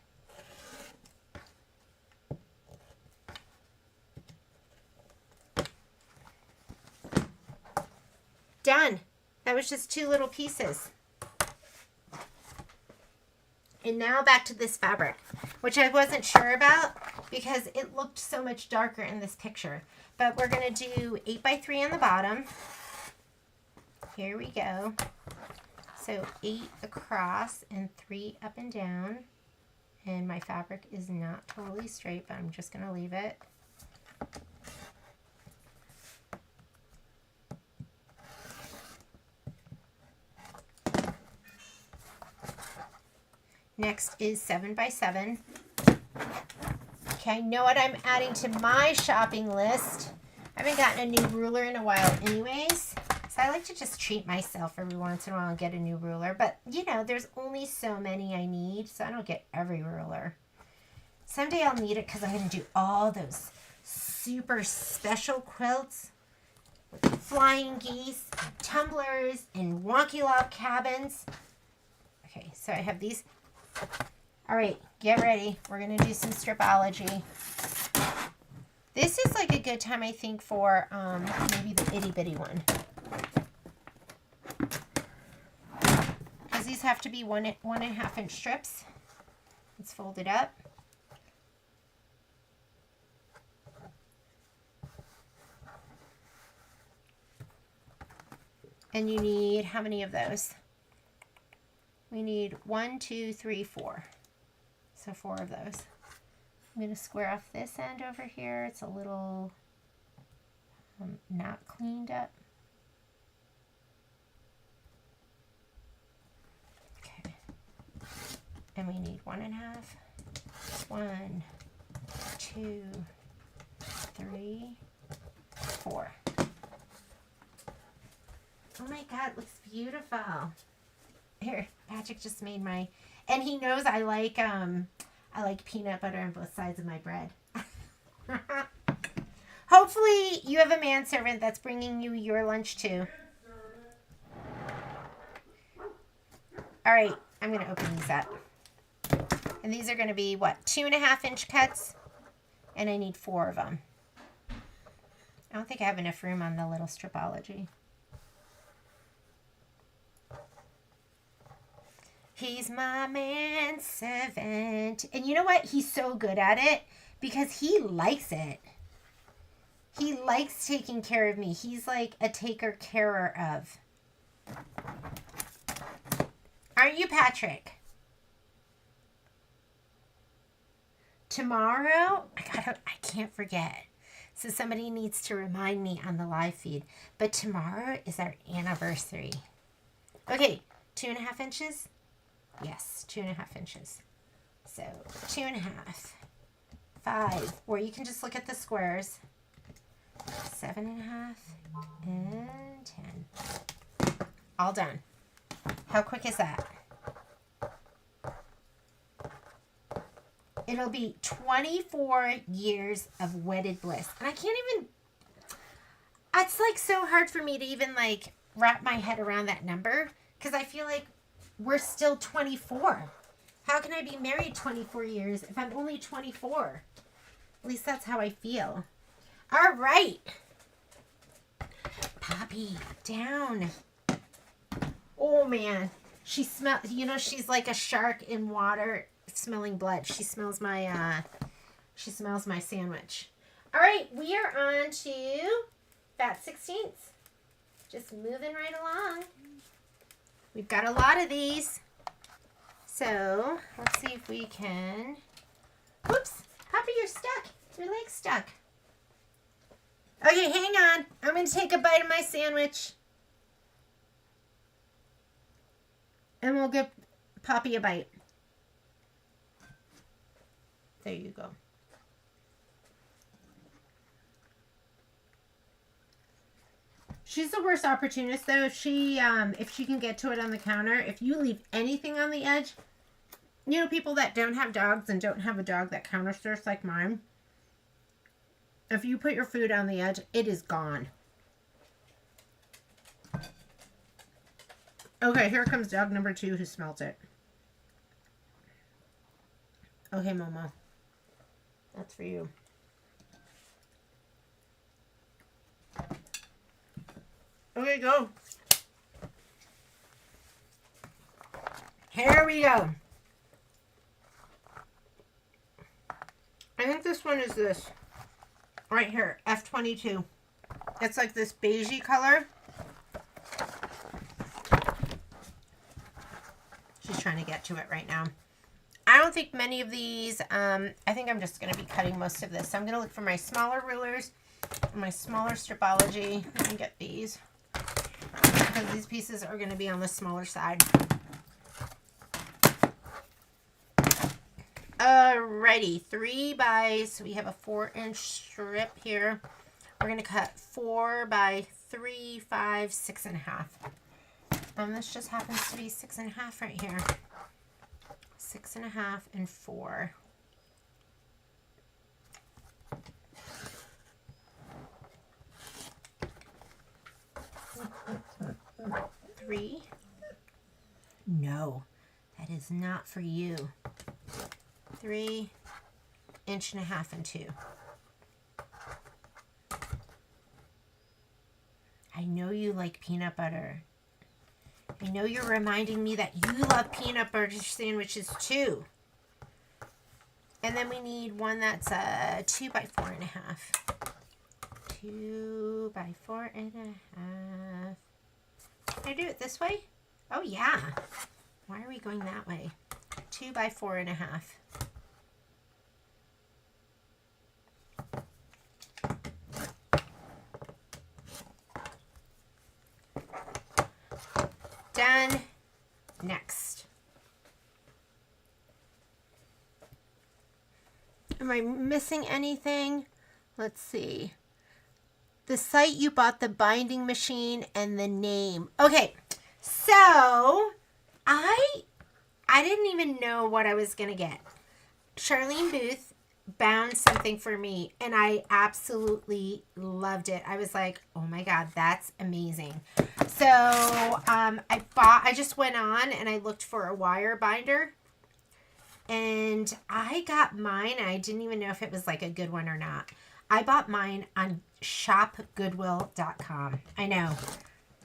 Done. That was just 2 little pieces. And now back to this fabric, which I wasn't sure about because it looked so much darker in this picture. But we're going to do 8 by 3 on the bottom. Here we go. So 8 across and 3 up and down. And my fabric is not totally straight, but I'm just going to leave it. Next is 7 by 7. Okay, I know what I'm adding to my shopping list. I haven't gotten a new ruler in a while anyways. So I like to just treat myself every once in a while and get a new ruler. But, you know, there's only so many I need, so I don't get every ruler. Someday I'll need it because I'm going to do all those super special quilts with flying geese, and tumblers, and wonky log cabins. Okay, so I have these. All right, get ready. We're going to do some stripology. This is like a good time, I think, for maybe the itty bitty one. Because these have to be 1.5 inch strips. Let's fold it up. And you need how many of those? We need 1, 2, 3, 4. So 4 of those. I'm going to square off this end over here. It's a little not cleaned up. Okay. And we need 1.5. 1, 2, 3, 4. Oh my God, it looks beautiful. Here, Patrick just made my, and he knows I like peanut butter on both sides of my bread. Hopefully you have a manservant that's bringing you your lunch too. All right, I'm going to open these up. And these are going to be, what, 2.5 inch cuts? And I need 4 of them. I don't think I have enough room on the little stripology. He's my manservant. And you know what? He's so good at it because he likes it. He likes taking care of me. He's like a taker-carer of. Aren't you, Patrick? Tomorrow, I can't forget. So somebody needs to remind me on the live feed. But tomorrow is our anniversary. Okay, 2.5 inches. Yes, 2.5 inches. So 2.5, 5, or you can just look at the squares. 7.5 and 10. All done. How quick is that? It'll be 24 years of wedded bliss. And I can't even, it's like so hard for me to even like wrap my head around that number because I feel like we're still 24. How can I be married 24 years if I'm only 24? At least that's how I feel. All right. Poppy, down. Oh man. She smells, you know, she's like a shark in water smelling blood. She smells my sandwich. All right, we are on to fat 16ths. Just moving right along. We've got a lot of these. So let's see if we can. Whoops, Poppy, you're stuck. Your leg's stuck. Okay, hang on. I'm going to take a bite of my sandwich. And we'll give Poppy a bite. There you go. She's the worst opportunist though. If she can get to it on the counter, if you leave anything on the edge, you know, people that don't have dogs and don't have a dog that counter surfs like mine, if you put your food on the edge, it is gone. Okay, here comes dog number 2 who smelt it. Okay, Momo. That's for you. Okay, go. Here we go. I think this one is this. Right here, F22. It's like this beigey color. She's trying to get to it right now. I don't think many of these, I think I'm just going to be cutting most of this. So I'm going to look for my smaller rulers, my smaller stripology. Let me get these. Because these pieces are going to be on the smaller side. Alrighty, 3 by, so we have a 4-inch strip here. We're going to cut 4 by 3, 5, 6.5. This just happens to be 6.5 right here. 6.5 and 4. Three. No, that is not for you. 3, 1.5 inches and 2. I know you like peanut butter. I know you're reminding me that you love peanut butter sandwiches too. And then we need one that's 2 by 4.5. 2 by 4.5. Can I do it this way? Oh yeah. Why are we going that way? 2 by 4.5. Done. Next. Am I missing anything? Let's see. The site you bought the binding machine and the name. Okay, so I didn't even know what I was going to get. Charlene Booth bound something for me and I absolutely loved it. I was like, oh my God, that's amazing. So I just went on and I looked for a wire binder and I got mine. I didn't even know if it was like a good one or not. I bought mine on shopgoodwill.com. I know.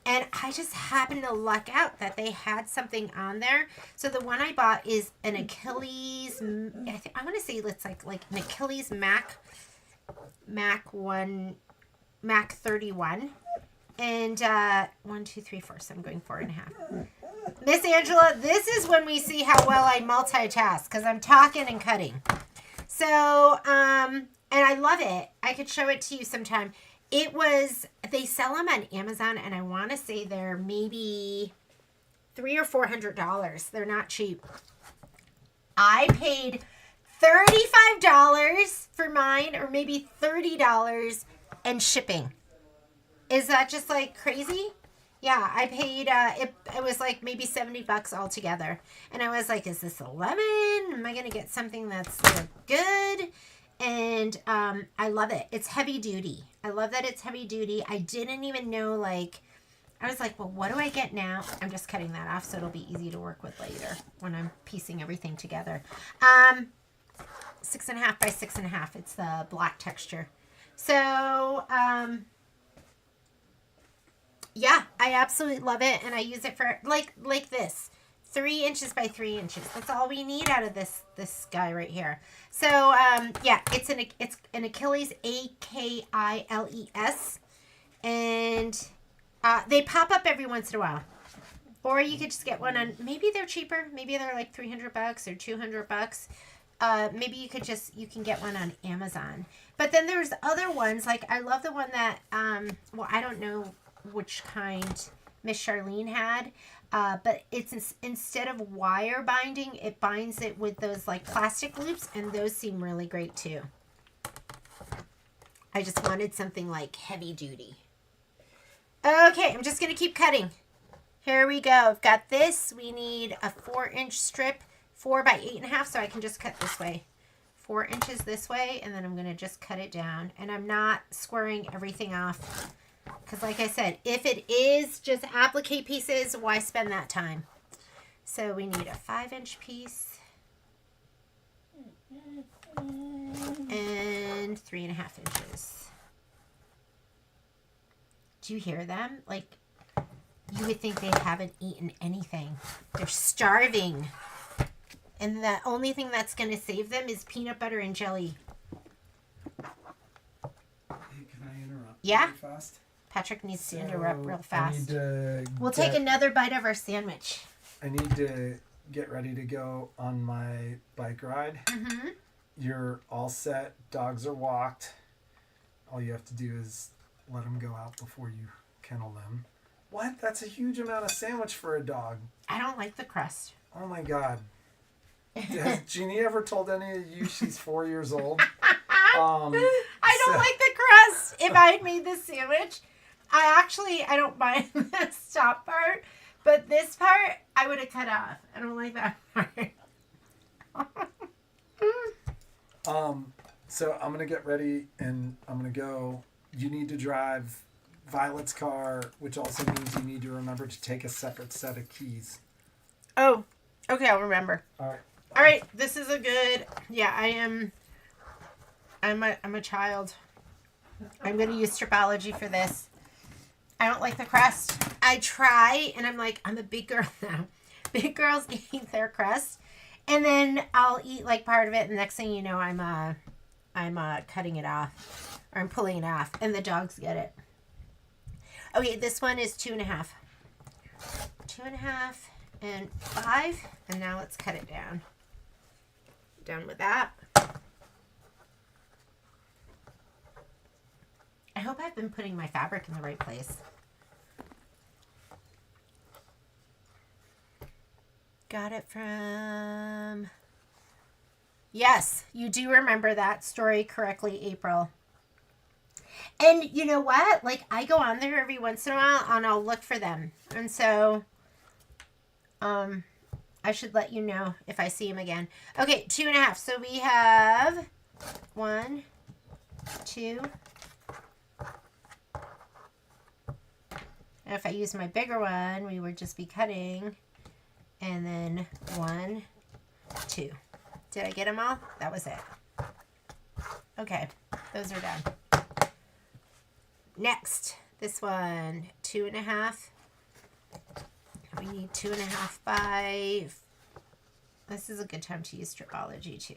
And I just happened to luck out that they had something on there. So the one I bought is an Achilles, I want to say it's like an Achilles Mac 31. And 1, 2, 3, 4. So I'm going 4.5. Miss Angela, this is when we see how well I multitask because I'm talking and cutting. So, and I love it. I could show it to you sometime. They sell them on Amazon, and I want to say they're maybe $300 or $400. They're not cheap. I paid $35 for mine, or maybe $30 and shipping. Is that just like crazy? Yeah, I paid, it was like maybe $70 altogether. And I was like, is this 11? Am I going to get something that's good? And I love it. It's heavy duty. I love that it's heavy duty. I didn't even know, like, I was like, well, what do I get now? I'm just cutting that off so it'll be easy to work with later when I'm piecing everything together. 6.5 by 6.5. It's the black texture. So, yeah, I absolutely love it, and I use it for like this, 3 inches by 3 inches. That's all we need out of this guy right here. So yeah, it's an Achilles, Akiles, and they pop up every once in a while. Or you could just get one on. Maybe they're cheaper. Maybe they're like $300 or $200. Maybe you can get one on Amazon. But then there's other ones, like I love the one that well, I don't know which kind Miss Charlene had, but it's instead of wire binding, it binds it with those like plastic loops, and those seem really great too. I just wanted something like heavy duty. Okay, I'm just gonna keep cutting. Here we go. I've got this. We need a 4-inch strip, 4 by 8.5, so I can just cut this way. 4 inches this way, and then I'm gonna just cut it down, and I'm not squaring everything off. Because like I said, if it is just applique pieces, why spend that time? So we need a 5-inch piece. And 3.5 inches. Do you hear them? Like, you would think they haven't eaten anything. They're starving. And the only thing that's going to save them is peanut butter and jelly. Hey, can I interrupt? Yeah? Really fast? Patrick needs to interrupt real fast. We'll take take another bite of our sandwich. I need to get ready to go on my bike ride. Mm-hmm. You're all set. Dogs are walked. All you have to do is let them go out before you kennel them. What? That's a huge amount of sandwich for a dog. I don't like the crust. Oh my God. Has Jeannie ever told any of you she's 4 years old? I don't like the crust. If I had made this sandwich, I don't mind the top part, but this part I would have cut off. I don't like that part. So I'm gonna get ready and I'm gonna go. You need to drive Violet's car, which also means you need to remember to take a separate set of keys. Oh, okay, I'll remember. All right. All right, this is a good. Yeah, I'm a child. I'm gonna use stripology for this. I don't like the crust. I try, and I'm like, I'm a big girl now. Big girls eat their crust, and then I'll eat like part of it, and the next thing you know, I'm cutting it off, or I'm pulling it off, and the dogs get it. Okay, this one is 2.5. 2.5 and 5, and now let's cut it down. Done with that. I hope I've been putting my fabric in the right place. Got it from... Yes, you do remember that story correctly, April. And you know what? Like, I go on there every once in a while and I'll look for them. And so, I should let you know if I see them again. Okay, 2.5. So we have 1, 2. And if I use my bigger one, we would just be cutting. And then 1, 2. Did I get them all? That was it. Okay, those are done. Next, this one, 2.5. We need 2.5 by... This is a good time to use stripology too.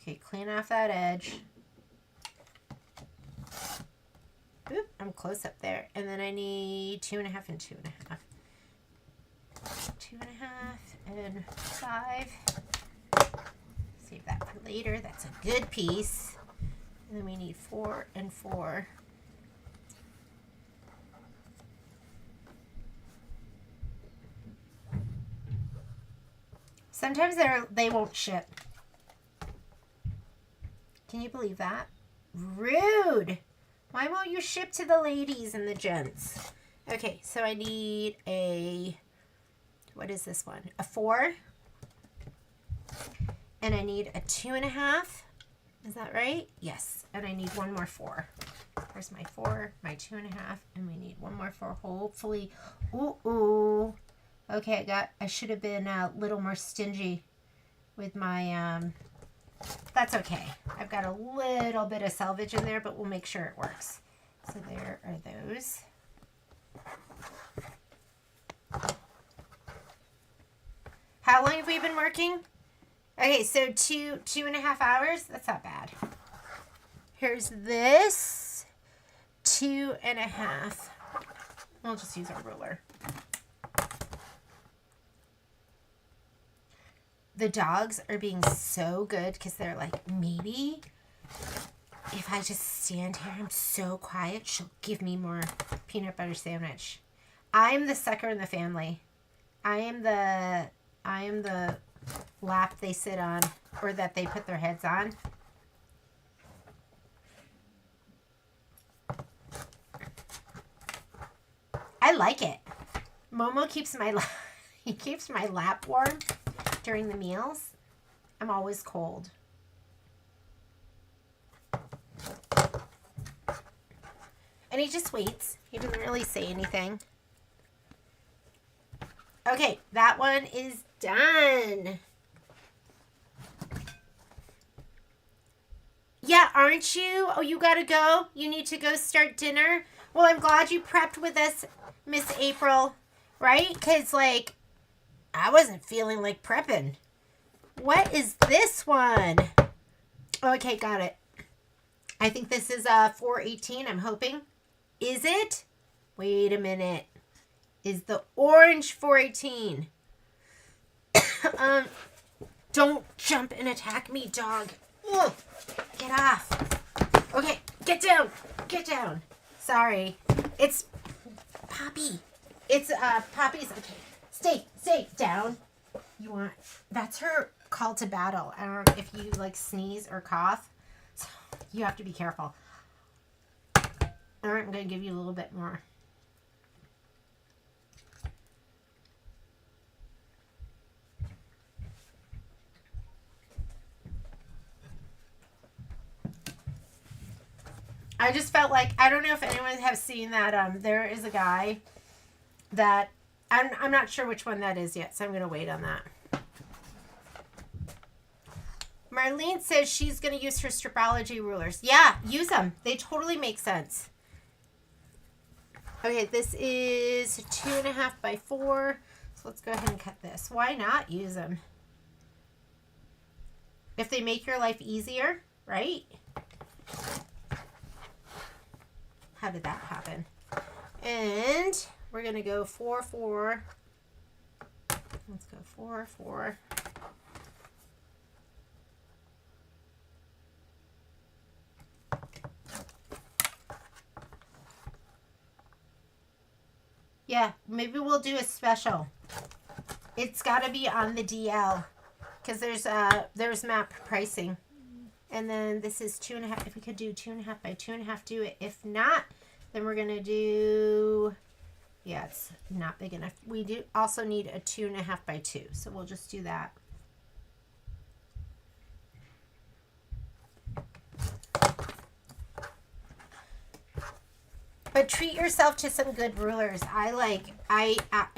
Okay, clean off that edge. Oop, I'm close up there. And then I need 2.5 and 2.5. 2.5 and 5. Save that for later. That's a good piece. And then we need 4 and 4. Sometimes they won't ship. Can you believe that? Rude. Why won't you ship to the ladies and the gents? Okay, so I need a, what is this one? A 4. And I need a 2.5. Is that right? Yes. And I need one more 4. Where's my 4, my 2.5, and we need one more 4. Hopefully. Ooh. Okay, I should have been a little more stingy with my, that's okay. I've got a little bit of selvage in there, but we'll make sure it works. So there are those. How long have we been working? Okay, so 2.5 hours. That's not bad. Here's this. 2.5. We'll just use our ruler. The dogs are being so good because they're like, maybe if I just stand here, I'm so quiet, she'll give me more peanut butter sandwich. I'm the sucker in the family. I am the lap they sit on, or that they put their heads on. I like it. Momo keeps my he keeps my lap warm during the meals. I'm always cold. And he just waits. He doesn't really say anything. Okay, that one is done. Yeah, aren't you? Oh, you gotta go? You need to go start dinner? Well, I'm glad you prepped with us, Miss April, right? Because, like, I wasn't feeling like prepping. What is this one? Okay, got it. I think this is 418, I'm hoping. Is it? Wait a minute. Is the orange 418? Don't jump and attack me, dog. Ugh, get off. Okay, get down. Get down. Sorry. It's Poppy. It's Poppy's. Okay, stay down. You want? That's her call to battle. I don't know if you like sneeze or cough. So you have to be careful. All right, I'm gonna give you a little bit more. I just felt like, I don't know if anyone has seen that, there is a guy that, I'm not sure which one that is yet, so I'm going to wait on that. Marlene says she's going to use her stripology rulers. Yeah, use them. They totally make sense. Okay, this is 2.5 by 4. So let's go ahead and cut this. Why not use them? If they make your life easier, right? How did that happen? And we're going to go 4, 4. Let's go 4, 4. Yeah, maybe we'll do a special. It's got to be on the DL because there's map pricing. And then this is 2.5. If we could do 2.5 by 2.5, do it. If not, then we're going to do, yeah, it's not big enough. We do also need a 2.5 by 2. So we'll just do that. But treat yourself to some good rulers. I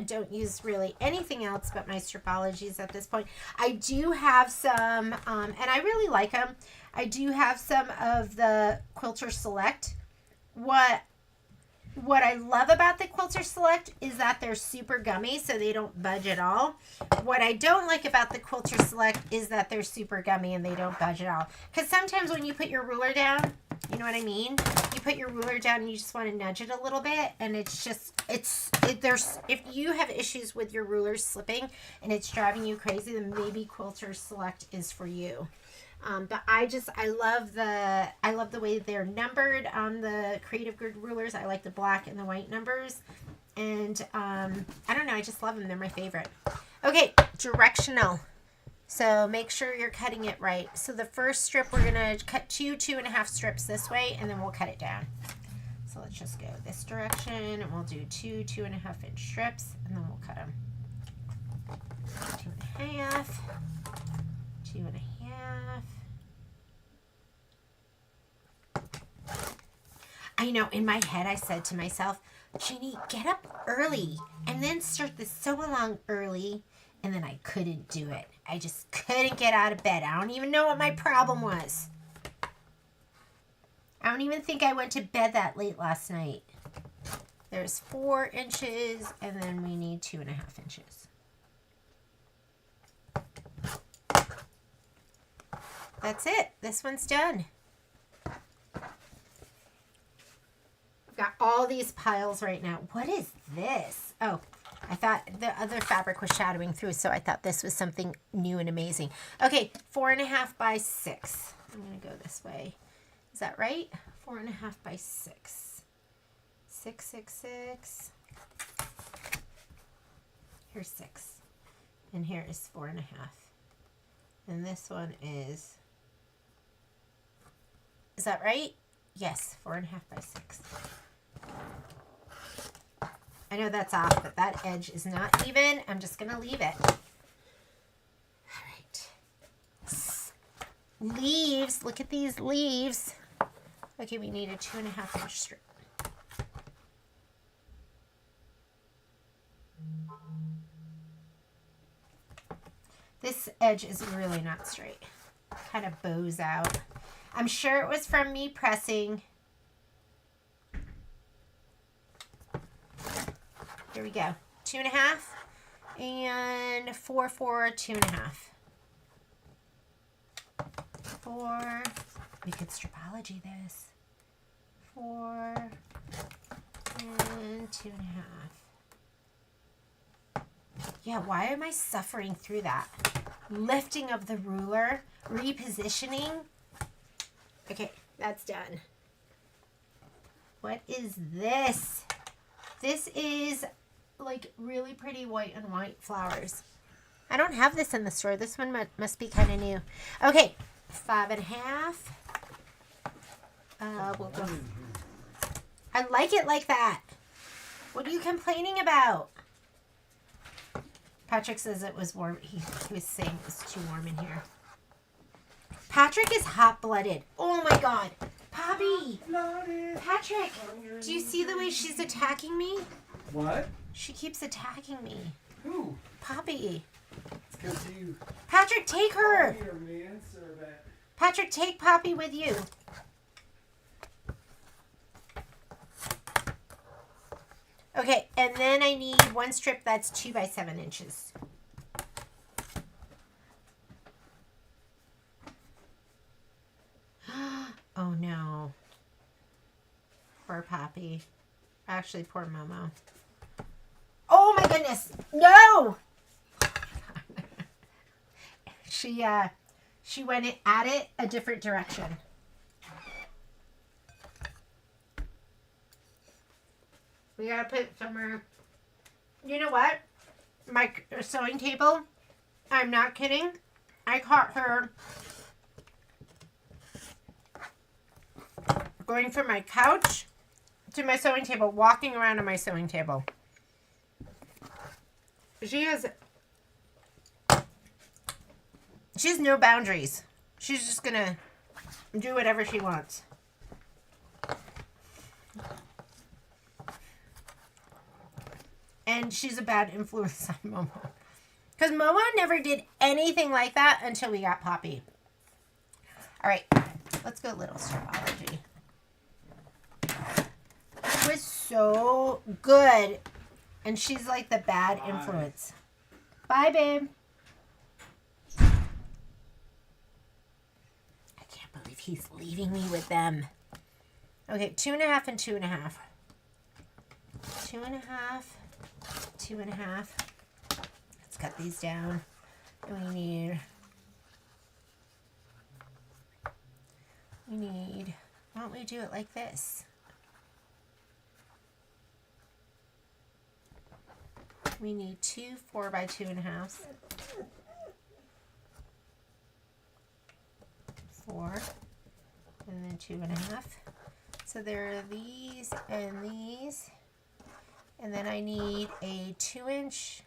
don't use really anything else but my stripologies at this point. I do have some, and I really like them. I do have some of the Quilter Select. What I love about the Quilter Select is that they're super gummy, so they don't budge at all. What I don't like about the Quilter Select is that they're super gummy and they don't budge at all. Because sometimes when you put your ruler down, you know what I mean? You put your ruler down and you just want to nudge it a little bit, and it's just, if you have issues with your rulers slipping and it's driving you crazy, then maybe Quilter Select is for you. But I love the way they're numbered on the Creative Grid rulers. I like the black and the white numbers. And I don't know, I just love them. They're my favorite. Okay, directional. So make sure you're cutting it right. So the first strip, we're gonna cut 2.5 strips this way, and then we'll cut it down. So let's just go this direction, and we'll do 2.5 inch strips, and then we'll cut them. 2.5, 2.5. I know, in my head I said to myself, Jeannie, get up early and then start the sew along early. And then I couldn't do it. I just couldn't get out of bed. I don't even know what my problem was. I don't even think I went to bed that late last night. There's 4 inches, and then we need 2.5 inches. That's it. This one's done. I've got all these piles right now. What is this? Oh, I thought the other fabric was shadowing through, so I thought this was something new and amazing. Okay, 4.5 by 6. I'm going to go this way. Is that right? 4.5 by 6. 6, 6, 6. Here's 6. And here is 4.5. And this one is that right? Yes, 4.5 by 6. I know that's off, but that edge is not even. I'm just going to leave it. All right. Leaves. Look at these leaves. Okay, we need a 2.5 inch strip. This edge is really not straight. Kind of bows out. I'm sure it was from me pressing. Here we go. 2.5 and 4, 4, 2.5. 4. We could stripology this. 4 and 2.5. Yeah, why am I suffering through that? Lifting of the ruler, repositioning. Okay, that's done. What is this? This is like really pretty white and white flowers. I don't have this in the store. This one must be kind of new. Okay, 5.5. We'll go. I like it like that. What are you complaining about? Patrick says it was warm. He was saying it was too warm in here. Patrick is hot-blooded. Oh my God. Poppy. Patrick, do you see the way she's attacking me? What? She keeps attacking me. Who? Poppy. It's because you. Patrick, take her. Your manservant. Patrick, take Poppy with you. Okay, and then I need one strip that's 2 by 7 inches. Oh no. Poor Poppy. Actually, poor Momo. Oh my goodness. No! She went at it a different direction. We gotta put it somewhere. You know what? My sewing table, I'm not kidding. I caught her going from my couch to my sewing table, walking around on my sewing table. She has no boundaries. She's just gonna do whatever she wants. And she's a bad influence on Momo. Because Momo never did anything like that until we got Poppy. All right, let's go little stripology. It was so good. And she's like the bad influence. Bye, babe. I can't believe he's leaving me with them. Okay, 2.5 and 2.5. 2.5. 2.5. Let's cut these down. And we need, why don't we do it like this? We need 2 4 by 2.5. 4, and then 2.5. So there are these and these. And then I need a 2-inch.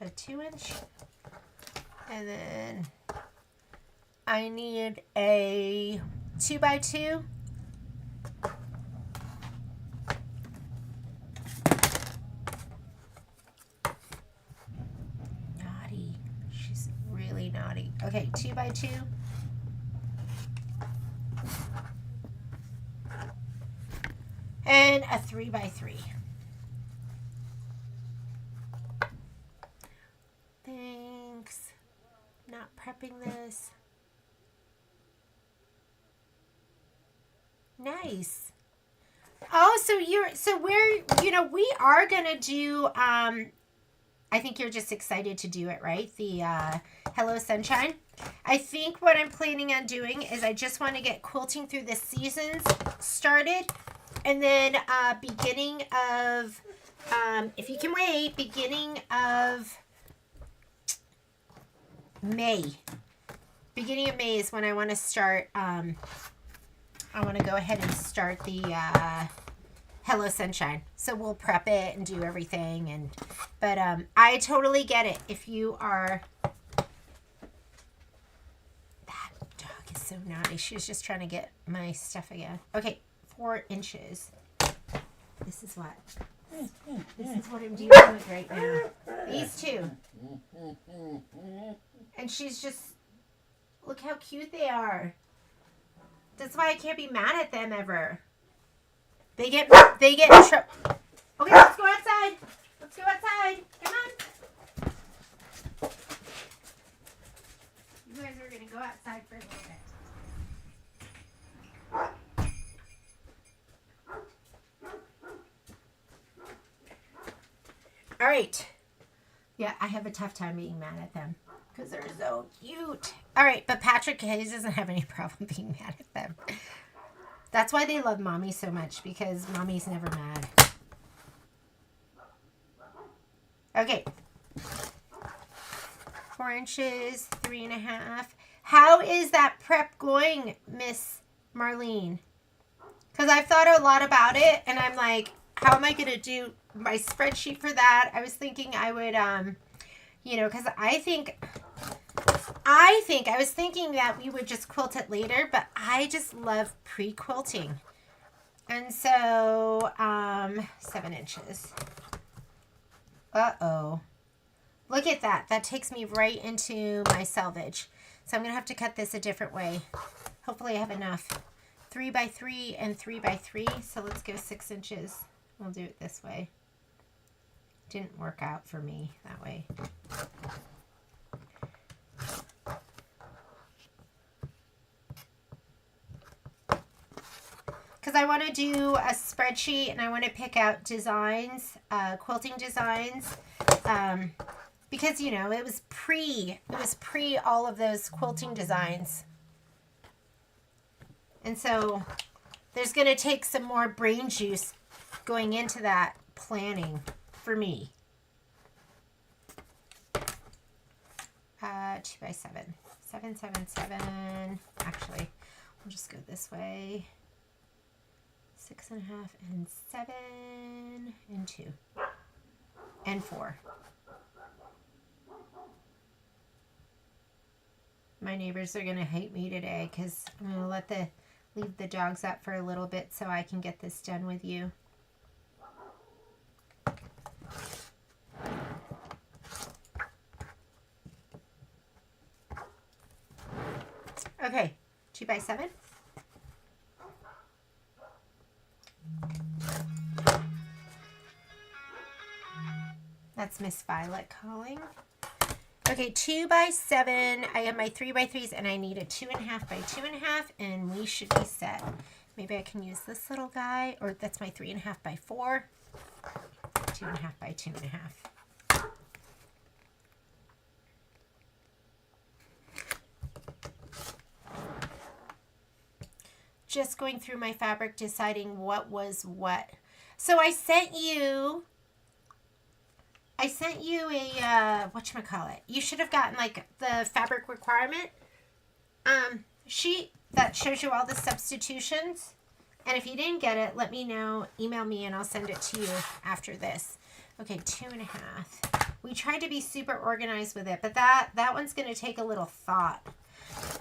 A 2-inch. And then I need a 2x2. Naughty. She's really naughty. Okay, 2x2. And a 3x3. Thanks. Not prepping this. Nice. Oh, so we are gonna do I think you're just excited to do it, right? The Hello Sunshine. I think what I'm planning on doing is I just want to get quilting through the seasons started, and then beginning of if you can wait, beginning of May. Beginning of May is when I want to start. I want to go ahead and start the Hello Sunshine. So we'll prep it and do everything. But I totally get it. If you are... That dog is so naughty. She was just trying to get my stuff again. Okay, 4 inches. This is what I'm dealing with right now. These two. And she's just... Look how cute they are. That's why I can't be mad at them ever. They get in trouble. Okay, let's go outside. Let's go outside. Come on. You guys are gonna go outside for a little bit. All right. Yeah, I have a tough time being mad at them because they're so cute. All right, but Patrick Hayes doesn't have any problem being mad at them. That's why they love Mommy so much, because Mommy's never mad. Okay. 4 inches, 3.5. How is that prep going, Miss Marlene? Because I've thought a lot about it, and I'm like, how am I going to do my spreadsheet for that? I was thinking I would, because I was thinking that we would just quilt it later, but I just love pre-quilting. And so, 7 inches. Uh-oh. Look at that. That takes me right into my selvage. So I'm going to have to cut this a different way. Hopefully I have enough. 3x3 and 3x3. So let's go 6 inches. We'll do it this way. Didn't work out for me that way. Because I want to do a spreadsheet and I want to pick out designs, quilting designs, because it was pre all of those quilting designs, and so there's going to take some more brain juice going into that planning for me. 2x7, 7, 7, 7. Actually, we'll just go this way. 6.5 and 7 and 2 and 4. My neighbors are gonna hate me today because I'm gonna leave the dogs up for a little bit so I can get this done with you. Okay, 2x7. That's Miss Violet calling. Okay, 2x7. I have my 3x3s and I need a 2.5 by 2.5 and we should be set. Maybe I can use this little guy, or that's my 3.5 by 4. 2.5 by 2.5. Just going through my fabric, deciding what was what. So I sent you I sent you a, whatchamacallit. You should have gotten like the fabric requirement sheet that shows you all the substitutions. And if you didn't get it, let me know, email me, and I'll send it to you after this. Okay, 2.5. We tried to be super organized with it, but that one's going to take a little thought.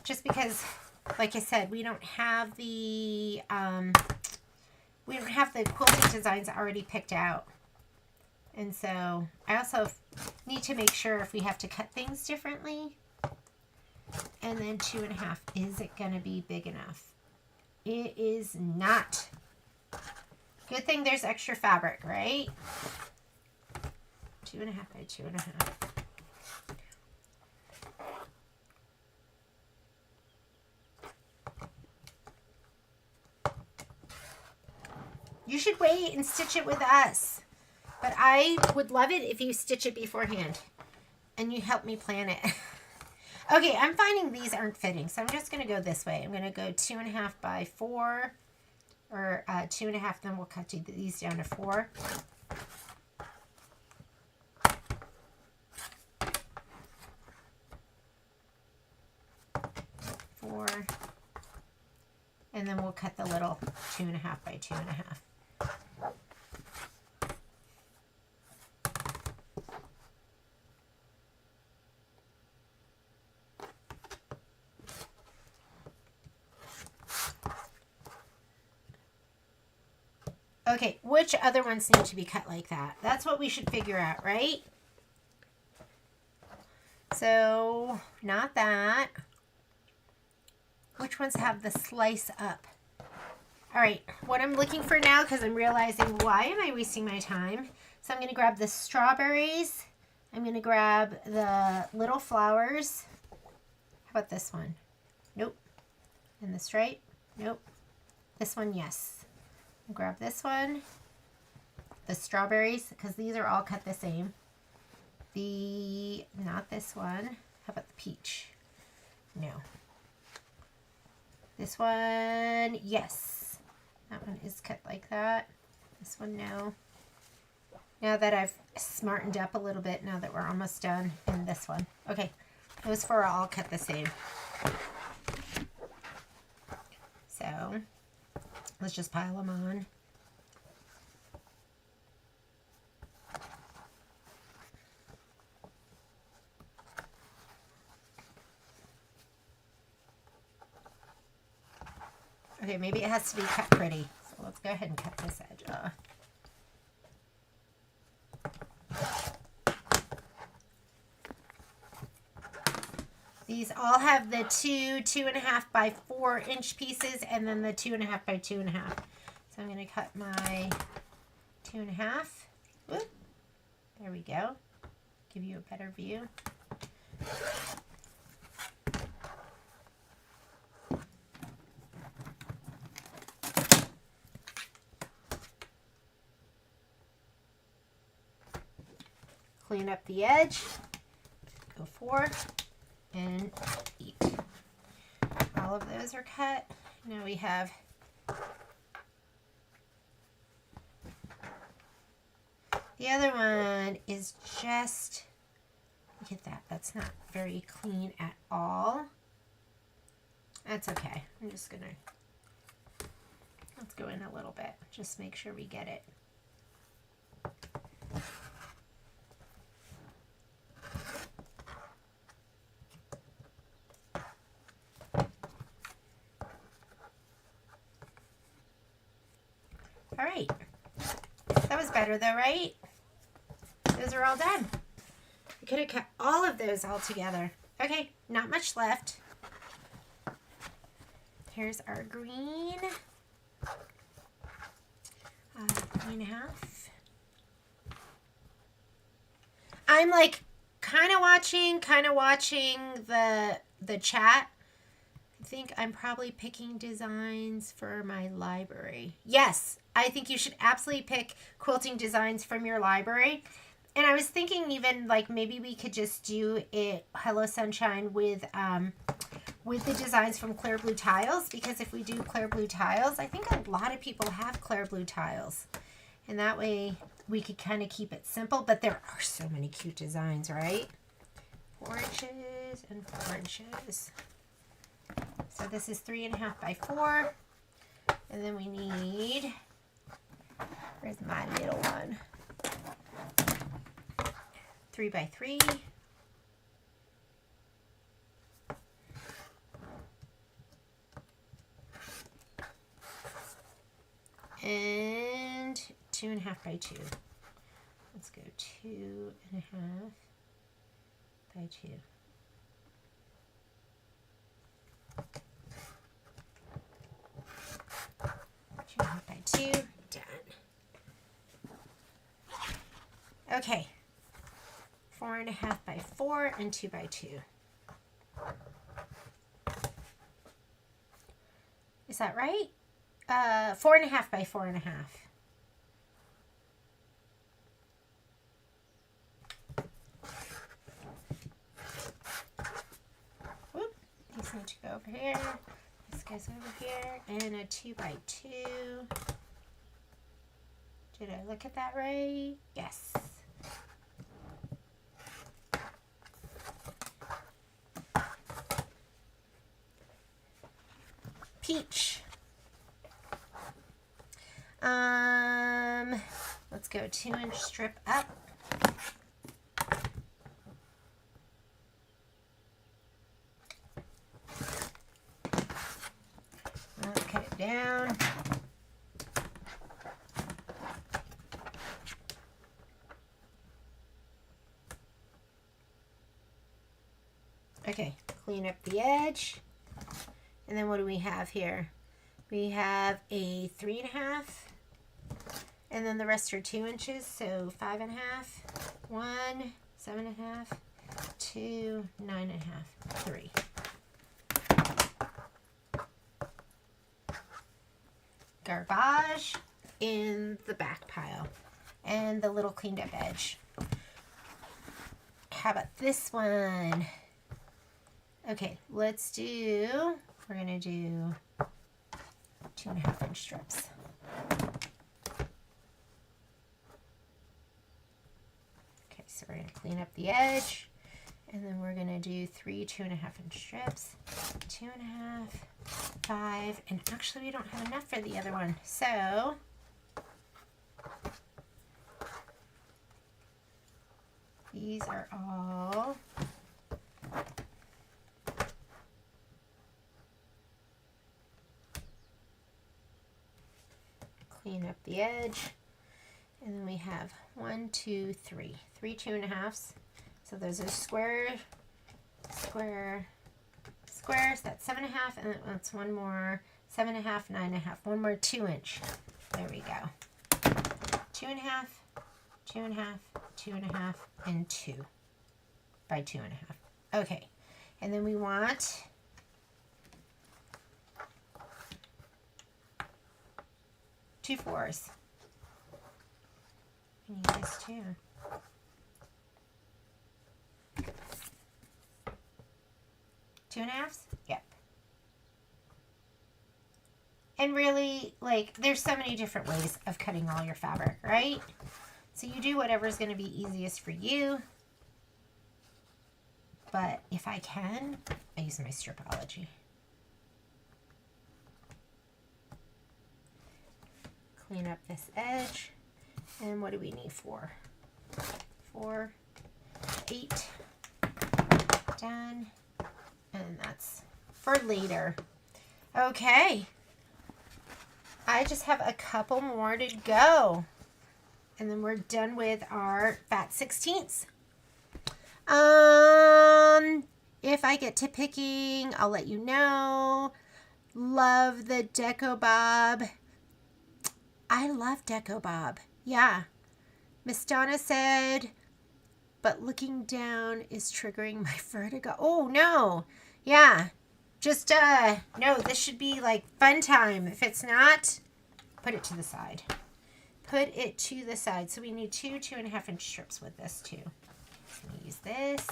Just because, like I said, we don't have the quilting designs already picked out. And so I also need to make sure if we have to cut things differently. And then 2.5, is it going to be big enough? It is not. Good thing there's extra fabric, right? 2.5 by 2.5. You should wait and stitch it with us. But I would love it if you stitch it beforehand. And you help me plan it. Okay, I'm finding these aren't fitting. So I'm just going to go this way. I'm going to go 2.5 by 4. Or 2.5, then we'll cut these down to 4. 4. And then we'll cut the little 2.5 by 2.5. Okay, which other ones need to be cut like that? That's what we should figure out, right? So, not that. Which ones have the slice up? All right, what I'm looking for now, because I'm realizing, why am I wasting my time? So I'm going to grab the strawberries. I'm going to grab the little flowers. How about this one? Nope. And the stripe? Nope. This one, yes. I'll grab this one. The strawberries, because these are all cut the same. Not this one. How about the peach? No. This one, yes. That one is cut like that. This one, no. Now that I've smartened up a little bit, now that we're almost done, and this one. Okay, those four are all cut the same. So, let's just pile them on. Okay, maybe it has to be cut pretty. So let's go ahead and cut this edge off. These all have the 2.5 by 4 inch pieces, and then the 2.5 by 2.5. So I'm going to cut my 2.5. Whoop. There we go. Give you a better view. Clean up the edge. Go 4. And 8. All of those are cut. Now we have the other one is just, look at that. That's not very clean at all. That's okay. I'm just gonna, let's go in a little bit. Just make sure we get it. All right, that was better though, right? Those are all done. I could have cut all of those all together. Okay, not much left. Here's our green. 3.5. I'm like kind of watching the chat. I think I'm probably picking designs for my library. Yes, I think you should absolutely pick quilting designs from your library. And I was thinking even like maybe we could just do it Hello Sunshine with the designs from Clear Blue Tiles, because if we do Clear Blue Tiles, I think a lot of people have Clear Blue Tiles. And that way we could kind of keep it simple, but there are so many cute designs, right? 4 inches and 4 inches. So this is 3.5 by 4. And then we need, where's my little one? 3 by 3. And 2.5 by 2. Let's go 2.5 by 2. 2.5 by 2. Done. Okay. 4.5 by 4 and 2 by 2. Is that right? 4.5 by 4.5. Whoop. These need to go over here. This goes over here. And a 2 by 2. Did I look at that right? Yes. Peach. Let's go 2-inch strip up. Let's cut it down. Okay, clean up the edge. And then what do we have here? We have a 3.5, and then the rest are 2 inches, so 5.5, 1, 7.5, 2, 9.5, 3. Garbage in the back pile, and the little cleaned up edge. How about this one? Okay, let's do, we're gonna do 2.5-inch strips. Okay, so we're gonna clean up the edge, and then we're gonna do 3 2.5-inch strips, 2.5, 5, and actually we don't have enough for the other one, so these are all clean up the edge, and then we have 1, 2, 3 2.5s. So those are squares. That's 7.5, and then that's one more 7.5, 9.5. One more 2-inch. There we go. 2.5, 2.5, 2.5, and 2 by 2.5. Okay, and then we want 2 4s. I need this too. 2.5s? Yep. And really, like, there's so many different ways of cutting all your fabric, right? So you do whatever's going to be easiest for you. But if I can, I use my stripology. Clean up this edge. And what do we need? 4, 8. Done. And that's for later. Okay. I just have a couple more to go. And then we're done with our fat 16ths. If I get to picking, I'll let you know. Love the Deco Bob. I love Deco Bob. Yeah. Miss Donna said, but looking down is triggering my vertigo. Oh, no. Yeah. Just, no, this should be like fun time. If it's not, put it to the side. Put it to the side. So we need 2 2.5-inch strips with this too. Let me use this.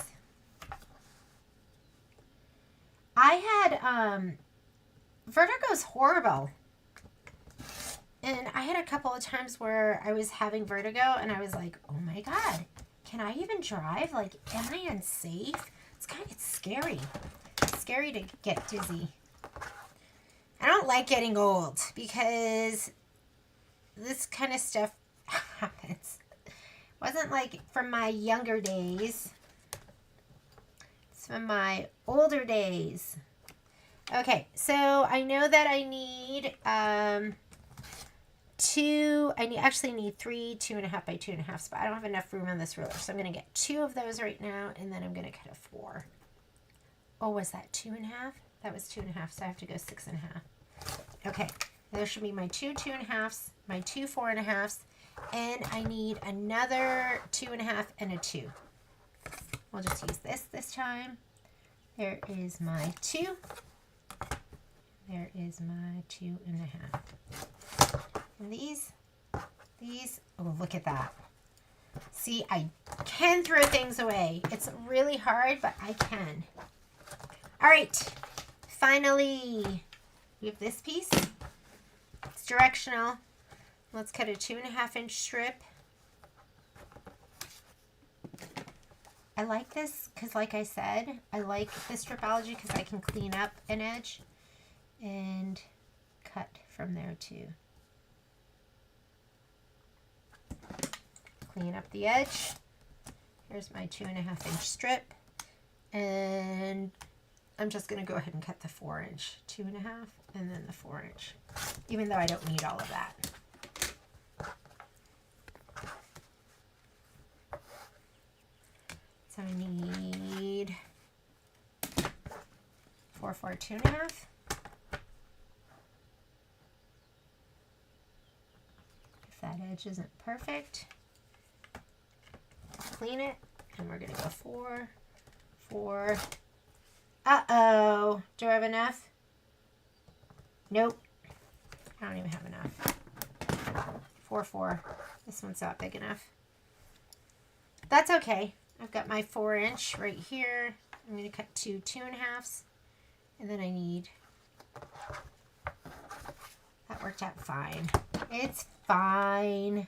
I had, vertigo's horrible. And I had a couple of times where I was having vertigo and I was like, oh my God, can I even drive? Like, am I unsafe? It's scary. It's scary to get dizzy. I don't like getting old because this kind of stuff happens. It wasn't like from my younger days. It's from my older days. Okay, so I know that I need actually need 3 2.5 by 2.5, but I don't have enough room on this ruler, so I'm going to get 2 of those right now, and then I'm going to cut a 4. Oh, was that 2.5? That was 2.5, so I have to go 6.5. Okay, there should be my 2 2.5s, my 2 4.5s, and I need another 2.5 and a 2. We'll just use this time. There is my 2. There is my 2.5. And these, oh, look at that. See, I can throw things away. It's really hard, but I can. All right, finally, we have this piece. It's directional. Let's cut a 2.5-inch strip. I like this because, like I said, I like this stripology because I can clean up an edge and cut from there too. Clean up the edge. Here's my 2.5-inch strip, and I'm just going to go ahead and cut the 4-inch, 2.5, and then the 4-inch, even though I don't need all of that. So I need 4 4 2.5. If that edge isn't perfect, clean it, and we're gonna go 4 4. Uh-oh, do I have enough? Nope, I don't even have enough. 4 4. This one's not big enough. That's okay. I've got my 4-inch right here. I'm going to cut 2 2.5s, and then I need, that worked out fine. It's fine.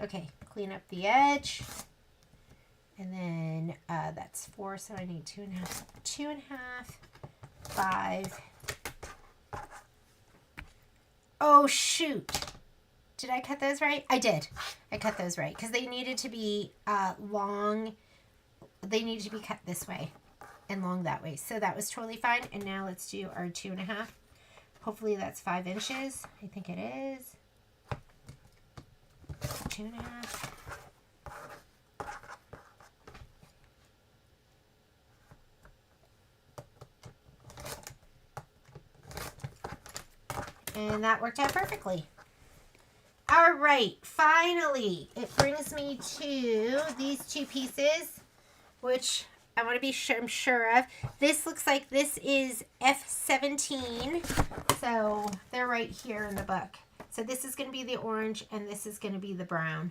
Okay, clean up the edge, and then that's 4, so I need 2.5, 2.5, 5. Oh shoot! Did I cut those right? I did. I cut those right because they needed to be long. They needed to be cut this way and long that way. So that was totally fine. And now let's do our 2.5. Hopefully that's 5 inches. I think it is. 2.5. And that worked out perfectly. All right, finally, it brings me to these 2 pieces, which I want to be sure, I'm sure of. This looks like this is F17, so they're right here in the book. So this is going to be the orange, and this is going to be the brown,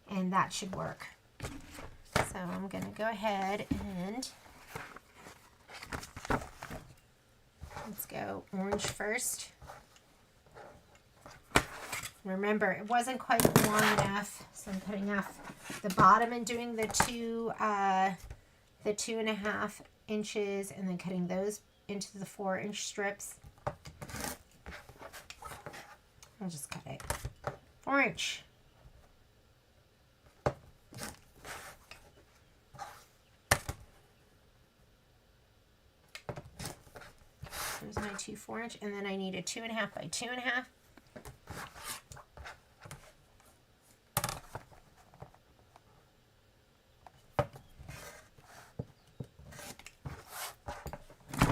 and that should work. So I'm going to go ahead and let's go orange first. Remember, it wasn't quite long enough, so I'm cutting off the bottom and doing the 2.5 inches, and then cutting those into the 4-inch strips. I'll just cut it 4-inch. There's my 2 4-inch, and then I need a 2.5 by 2.5.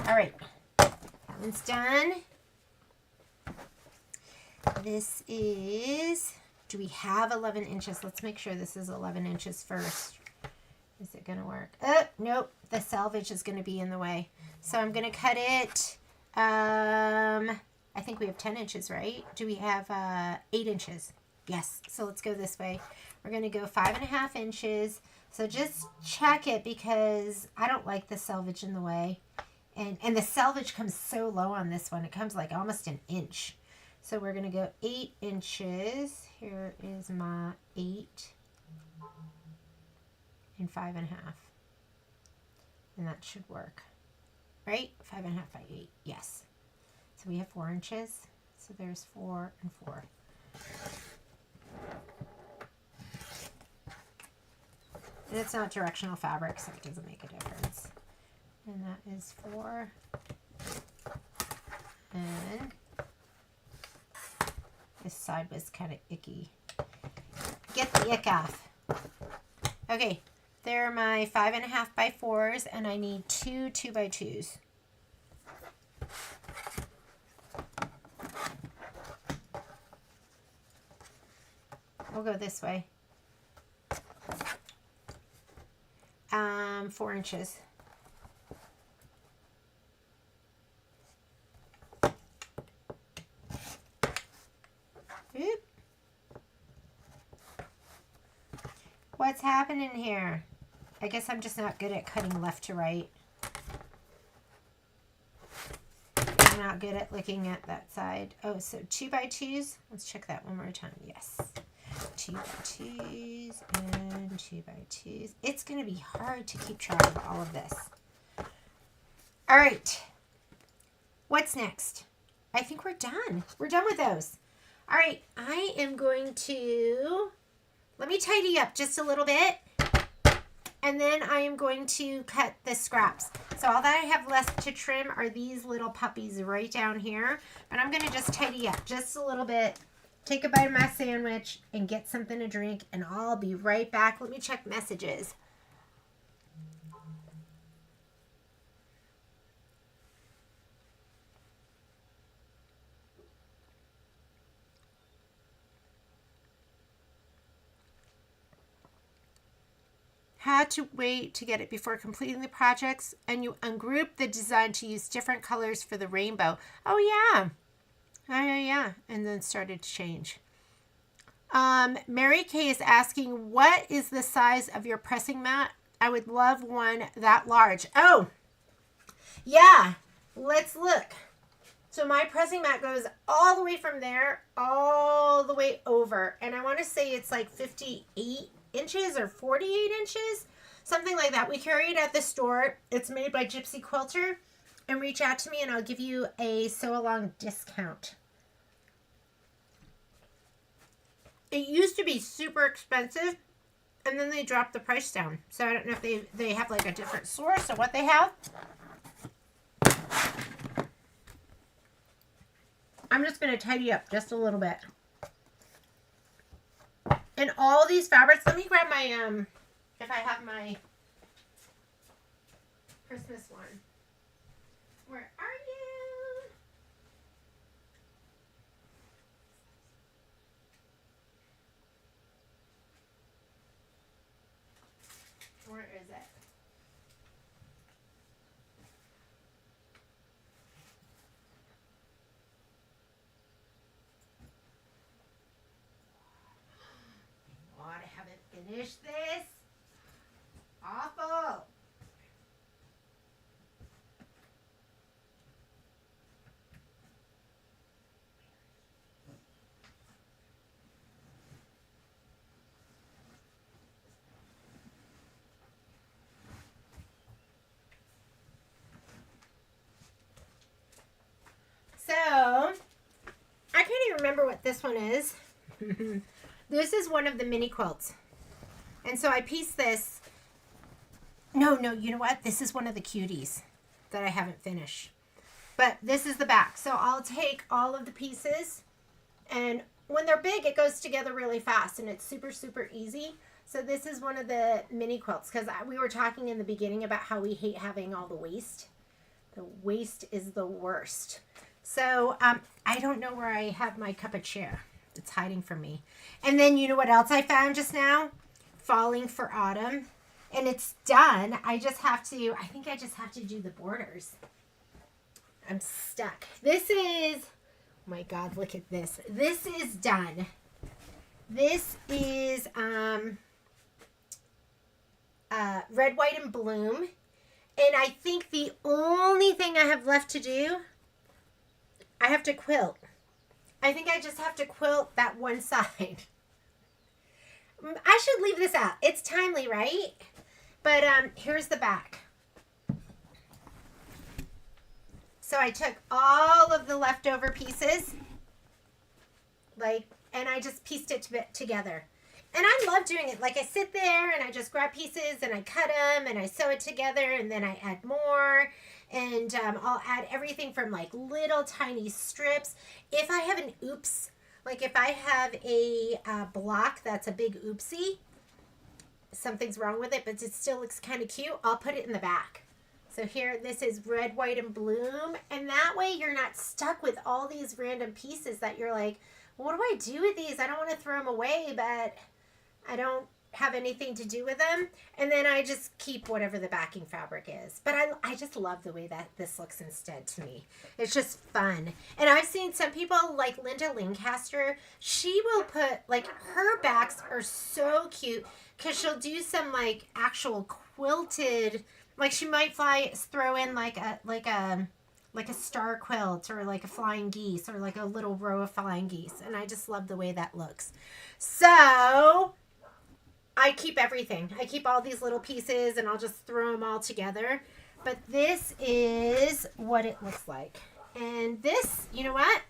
All right, that one's done. This is, do we have 11 inches? Let's make sure this is 11 inches first. Is it gonna work? Oh, nope, the selvage is gonna be in the way. So I'm gonna cut it, I think we have 10 inches, right? Do we have 8 inches? Yes, so let's go this way. We're gonna go 5.5 inches. So just check it because I don't like the selvage in the way. And the selvage comes so low on this one. It comes like almost an inch. So we're going to go 8 inches. Here is my 8 and 5.5. And that should work. Right? 5.5 by 8. Yes. So we have 4 inches. So there's 4 and 4. And it's not directional fabric, so it doesn't make a difference. And that is 4. And this side was kind of icky. Get the ick off. Okay, there are my 5.5 by 4s, and I need 2 2x2s. We'll go this way. 4 inches. Oop. What's happening here? I guess I'm just not good at cutting left to right. I'm not good at looking at that side. Oh, so 2x2s. Let's check that one more time. Yes. 2x2s and 2x2s. It's going to be hard to keep track of all of this. All right. What's next? I think we're done. We're done with those. All right. I am going to, let me tidy up just a little bit. And then I am going to cut the scraps. So all that I have left to trim are these little puppies right down here. And I'm going to just tidy up just a little bit. Take a bite of my sandwich and get something to drink, and I'll be right back. Let me check messages. Had to wait to get it before completing the projects, and you ungroup the design to use different colors for the rainbow. Oh, yeah. Yeah. And then started to change. Mary Kay is asking, what is the size of your pressing mat? I would love one that large. Oh, yeah. Let's look. So my pressing mat goes all the way from there, all the way over. And I want to say it's like 58 inches or 48 inches. Something like that. We carry it at the store. It's made by Gypsy Quilter. And reach out to me and I'll give you a sew-along discount. It used to be super expensive, and then they dropped the price down. So I don't know if they have like a different source or what they have. I'm just going to tidy up just a little bit. And all these fabrics, let me grab my, if I have my Christmas one. Where are you? Where is it? God, I haven't finished this. Awful. So, I can't even remember what this one is. This is one of the mini quilts. And so I pieced this. No, you know what? This is one of the cuties that I haven't finished. But this is the back. So I'll take all of the pieces. And when they're big, it goes together really fast. And it's super, super easy. So this is one of the mini quilts. Because we were talking in the beginning about how we hate having all the waste. The waste is the worst. So I don't know where I have my cup of chair. It's hiding from me. And then you know what else I found just now? Falling for Autumn. And it's done. I think I just have to do the borders. I'm stuck. This is, oh my God, look at this. This is done. This is Red, White, and Bloom. And I think the only thing I have left to do, I have to quilt. I think I just have to quilt that one side. I should leave this out. It's timely, right? But here's the back. So I took all of the leftover pieces, and I just pieced it together. And I love doing it. Like, I sit there and I just grab pieces and I cut them and I sew it together, and then I add more. And I'll add everything from like little tiny strips. If I have an oops, like if I have a block that's a big oopsie, something's wrong with it, but it still looks kind of cute, I'll put it in the back. So here, this is red, white, and bloom. And that way you're not stuck with all these random pieces that you're like, what do I do with these? I don't want to throw them away, but I don't have anything to do with them. And then I just keep whatever the backing fabric is. But I just love the way that this looks instead to me. It's just fun. And I've seen some people like Linda Lancaster. She will put, like, her backs are so cute because she'll do some like actual quilted, like she might throw in like a star quilt or like a flying geese or like a little row of flying geese. And I just love the way that looks. So I keep everything. I keep all these little pieces and I'll just throw them all together. But this is what it looks like. And this, you know what?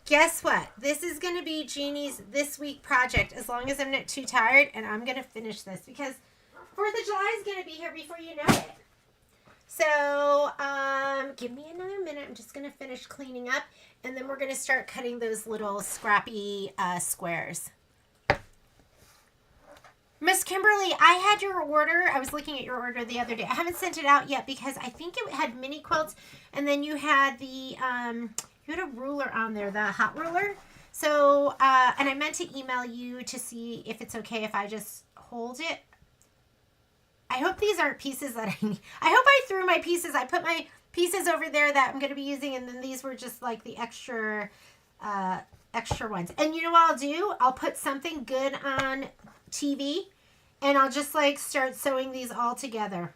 Guess what? This is going to be Jeannie's this week project, as long as I'm not too tired, and I'm going to finish this because 4th of July is going to be here before you know it. So, give me another minute. I'm just going to finish cleaning up, and then we're going to start cutting those little scrappy squares. Miss Kimberly, I had your order. I was looking at your order the other day. I haven't sent it out yet because I think it had mini quilts, and then you had the, you had a ruler on there, the hot ruler. So, and I meant to email you to see if it's okay if I just hold it. I hope these aren't pieces that I need. I hope I threw my pieces. I put my pieces over there that I'm going to be using, and then these were just like the extra ones. And you know what I'll do? I'll put something good on TV, and I'll just like start sewing these all together.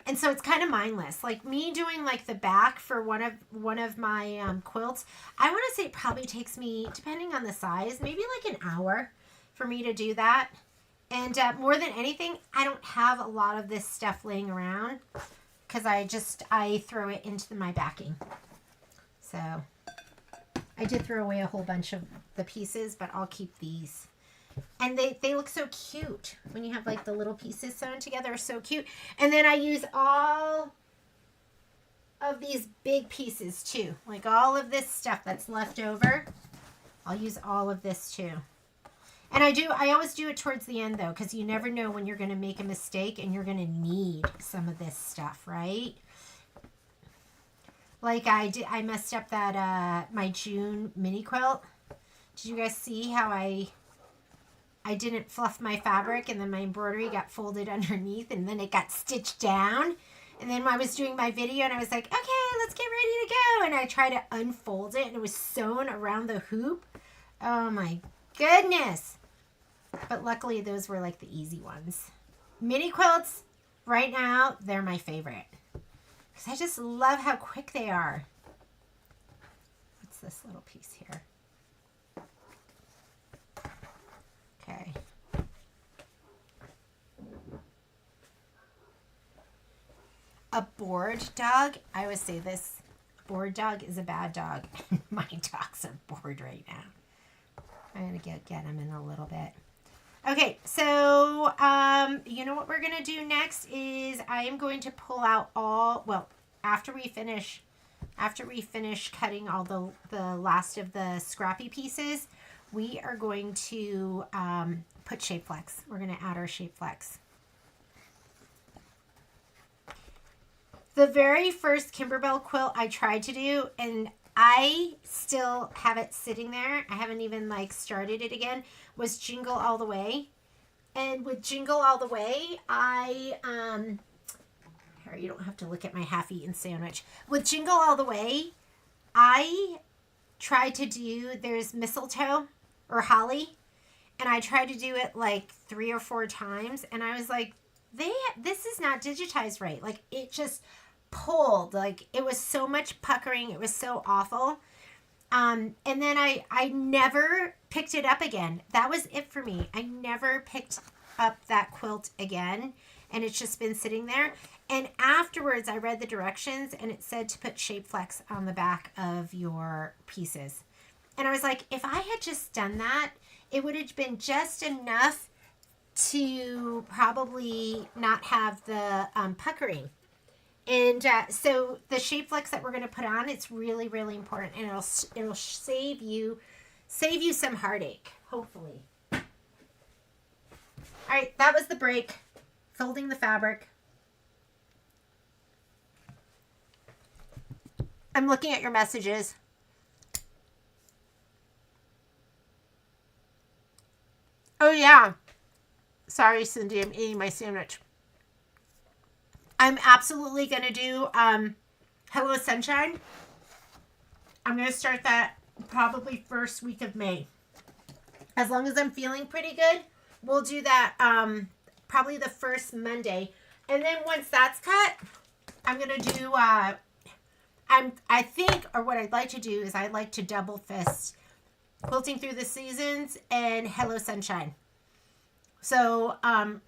And so it's kind of mindless. Like me doing like the back for one of my quilts, I want to say it probably takes me, depending on the size, maybe like an hour for me to do that. And more than anything, I don't have a lot of this stuff laying around because I throw it into my backing. So I did throw away a whole bunch of the pieces, but I'll keep these. And they look so cute when you have like the little pieces sewn together, are so cute. And then I use all of these big pieces too. Like all of this stuff that's left over, I'll use all of this too. And I always do it towards the end though, because you never know when you're going to make a mistake and you're going to need some of this stuff, right? Like I messed up that my June mini quilt. Did you guys see how I didn't fluff my fabric, and then my embroidery got folded underneath, and then it got stitched down? And then I was doing my video and I was like, okay, let's get ready to go. And I tried to unfold it and it was sewn around the hoop. Oh my goodness. But luckily those were like the easy ones. Mini quilts, right now, they're my favorite. Because I just love how quick they are. What's this little piece here? Okay. A bored dog, I always say this, a bored dog is a bad dog. My dogs are bored right now. I'm going to get them in a little bit. Okay, so you know what we're going to do next is I am going to pull out all, well, after we finish cutting all the last of the scrappy pieces, we are going to put shape flex. We're going to add our shape flex. The very first Kimberbell quilt I tried to do, and I still have it sitting there, I haven't even like started it again, was Jingle All the Way. And with Jingle All the Way, here, you don't have to look at my half-eaten sandwich. With Jingle All the Way, I tried to do, there's mistletoe or holly, and I tried to do it like 3 or 4 times, and I was like, this is not digitized right. Like, it just pulled. Like, it was so much puckering. It was so awful. And then I never picked it up again. That was it for me. I never picked up that quilt again. And it's just been sitting there. And afterwards, I read the directions, and it said to put shape flex on the back of your pieces. And I was like, if I had just done that, it would have been just enough to probably not have the puckering. And so the shape flex that we're going to put on, it's really, really important, and it'll save you some heartache, hopefully. All right, that was the break. Folding the fabric. I'm looking at your messages. Oh yeah. Sorry, Cindy, I'm eating my sandwich. I'm absolutely going to do Hello Sunshine. I'm going to start that probably first week of May. As long as I'm feeling pretty good, we'll do that probably the first Monday. And then once that's cut, I'm going to do, I think, or what I'd like to do is I'd like to double fist Quilting Through the Seasons and Hello Sunshine. So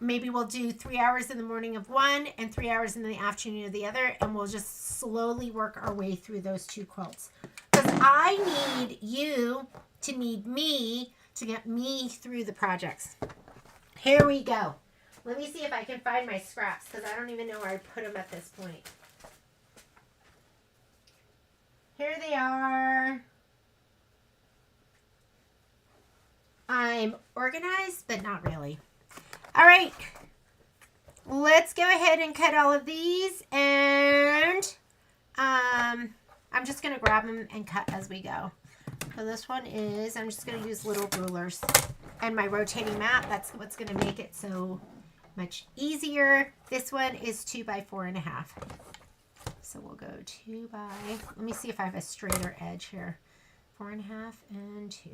maybe we'll do 3 hours in the morning of one and 3 hours in the afternoon of the other, and we'll just slowly work our way through those two quilts. Because I need you to need me to get me through the projects. Here we go. Let me see if I can find my scraps, because I don't even know where I put them at this point. Here they are. I'm organized, but not really. All right. Let's go ahead and cut all of these. And I'm just going to grab them and cut as we go. So this one is, I'm just going to use little rulers. And my rotating mat, that's what's going to make it so much easier. This one is 2 by 4.5. So we'll go 2 by, let me see if I have a straighter edge here. 4.5 and 2.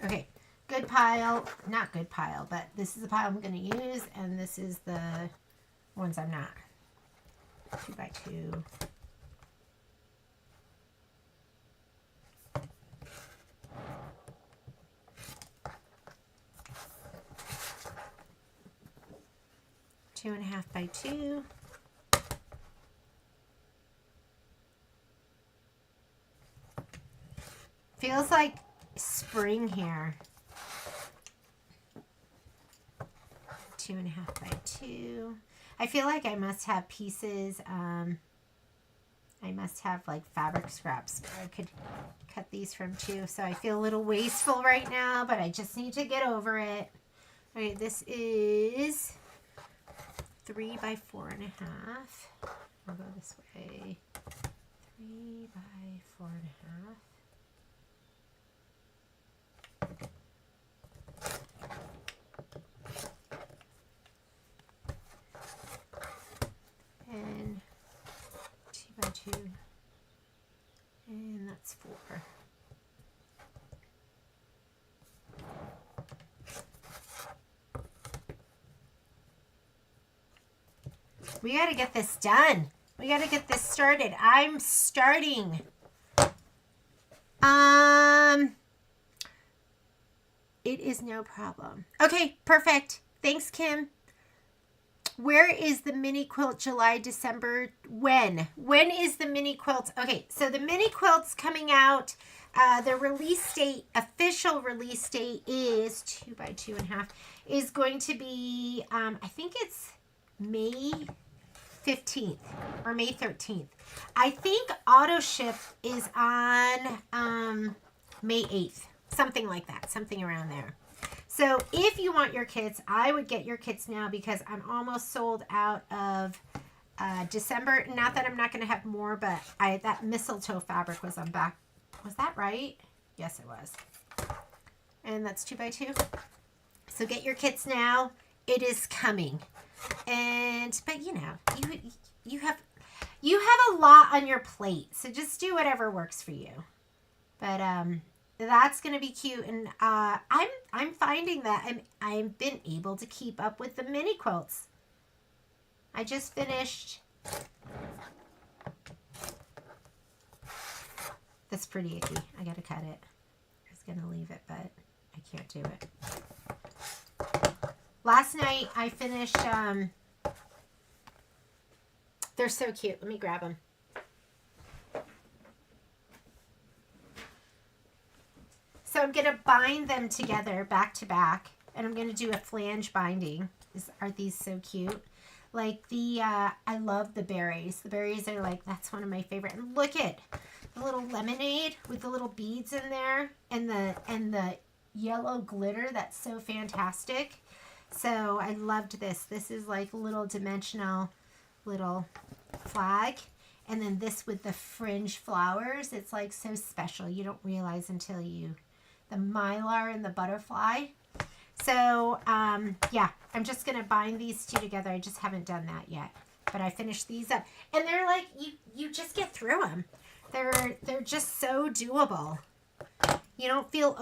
Okay, good pile, not good pile, but this is the pile I'm going to use, and this is the ones I'm not. 2 by 2. Two and a half by 2. Feels like spring here. 2.5 by 2. I feel like I must have pieces. I must have like fabric scraps. I could cut these from too. So I feel a little wasteful right now, but I just need to get over it. All right, this is 3 by 4.5. I'll go this way. 3 by 4.5. And 2 by 2. And that's 4. We got to get this done. We got to get this started. I'm starting. It is no problem. Okay, perfect. Thanks, Kim. Where is the mini quilt? July, December? When? When is the mini quilt? Okay, so the mini quilt's coming out. The release date, official release date is 2 by 2.5. Is going to be, I think it's May 15th or May 13th. I think auto ship is on May 8th. Something like that. Something around there. So if you want your kits, I would get your kits now because I'm almost sold out of December. Not that I'm not going to have more, but that mistletoe fabric was on back. Was that right? Yes, it was. And that's 2 by 2. So get your kits now. It is coming. And but you know, you have a lot on your plate, so just do whatever works for you. But that's gonna be cute, and I'm finding that I've been able to keep up with the mini quilts. I just finished. That's pretty icky. I gotta cut it. I was gonna leave it, but I can't do it. Last night I finished. They're so cute. Let me grab them. So I'm gonna bind them together back to back, and I'm gonna do a flange binding. Aren't these so cute? Like I love the berries. The berries are like, that's one of my favorite. And look at the little lemonade with the little beads in there, and the yellow glitter. That's so fantastic. So I loved this. This is like little dimensional little flag. And then this with the fringe flowers. It's like so special. You don't realize until the mylar and the butterfly. So, yeah, I'm just going to bind these two together. I just haven't done that yet. But I finished these up. And they're like, you just get through them. They're just so doable. You don't feel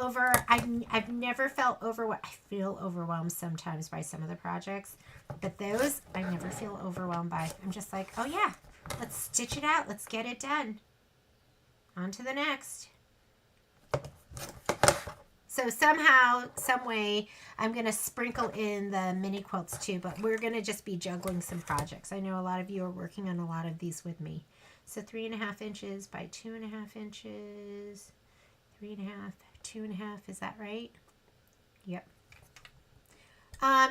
I've never felt overwhelmed. I feel overwhelmed sometimes by some of the projects. But those, I never feel overwhelmed by. I'm just like, oh yeah, let's stitch it out. Let's get it done. On to the next. So somehow, some way, I'm going to sprinkle in the mini quilts too, but we're going to just be juggling some projects. I know a lot of you are working on a lot of these with me. So 3.5 inches by 2.5 inches, 3.5, 2.5, is that right? Yep.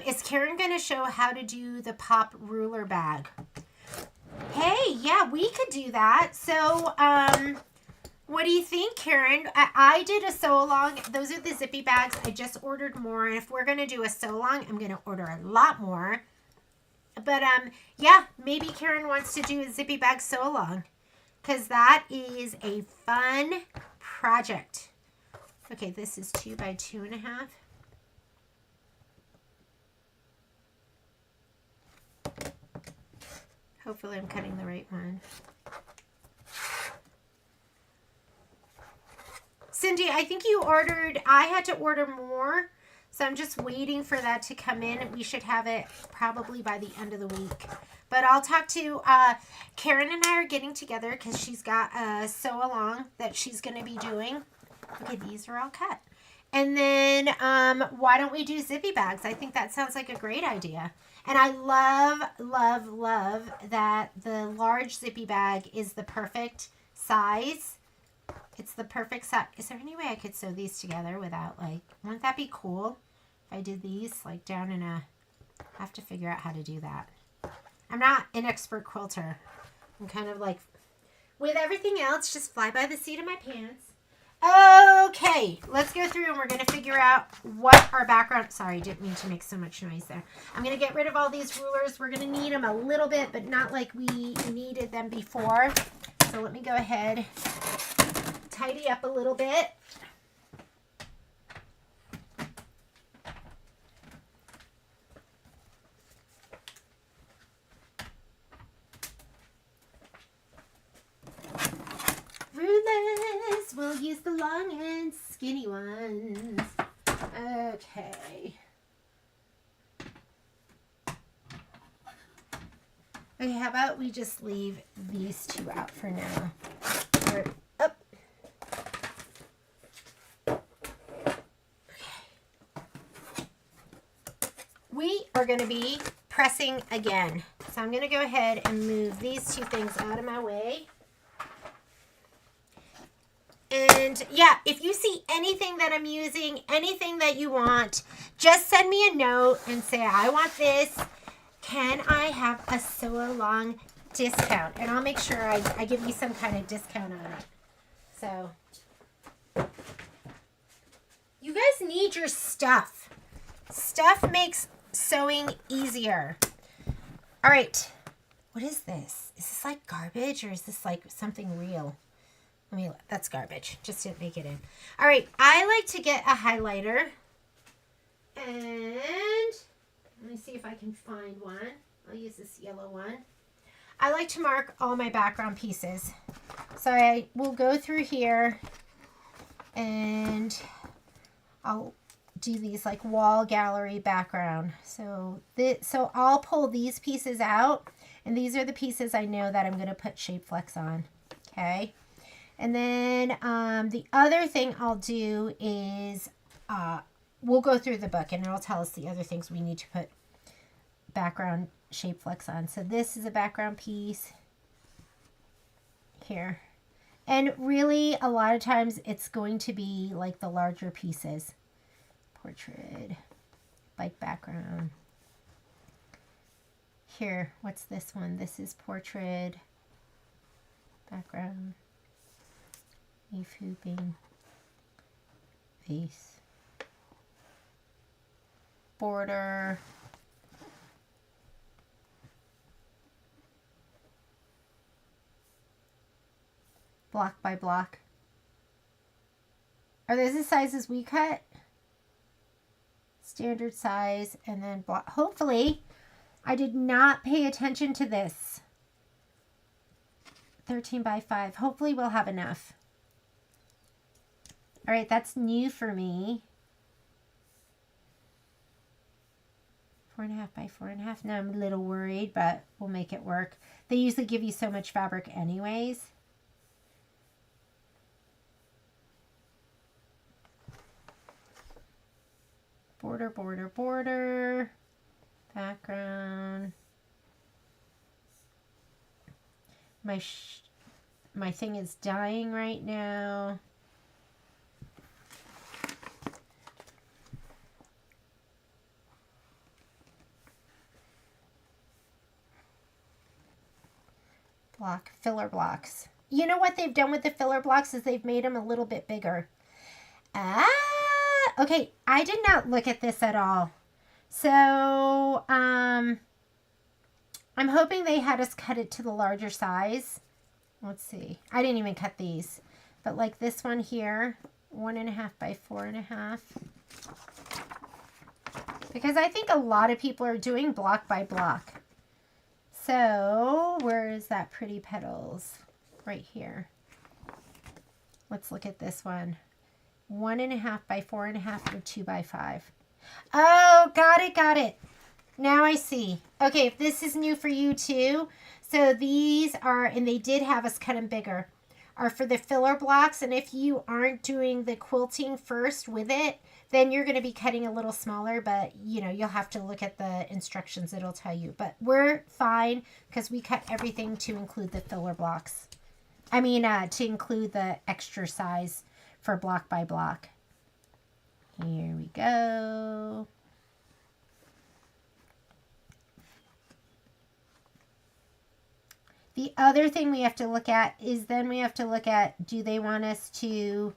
Is Karen going to show how to do the pop ruler bag? Hey, yeah, we could do that. So, what do you think, Karen? I did a sew-along. Those are the zippy bags. I just ordered more. And if we're going to do a sew-along, I'm going to order a lot more. But, yeah, maybe Karen wants to do a zippy bag sew-along. Because that is a fun project. Okay, this is 2 by 2.5. Hopefully I'm cutting the right one. Cindy, I think you ordered, I had to order more, so I'm just waiting for that to come in. We should have it probably by the end of the week. But I'll talk to, Karen and I are getting together because she's got a sew-along that she's going to be doing. Okay, these are all cut. And then why don't we do zippy bags? I think that sounds like a great idea. And I love, love, love that the large zippy bag is the perfect size. It's the perfect size. Is there any way I could sew these together without, like, wouldn't that be cool if I did these, like, down in a, I have to figure out how to do that. I'm not an expert quilter. I'm kind of like, with everything else, just fly by the seat of my pants. Okay, let's go through and we're going to figure out what our background, sorry, didn't mean to make so much noise there. I'm going to get rid of all these rulers. We're going to need them a little bit, but not like we needed them before. So let me go ahead, tidy up a little bit. Rulers, we'll use the long and skinny ones. Okay. Okay, how about we just leave these two out for now? Or, up. Okay. We are going to be pressing again. So I'm going to go ahead and move these two things out of my way. And yeah, if you see anything that I'm using, anything that you want, just send me a note and say, I want this. Can I have a sew-along discount? And I'll make sure I give you some kind of discount on it. So, you guys need your stuff. Stuff makes sewing easier. All right. What is this? Is this like garbage or is this like something real? That's garbage. Just didn't make it in. All right. I like to get a highlighter. And let me see if I can find one. I'll use this yellow one. I like to mark all my background pieces. So I will go through here and I'll do these like wall gallery background. So I'll pull these pieces out, and these are the pieces I know that I'm going to put Shape Flex on. Okay. And then the other thing I'll do is we'll go through the book and it'll tell us the other things we need to put background Shape Flex on. So this is a background piece here. And really, a lot of times it's going to be like the larger pieces. Portrait, like background. Here, what's this one? This is portrait, background, leaf hooping, vase, border, block by block. Are those the sizes we cut? Standard size, and then block. Hopefully, I did not pay attention to this. 13 by 5. Hopefully we'll have enough. All right, that's new for me. 4.5 by 4.5. Now I'm a little worried, but we'll make it work. They usually give you so much fabric anyways. Border, border, border. Background. My thing is dying right now. Block, filler blocks. You know what they've done with the filler blocks is they've made them a little bit bigger. Okay, I did not look at this at all. So, I'm hoping they had us cut it to the larger size. Let's see. I didn't even cut these. But like this one here, 1.5 by 4.5. Because I think a lot of people are doing block by block. So, where is that pretty petals? Right here. Let's look at this one. 1.5 by 4.5 or 2 by 5. Oh, got it, got it. Now I see. Okay, if this is new for you too. So these are, and they did have us cut them bigger, are for the filler blocks. And if you aren't doing the quilting first with it, then you're going to be cutting a little smaller. But, you know, you'll have to look at the instructions. It'll tell you. But we're fine because we cut everything to include the filler blocks. I mean, to include the extra size for block by block. Here we go. The other thing we have to look at is then we have to look at, do they want us to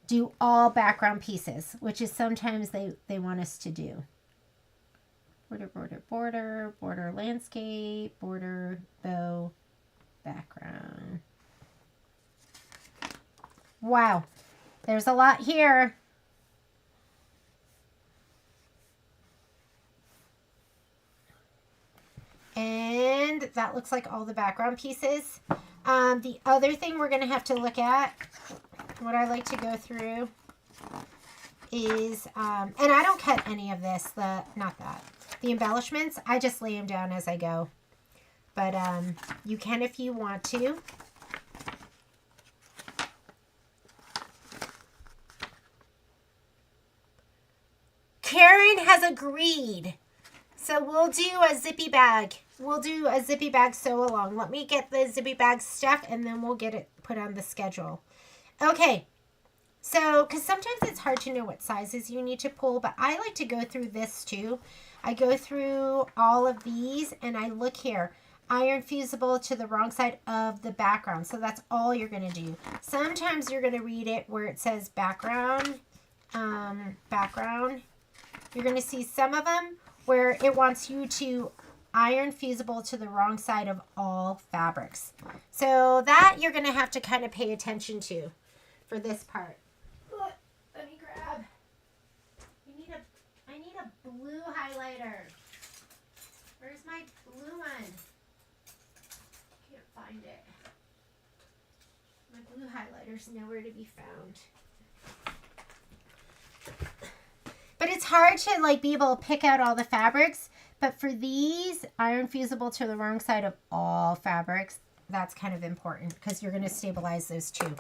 do all background pieces, which is sometimes they want us to do. Border, border, border, border landscape, border, bow, background. Wow, there's a lot here. And that looks like all the background pieces. The other thing we're going to have to look at, what I like to go through is, and I don't cut any of this, the embellishments. I just lay them down as I go. But you can if you want to. Karen has agreed. So we'll do a zippy bag. We'll do a zippy bag sew along. Let me get the zippy bag stuff and then we'll get it put on the schedule. Okay. So, because sometimes it's hard to know what sizes you need to pull, but I like to go through this too. I go through all of these and I look here. Iron fusible to the wrong side of the background. So that's all you're going to do. Sometimes you're going to read it where it says background, background. You're going to see some of them where it wants you to iron fusible to the wrong side of all fabrics. So that you're going to have to kind of pay attention to for this part. Let me grab. I need a blue highlighter. Where's my blue one? find it. My blue highlighter's nowhere to be found. But it's hard to like be able to pick out all the fabrics. But for these, iron fusible to the wrong side of all fabrics, that's kind of important because you're going to stabilize those too.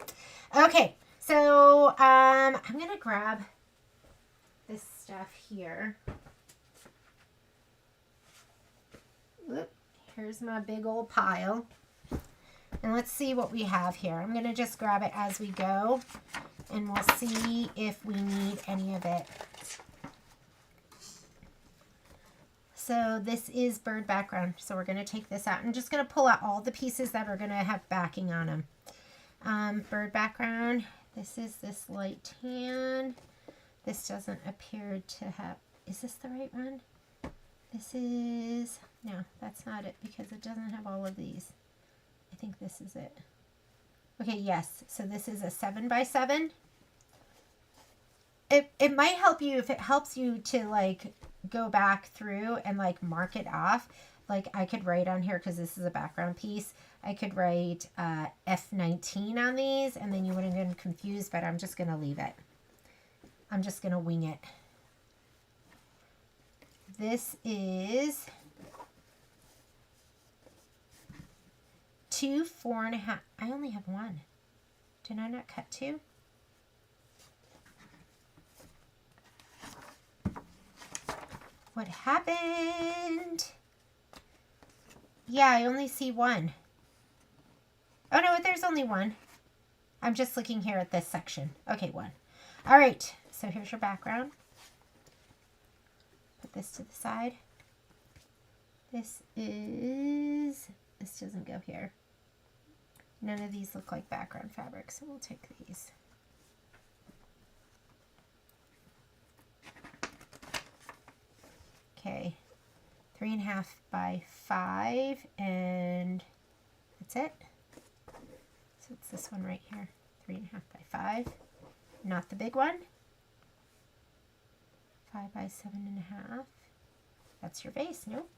Okay, so I'm going to grab this stuff here. Whoop, here's my big old pile. And let's see what we have here. I'm going to just grab it as we go, and we'll see if we need any of it. So this is bird background. So we're going to take this out. I'm just going to pull out all the pieces that are going to have backing on them. Bird background. This is this light tan. This doesn't appear to have... Is this the right one? This is... No, that's not it because it doesn't have all of these. I think this is it. Okay, yes. So this is a 7x7. It might help you if it helps you to like go back through and like mark it off. Like I could write on here because this is a background piece. I could write F19 on these and then you wouldn't get confused, but I'm just going to leave it. I'm just going to wing it. This is 2 4.5. I only have one. Did I not cut 2? What happened? Yeah, I only see one. Oh no, there's only one. I'm just looking here at this section. Okay, one. All right, so here's your background. Put this to the side. This doesn't go here. None of these look like background fabric, so we'll take these. Okay, 3.5 by 5, and that's it. So it's this one right here, 3.5 by 5, not the big one. 5 by 7.5. That's your base. Nope,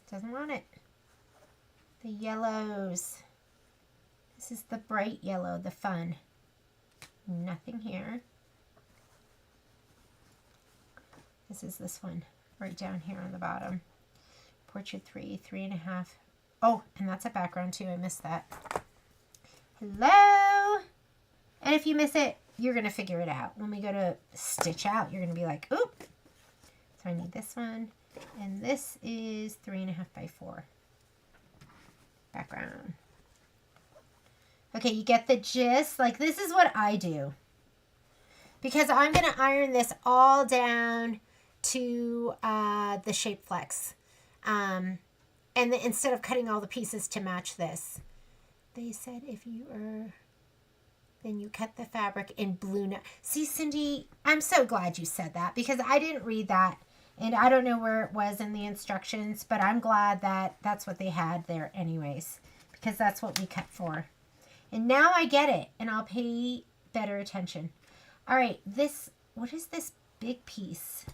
doesn't want it. The yellows. This is the bright yellow, the fun. Nothing here. This is this one. Right down here on the bottom. Portrait 3, 3.5. Oh, and that's a background too. I missed that. Hello? And if you miss it, you're going to figure it out. When we go to stitch out, you're going to be like, oop. So I need this one. And this is 3.5 by 4. Background. Okay, you get the gist? Like, this is what I do. Because I'm going to iron this all down to the shape flex. And instead of cutting all the pieces to match this, they said if you are, then you cut the fabric in blue. See, Cindy, I'm so glad you said that because I didn't read that. And I don't know where it was in the instructions, but I'm glad that that's what they had there anyways, because that's what we cut for. And now I get it, and I'll pay better attention. All right, what is this big piece?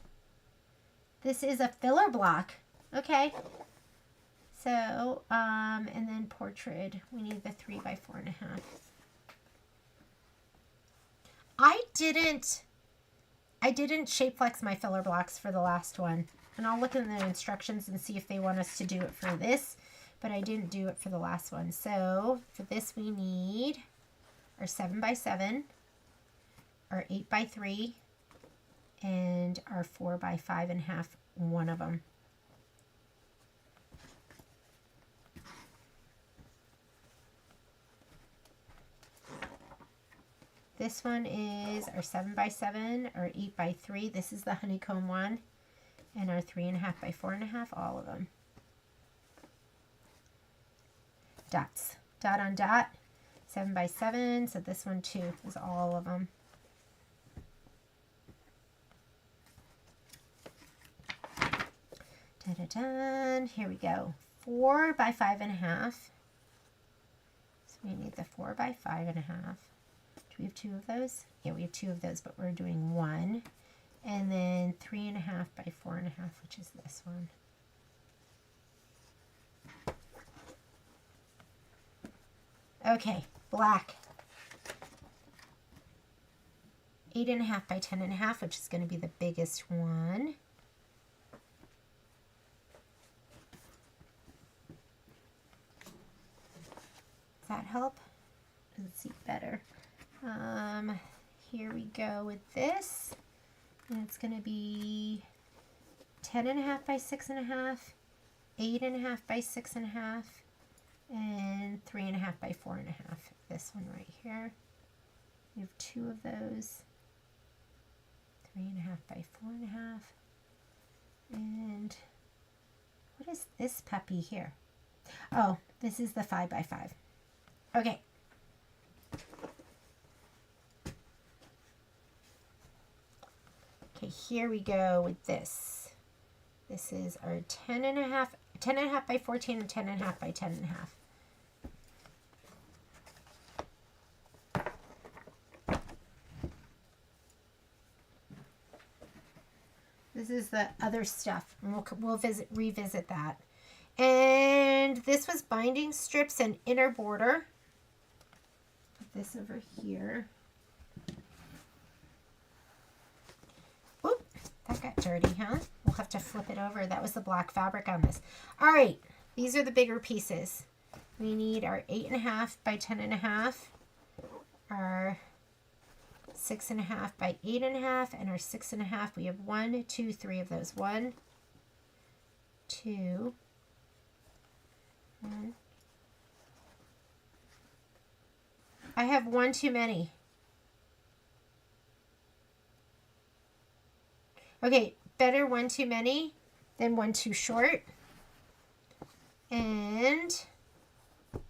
This is a filler block. Okay. So, and then portrait. We need the 3 by 4.5. I didn't shape flex my filler blocks for the last one. And I'll look in the instructions and see if they want us to do it for this. But I didn't do it for the last one. So, for this we need our 7 by 7, our 8 by 3, and our 4 by 5.5, one of them. This one is our 7 by 7, our 8 by 3. This is the honeycomb one, and our 3.5 by 4.5, all of them. Dots, dot on dot, 7 by 7. So this one too is all of them. Dun. Here we go. 4 by 5.5. So we need the 4 by 5.5. Do we have 2 of those? Yeah, we have 2 of those, but we're doing 1. And then 3.5 by 4.5, which is this one. Okay, black. 8.5 by 10.5, which is going to be the biggest one. Does that help? Let's see better. Here we go with this. And it's going to be 10.5 by 6.5, 8.5 by 6.5, and 3.5 by 4.5. This one right here. We have 2 of those. 3.5 by 4.5. And what is this puppy here? Oh, this is the 5 by 5. Okay. Okay, here we go with this. This is our 10.5 by 14 and 10.5 by 10.5. This is the other stuff, and we'll revisit that. And this was binding strips and inner border. Put this over here. Oop, that got dirty, huh? We'll have to flip it over. That was the black fabric on this. All right, these are the bigger pieces. We need our 8.5 by 10.5, our 6.5 by 8.5, and our 6.5. We have 1, 2, 3 of those. 1, 2, 1. I have 1 too many. Okay, better 1 too many than 1 too short. And do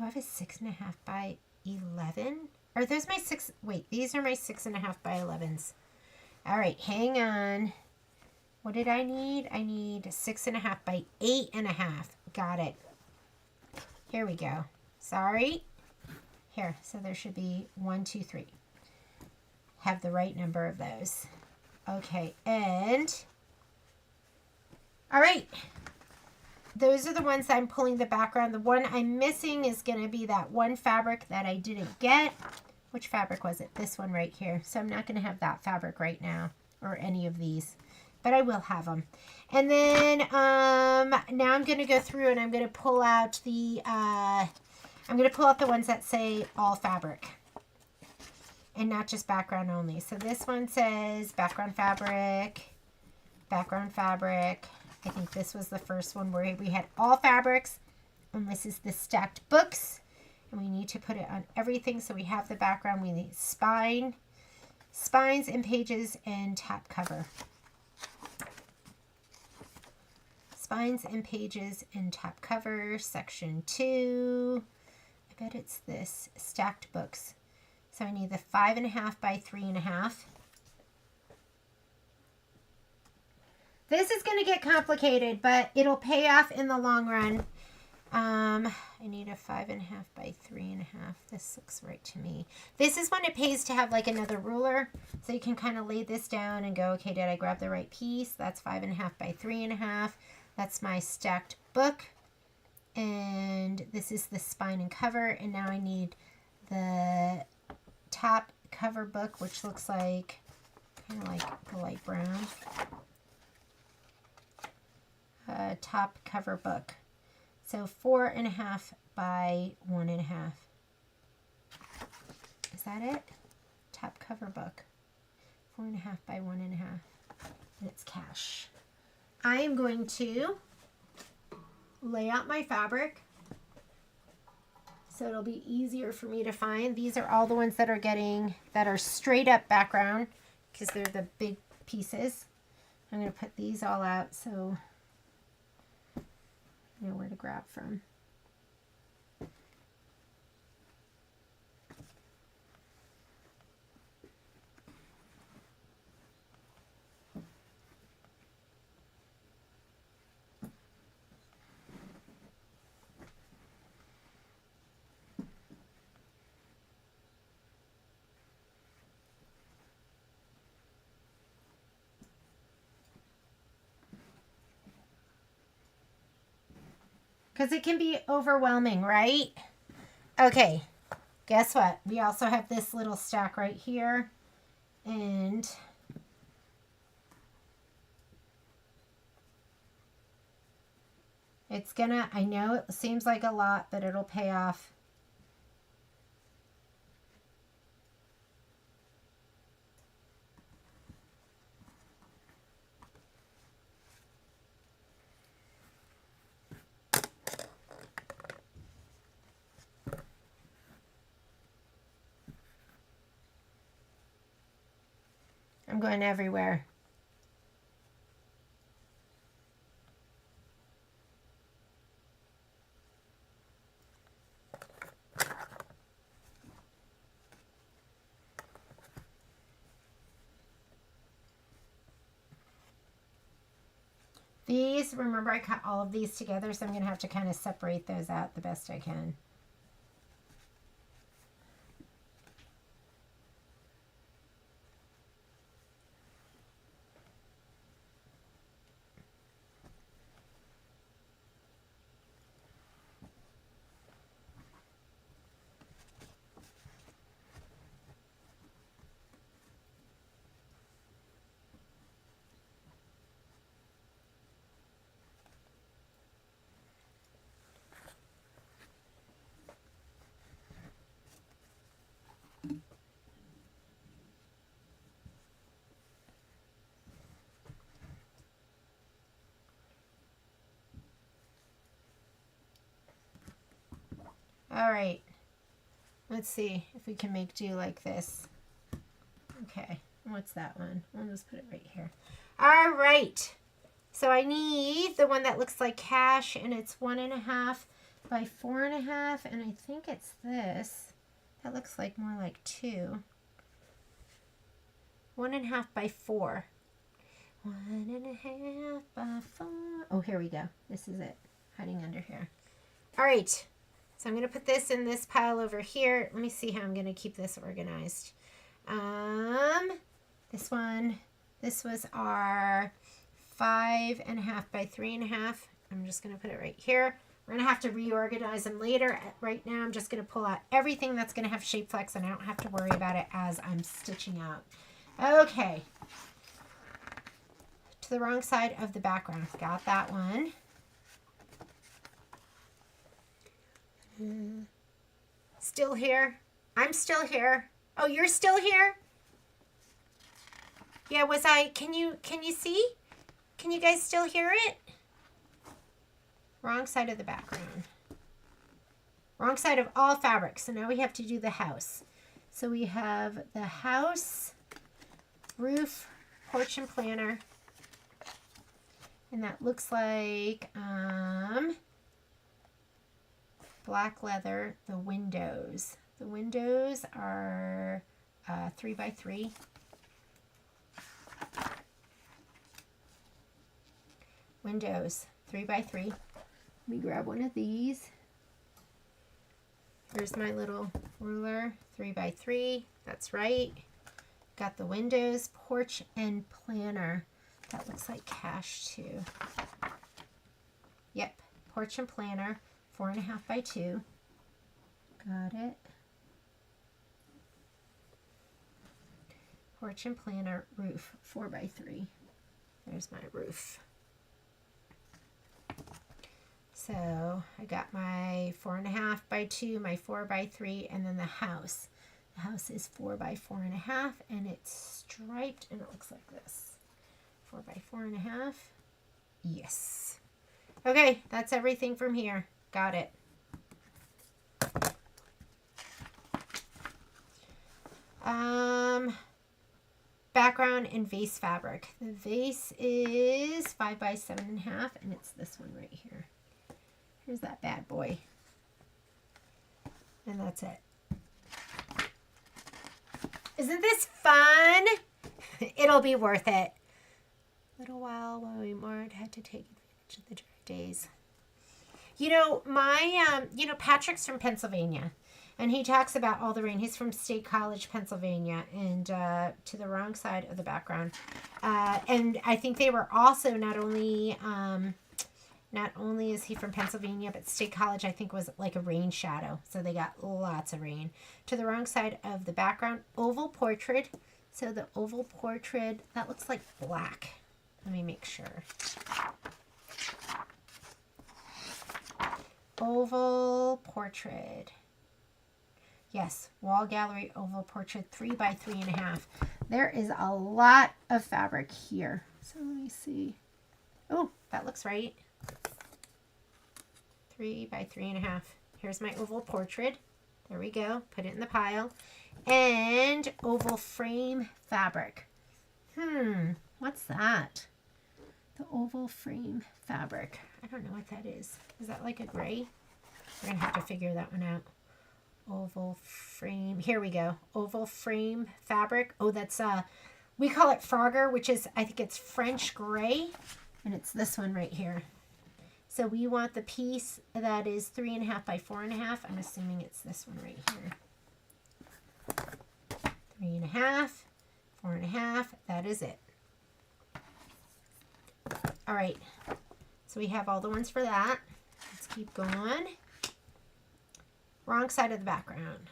I have a 6.5 by 11? Are those my 6? Wait, these are my 6.5 by 11s. All right, hang on. What did I need? I need 6.5 by 8.5. Got it. Here we go. Sorry. Here, so there should be 1, 2, 3. Have the right number of those. Okay, and all right. Those are the ones I'm pulling the background. The one I'm missing is going to be that one fabric that I didn't get. Which fabric was it? This one right here. So I'm not going to have that fabric right now, or any of these, but I will have them. And then now I'm going to go through and I'm going to pull out the ones that say all fabric and not just background only. So this one says background fabric, background fabric. I think this was the first one where we had all fabrics, and this is the stacked books, and we need to put it on everything. So we have the background, we need spines and pages and top cover. Spines and pages and top cover, section 2. I bet it's this, stacked books. So I need the 5.5 by 3.5. This is going to get complicated, but it'll pay off in the long run. I need a 5.5 by 3.5. This looks right to me. This is when it pays to have like another ruler. So you can kind of lay this down and go, okay, did I grab the right piece? That's 5.5 by 3.5. That's my stacked book. And this is the spine and cover. And now I need the top cover book, which looks like kind of like the light brown. Top cover book. So 4.5 by 1.5. Is that it? Top cover book. 4.5 by 1.5. And it's cash. I am going to lay out my fabric so it'll be easier for me to find. These are all the ones that are straight up background because they're the big pieces. I'm going to put these all out so I know where to grab from. Because it can be overwhelming, right? Okay, guess what? We also have this little stack right here. And it's gonna, I know it seems like a lot, but it'll pay off. I'm going everywhere. These, remember I cut all of these together, so I'm going to have to kind of separate those out the best I can. All right, let's see if we can make do like this. Okay, what's that one? I'll just put it right here. All right, so I need the one that looks like cash, and it's 1.5 by 4.5, and I think it's this. That looks like more like 2. 1.5 by 4. 1.5 by 4. Oh, here we go. This is it, hiding under here. All right, so I'm going to put this in this pile over here. Let me see how I'm going to keep this organized. This one, this was our 5.5 by 3.5. I'm just going to put it right here. We're going to have to reorganize them later. Right now, I'm just going to pull out everything that's going to have shape flex, and I don't have to worry about it as I'm stitching out. Okay. To the wrong side of the background. Got that one. Still here? I'm still here. Oh, you're still here? Yeah, was I? Can you see? Can you guys still hear it? Wrong side of the background. Wrong side of all fabrics. So now we have to do the house. So we have the house, roof, porch and planter. And that looks like black leather, the windows. The windows are 3 by 3. Windows, 3 by 3. Let me grab one of these. Here's my little ruler, 3 by 3. That's right. Got the windows, porch, and planter. That looks like cash too. Yep, porch and planter, 4.5 by 2. Got it. Porch and planter, roof, 4 by 3. There's my roof. So I got my 4.5 by 2, my 4 by 3, and then the house. The house is 4 by 4.5, and it's striped, and it looks like this. 4 by 4.5. Yes. Okay, that's everything from here. Got it. Background and vase fabric. The vase is 5 by 7.5, and it's this one right here. Here's that bad boy. And that's it. Isn't this fun? It'll be worth it. A little while we moored, had to take advantage of the dry days. You know, Patrick's from Pennsylvania, and he talks about all the rain. He's from State College, Pennsylvania, and to the wrong side of the background. And I think they were also not only Not only is he from Pennsylvania, but State College, I think, was like a rain shadow. So they got lots of rain. To the wrong side of the background, oval portrait. So the oval portrait, that looks like black. Let me make sure. Oval portrait. Yes, wall gallery oval portrait 3 by 3.5. There is a lot of fabric here. So let me see. Oh, that looks right. 3 by 3.5. Here's my oval portrait. There we go. Put it in the pile. And oval frame fabric. What's that? The oval frame fabric. I don't know what that is. Is that like a gray? We're going to have to figure that one out. Oval frame. Here we go. Oval frame fabric. Oh, that's, we call it Frogger, which is, I think it's French gray. And it's this one right here. So we want the piece that is 3.5 by 4.5. I'm assuming it's this one right here. 3.5, 4.5. That is it. All right. So we have all the ones for that. Let's keep going. Wrong side of the background.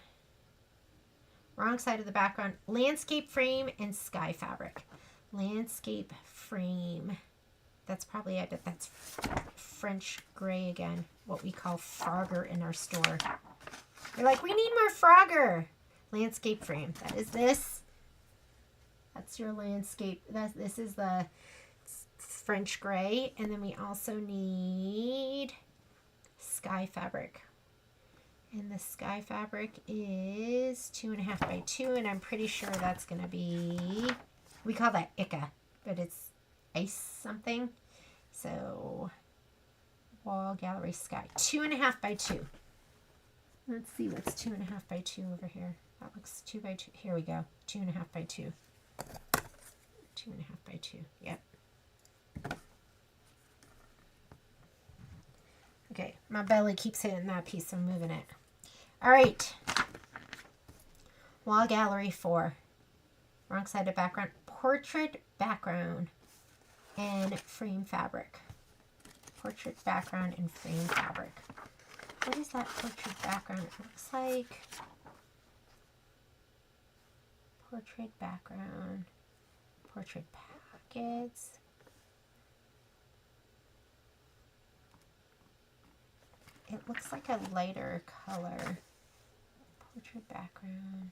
Wrong side of the background. Landscape frame and sky fabric. Landscape frame. That's probably, I bet that's French gray again. What we call Frogger in our store. You're like, we need more Frogger. Landscape frame. That is this. That's your landscape. This is the French gray. And then we also need sky fabric. And the sky fabric is 2.5 by 2. And I'm pretty sure that's going to be, we call that Ica, but it's ice something. So wall gallery sky 2.5 by 2. Let's see what's 2.5 by 2 over here. That looks 2 by 2. Here we go. 2.5 by 2. 2.5 by 2. Yep. Okay, my belly keeps hitting that piece, so I'm moving it. All right. Wall gallery 4. Wrong side of background. Portrait background and frame fabric. Portrait background and frame fabric. What is that portrait background? It looks like portrait background, portrait packets. It looks like a lighter color. Portrait background.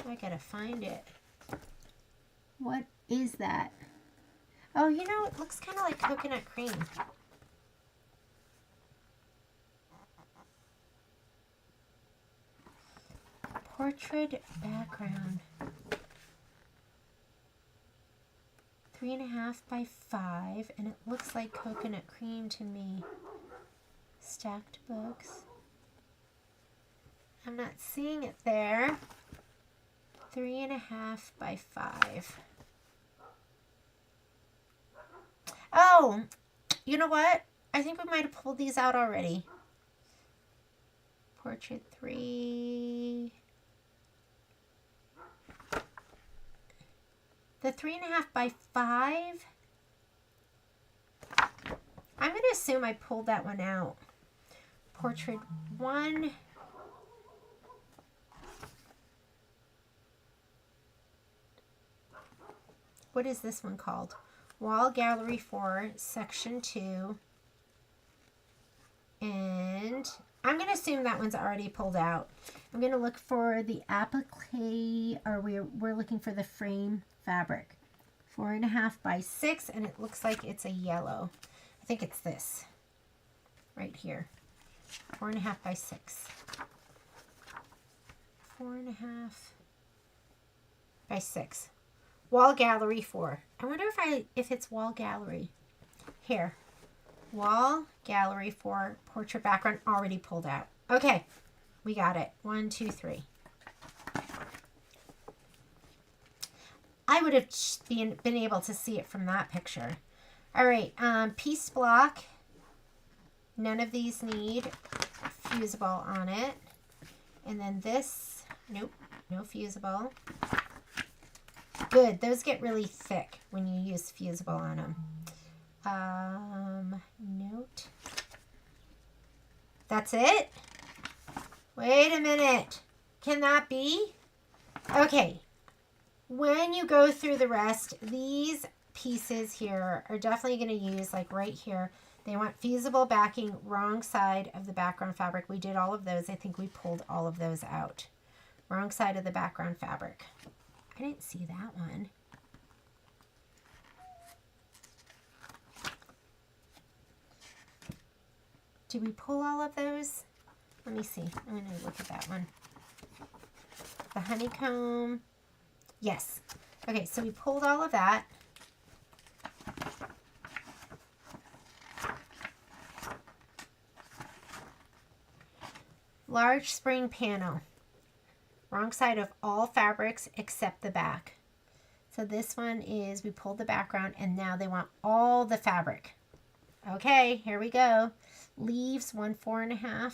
I gotta find it. What is that? Oh, you know, it looks kind of like coconut cream. Portrait background. 3.5 by 5, and it looks like coconut cream to me. Stacked books. I'm not seeing it there. 3.5 by 5. Oh, you know what? I think we might have pulled these out already. Portrait 3. The 3.5 by 5. I'm going to assume I pulled that one out. Portrait 1. What is this one called? Wall Gallery 4, Section 2. And I'm going to assume that one's already pulled out. I'm going to look for the applique, or we're looking for the frame fabric. 4.5 by 6, and it looks like it's a yellow. I think it's this. Right here. 4.5 by 6. 4.5 by 6. Wall Gallery 4. I wonder if it's Wall Gallery. Here. Wall Gallery 4 portrait background already pulled out. Okay. We got it. 1, 2, 3. I would have been able to see it from that picture. All right. Piece block. None of these need fusible on it. And then this. Nope. No fusible. Good. Those get really thick when you use fusible on them. Note. That's it? Wait a minute. Can that be? Okay. When you go through the rest, these pieces here are definitely going to use, like right here, they want fusible backing, wrong side of the background fabric. We did all of those. I think we pulled all of those out. Wrong side of the background fabric. I didn't see that one. Did we pull all of those? Let me see. I'm going to look at that one. The honeycomb. Yes. Okay, so we pulled all of that. Large spring panel. Wrong side of all fabrics except the back. So this one is, we pulled the background and now they want all the fabric. Okay, here we go. Leaves 1 4.5.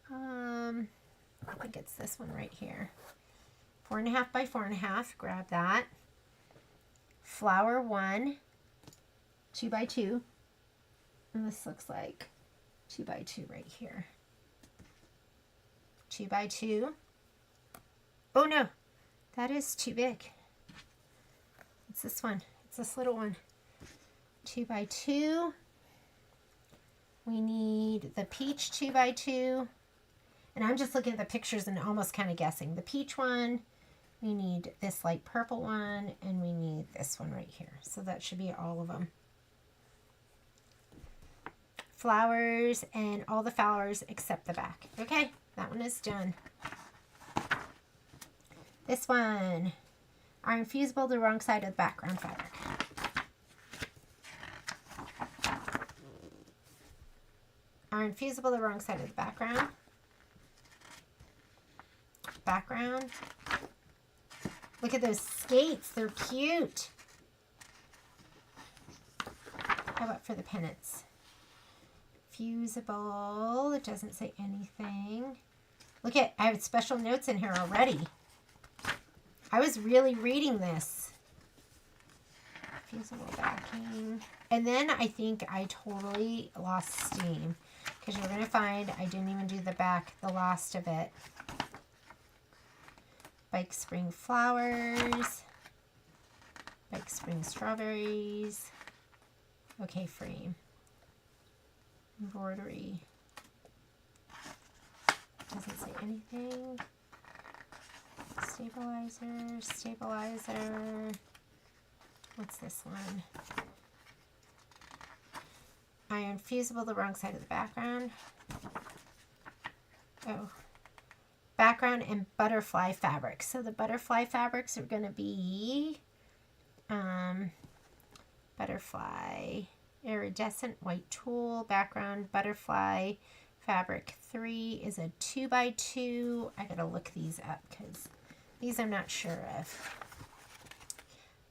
I think it's this one right here. 4.5 by 4.5. Grab that. Flower 1, 2 by 2. And this looks like 2 by 2 right here. 2 by 2. Oh no, that is too big. It's this one. It's this little one. 2 by 2. We need the peach 2 by 2. And I'm just looking at the pictures and almost kind of guessing. The peach one, we need this light purple one, and we need this one right here. So that should be all of them. Flowers and all the flowers except the back. Okay, that one is done. This one, iron fusible the wrong side of the background fabric. Iron fusible the wrong side of the background. Background. Look at those skates, they're cute. How about for the pennants? Fusible, it doesn't say anything. Look at, I have special notes in here already. I was really reading this. Fusible backing. And then I think I totally lost steam. Because you're going to find I didn't even do the back, the last of it. Bike spring flowers. Bike spring strawberries. Okay, frame. Embroidery. Doesn't say anything. Stabilizer, stabilizer. What's this one? Iron fusible, the wrong side of the background. Oh. Background and butterfly fabric. So the butterfly fabrics are going to be butterfly, iridescent white tulle, background, butterfly, fabric 3 is a 2 by 2. I got to look these up because these I'm not sure of.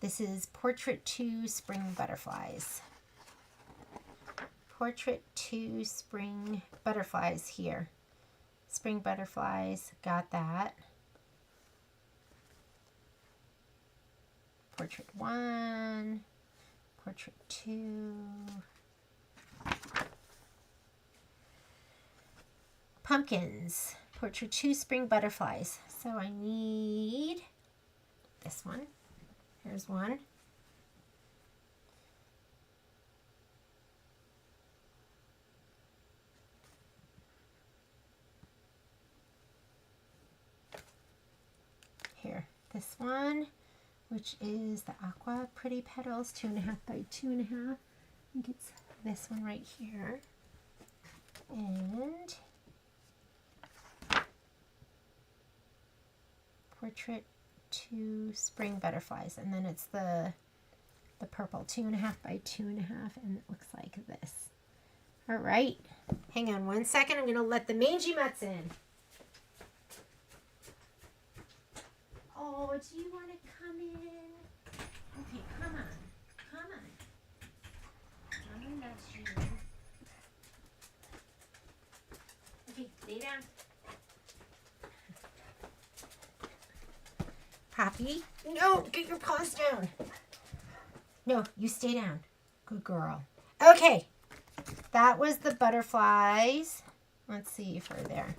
This is Portrait 2 Spring Butterflies. Portrait 2 Spring Butterflies here. Spring Butterflies, got that. Portrait 1, Portrait 2. Pumpkins, Portrait 2 Spring Butterflies. So I need this one. Here's one. Here, this one, which is the Aqua Pretty Petals, 2.5 by 2.5. I think it's this one right here. And Portrait 2 Spring Butterflies, and then it's the purple, 2.5 by 2.5, and it looks like this. All right, hang on one second. I'm going to let the mangy mutts in. Oh, do you want to come in? Okay, come on, come on. I'm going to nudge you. Okay, lay down. Poppy. No, get your paws down. No, you stay down. Good girl. Okay. That was the butterflies. Let's see if we're there.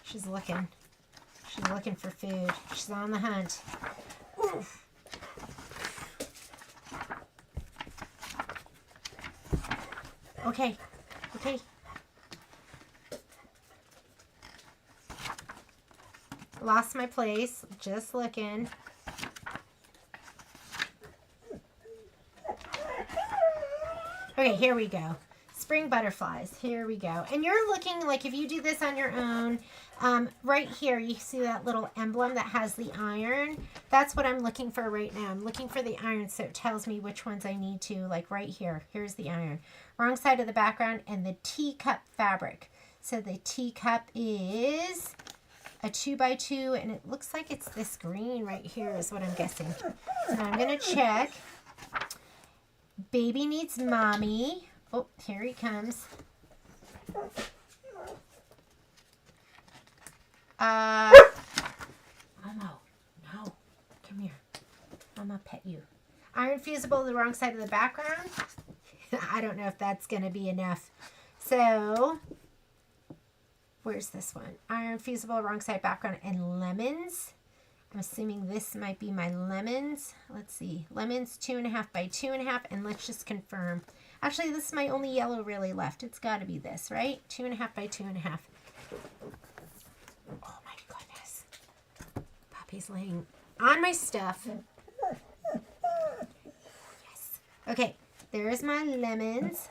She's looking. She's looking for food. She's on the hunt. Oof. Okay. Okay. Lost my place. Just looking. Okay, here we go. Spring butterflies. Here we go. And you're looking like if you do this on your own, right here, you see that little emblem that has the iron. That's what I'm looking for right now. I'm looking for the iron, so it tells me which ones I need to, like right here. Here's the iron. Wrong side of the background and the teacup fabric. So the teacup is a 2x2, and it looks like it's this green right here is what I'm guessing. So now I'm going to check. Baby needs mommy. Oh, here he comes. Momo, no, come here. I'm gonna pet you. Iron fusible, the wrong side of the background. I don't know if that's gonna be enough. So, where's this one? Iron fusible, wrong side background, and lemons. I'm assuming this might be my lemons. Let's see. Lemons 2.5 by 2.5, and let's just confirm. Actually, this is my only yellow really left. It's got to be this, right? 2.5 by 2.5. Oh my goodness. Poppy's laying on my stuff. Yes. Okay, there's my lemons.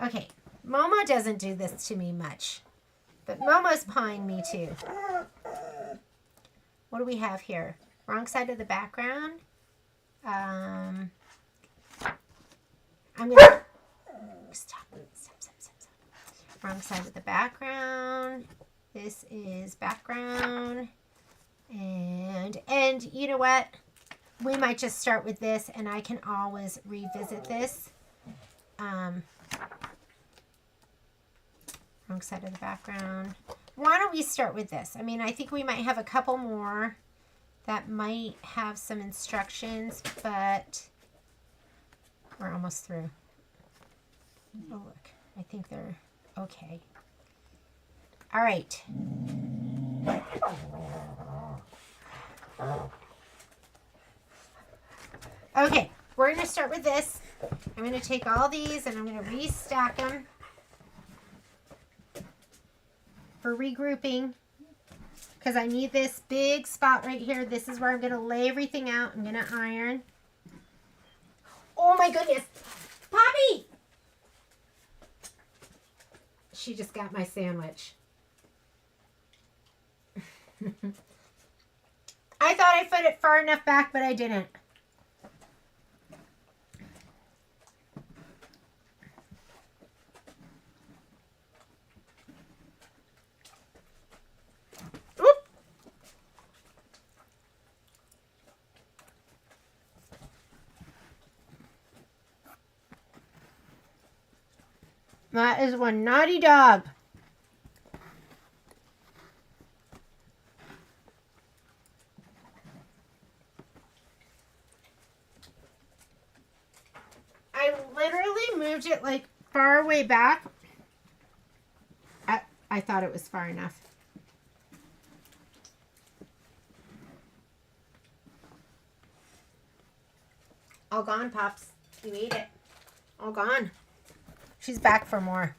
Okay, Momo doesn't do this to me much. But Momo's pawing me too. What do we have here? Wrong side of the background. I'm gonna stop. Wrong side of the background. This is background. And you know what? We might just start with this, and I can always revisit this. Wrong side of the background. Why don't we start with this? I mean, I think we might have a couple more that might have some instructions, but we're almost through. Oh, look. I think they're okay. All right. Okay, we're going to start with this. I'm going to take all these and I'm going to restack them for regrouping, because I need this big spot right here. This is where I'm going to lay everything out. I'm going to iron. Oh my goodness. Poppy! She just got my sandwich. I thought I put it far enough back, but I didn't. That is one naughty dog. I literally moved it like far away back. I thought it was far enough. All gone, Pops. You ate it. All gone. She's back for more.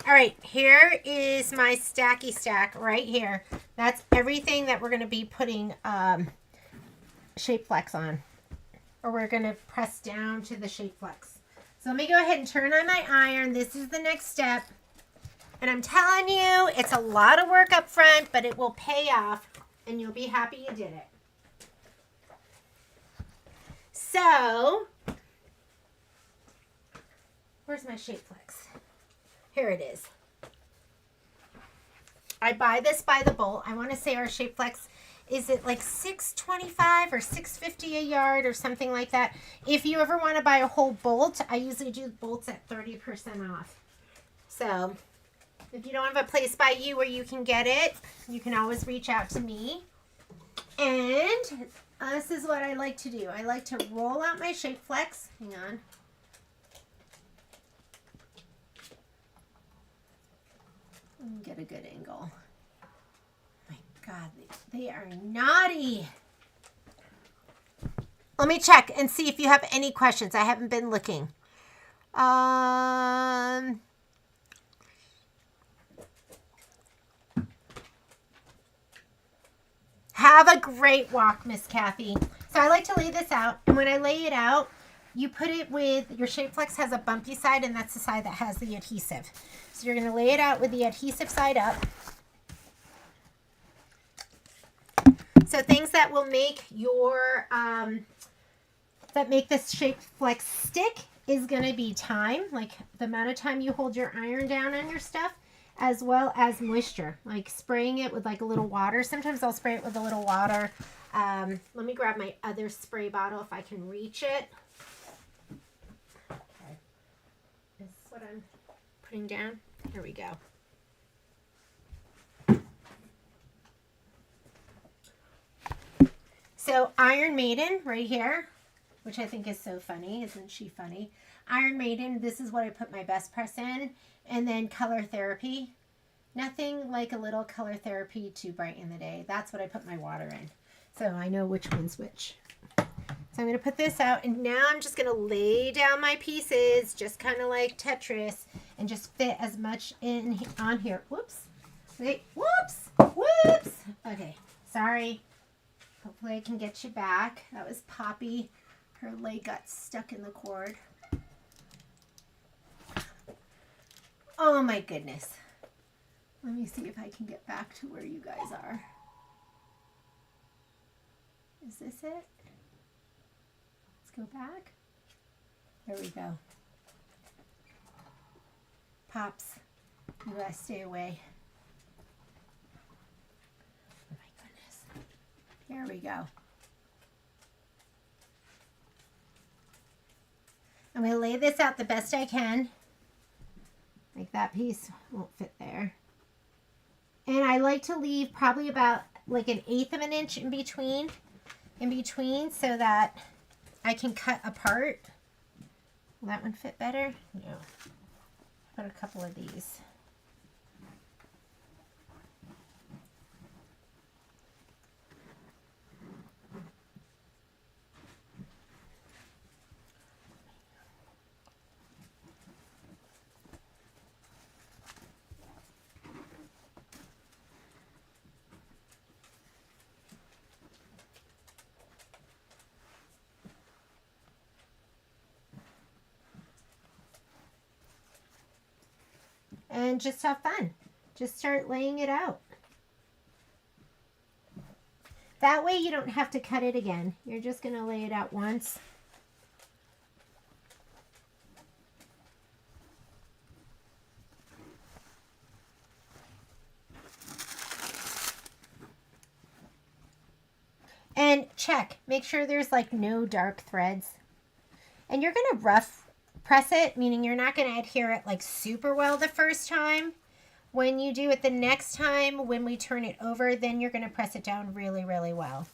All right, here is my stacky stack right here. That's everything that we're going to be putting shape flex on. Or we're going to press down to the shape flex. So let me go ahead and turn on my iron. This is the next step. And I'm telling you, it's a lot of work up front, but it will pay off. And you'll be happy you did it. So, where's my shape flex? Here it is. I buy this by the bolt. I want to say our shape flex is it like $6.25 or $6.50 a yard or something like that. If you ever want to buy a whole bolt, I usually do bolts at 30% off. So if you don't have a place by you where you can get it, you can always reach out to me. And this is what I like to do. I like to roll out my shape flex. Hang on. Get a good angle. My God, they are naughty. Let me check and see if you have any questions. I haven't been looking. Have a great walk, Miss Kathy. So I like to lay this out, and when I lay it out, you put it with, your shape flex has a bumpy side, and that's the side that has the adhesive. So you're going to lay it out with the adhesive side up. So things that will make your, that make this shape flex stick is going to be time, like the amount of time you hold your iron down on your stuff, as well as moisture, like spraying it with like a little water. Sometimes I'll spray it with a little water. Let me grab my other spray bottle if I can reach it. Okay. This is what I'm putting down. Here we go. So Iron Maiden right here, which I think is so funny. Isn't she funny? Iron Maiden, this is what I put my best press in. And then Color Therapy. Nothing like a little Color Therapy to brighten the day. That's what I put my water in. So I know which one's which. So I'm going to put this out. And now I'm just going to lay down my pieces, just kind of like Tetris, and just fit as much in on here. Whoops. Wait. Whoops. Whoops. Okay. Sorry. Hopefully I can get you back. That was Poppy. Her leg got stuck in the cord. Oh my goodness. Let me see if I can get back to where you guys are. Is this it? Let's go back. There we go. Pops, you gotta stay away. Oh my goodness. Here we go. I'm going to lay this out the best I can. Like that piece won't fit there. And I like to leave probably about like 1/8 of an inch in between so that I can cut apart. Will that one fit better? No. Put a couple of these. And just have fun. Just start laying it out. That way you don't have to cut it again. You're just going to lay it out once. And check. Make sure there's like no dark threads. And you're going to rough press it, meaning you're not going to adhere it like super well the first time. When you do it the next time, when we turn it over, then you're going to press it down really, really well.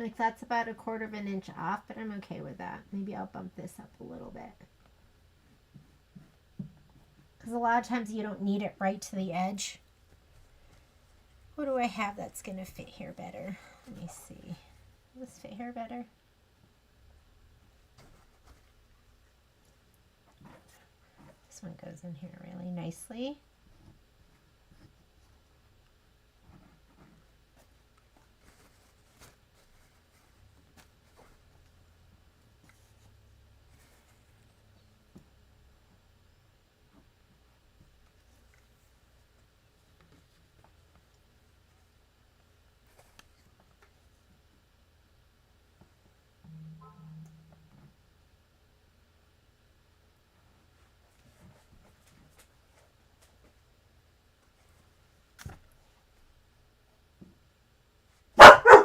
Like that's about 1/4 of an inch off, but I'm okay with that. Maybe I'll bump this up a little bit. Because a lot of times you don't need it right to the edge. What do I have that's going to fit here better? Let me see. Will this fit here better? This one goes in here really nicely.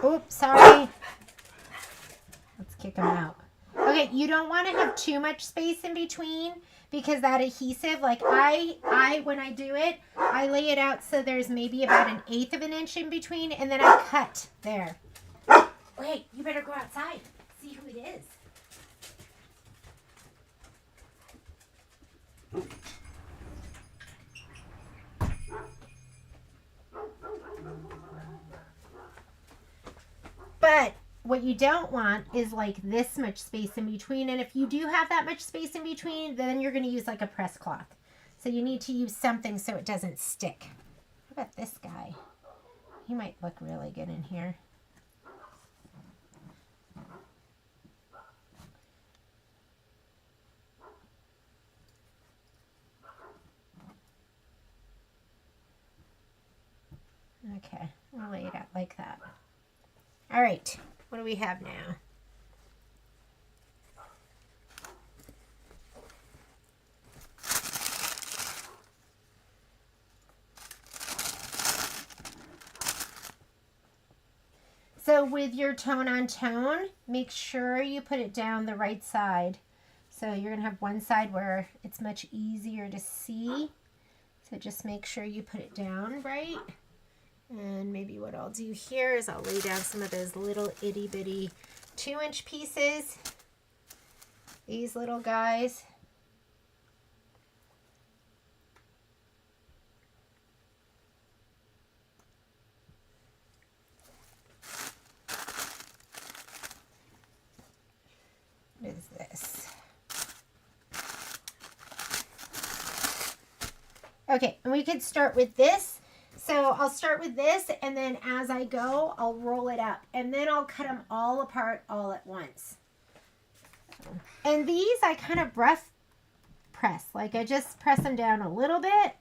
Oops, sorry. Let's kick them out. Okay, you don't want to have too much space in between because that adhesive, like I when I do it, I lay it out so there's maybe about 1/8 of an inch in between, and then I cut there. Wait, you better go outside. See who it is. But what you don't want is like this much space in between. And if you do have that much space in between, then you're going to use like a press cloth. So you need to use something so it doesn't stick. How about this guy? He might look really good in here. Okay, I'll lay it out like that. All right, what do we have now? So with your tone on tone, make sure you put it down the right side. So you're gonna have one side where it's much easier to see. So just make sure you put it down right. And maybe what I'll do here is I'll lay down some of those little itty bitty 2-inch pieces. These little guys. What is this? Okay, and we could start with this. So I'll start with this, and then as I go, I'll roll it up, and then I'll cut them all apart all at once. And these I kind of press, like I just press them down a little bit,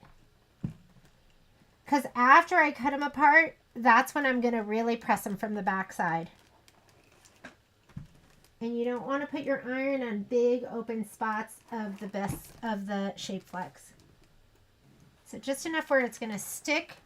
because after I cut them apart, that's when I'm going to really press them from the back side. And you don't want to put your iron on big open spots of the shape flex. So just enough where it's going to stick.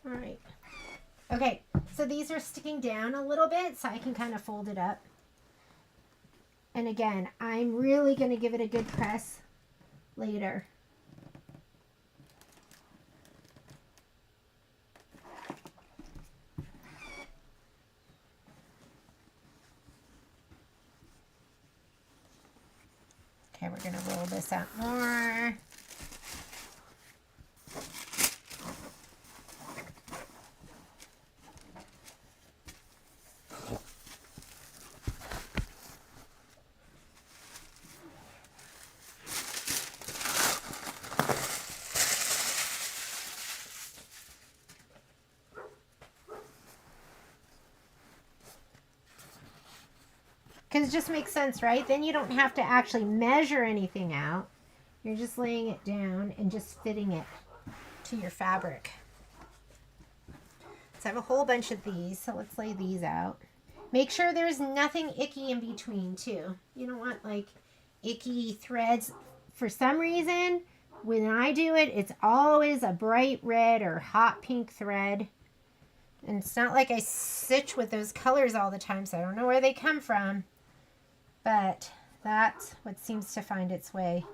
All right. Okay, so these are sticking down a little bit, so I can kind of fold it up. And again, I'm really going to give it a good press later. Okay, we're going to roll this out more. Because it just makes sense, right? Then you don't have to actually measure anything out. You're just laying it down and just fitting it to your fabric. So I have a whole bunch of these, so let's lay these out. Make sure there's nothing icky in between too. You don't want like icky threads. For some reason, when I do it, it's always a bright red or hot pink thread. And it's not like I stitch with those colors all the time, so I don't know where they come from. But that's what seems to find its way.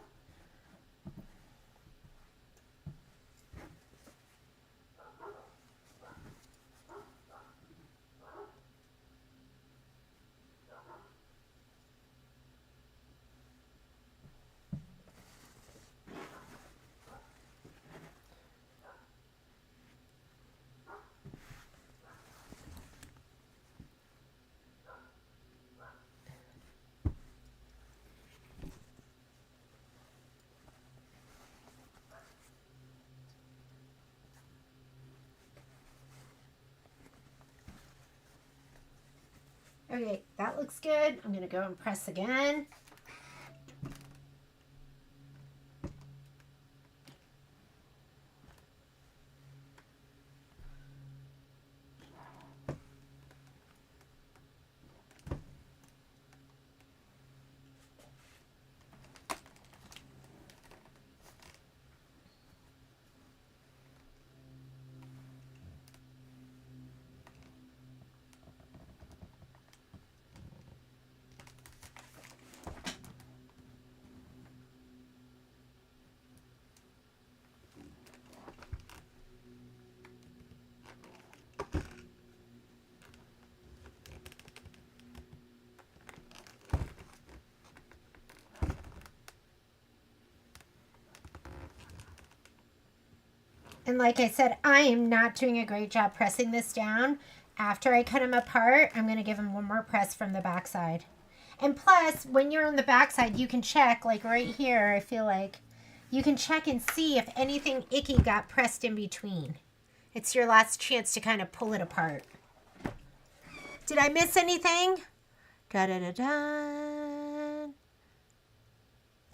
Okay, that looks good. I'm going to go and press again. And like I said, I am not doing a great job pressing this down. After I cut them apart, I'm going to give them one more press from the backside. And plus, when you're on the backside, you can check, like right here, I feel like, you can check and see if anything icky got pressed in between. It's your last chance to kind of pull it apart. Did I miss anything? Da-da-da-da.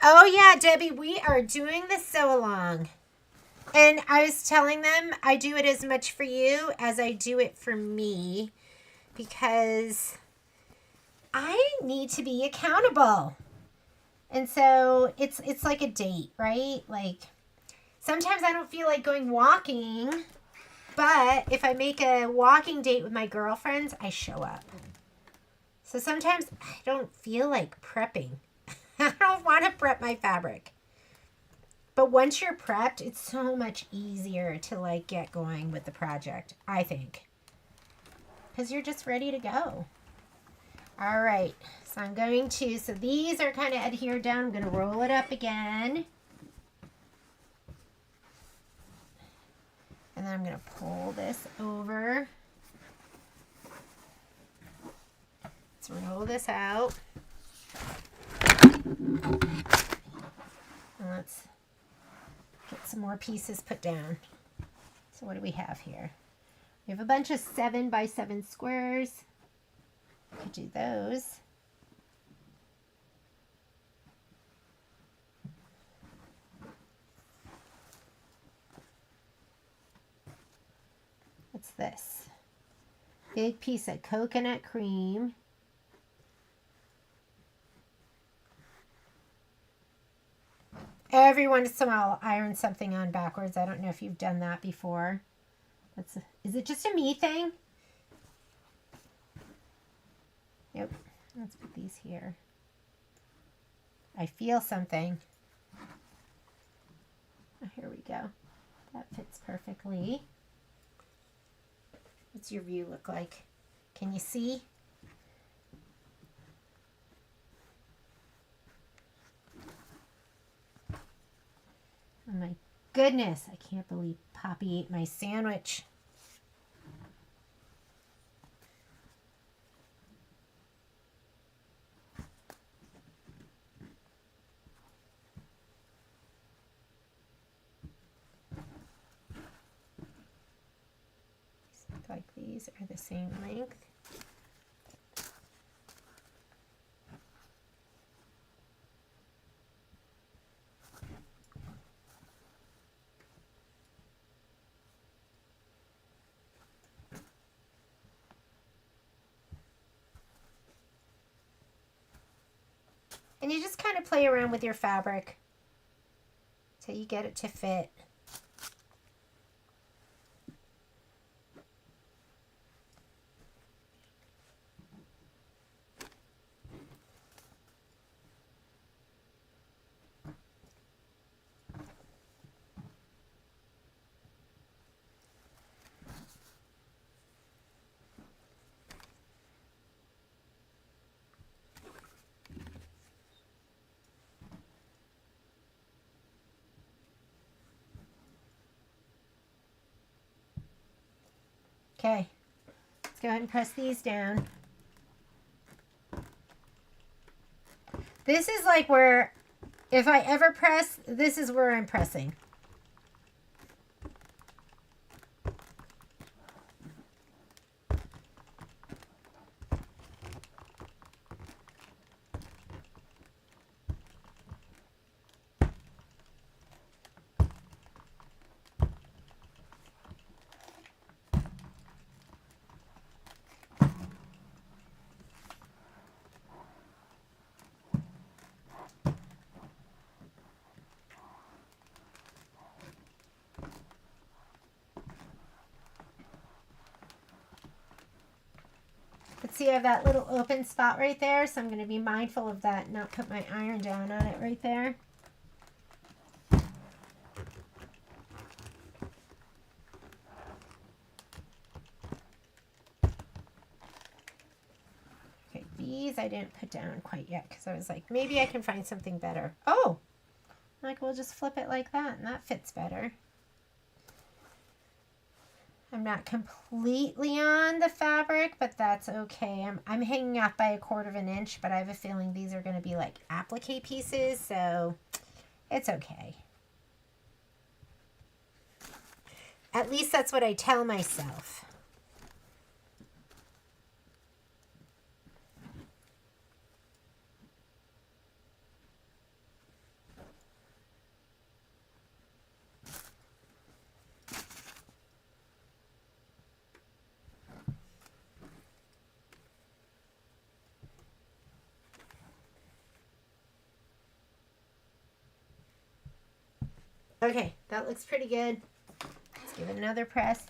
Oh yeah, Debbie, we are doing the sew-along. And I was telling them I do it as much for you as I do it for me because I need to be accountable. And so it's like a date, right? Like sometimes I don't feel like going walking, but if I make a walking date with my girlfriends, I show up. So sometimes I don't feel like prepping. I don't want to prep my fabric. But once you're prepped, it's so much easier to like get going with the project, I think. Because you're just ready to go. All right, so I'm going to, so these are kind of adhered down. I'm going to roll it up again. And then I'm going to pull this over. Let's roll this out. And let's get some more pieces put down. So what do we have here? We have a bunch of 7x7 squares. Could do those. What's this? Big piece of coconut cream. Every once in a while, I'll iron something on backwards. I don't know if you've done that before. Is it just a me thing? Nope. Let's put these here. I feel something. Oh, here we go. That fits perfectly. What's your view look like? Can you see? Oh my goodness, I can't believe Poppy ate my sandwich. Look like these are the same length. And you just kind of play around with your fabric till you get it to fit. Okay, let's go ahead and press these down. This is like where, if I ever press, this is where I'm pressing. But see, I have that little open spot right there, so I'm going to be mindful of that, not put my iron down on it right there. Okay, these I didn't put down quite yet because I was like, maybe I can find something better. Oh, like we'll just flip it like that and that fits better. I'm not completely on the fabric, but that's okay. I'm hanging off by 1/4 inch, but I have a feeling these are going to be like applique pieces, so it's okay. At least that's what I tell myself. Okay, that looks pretty good. Let's give it another press.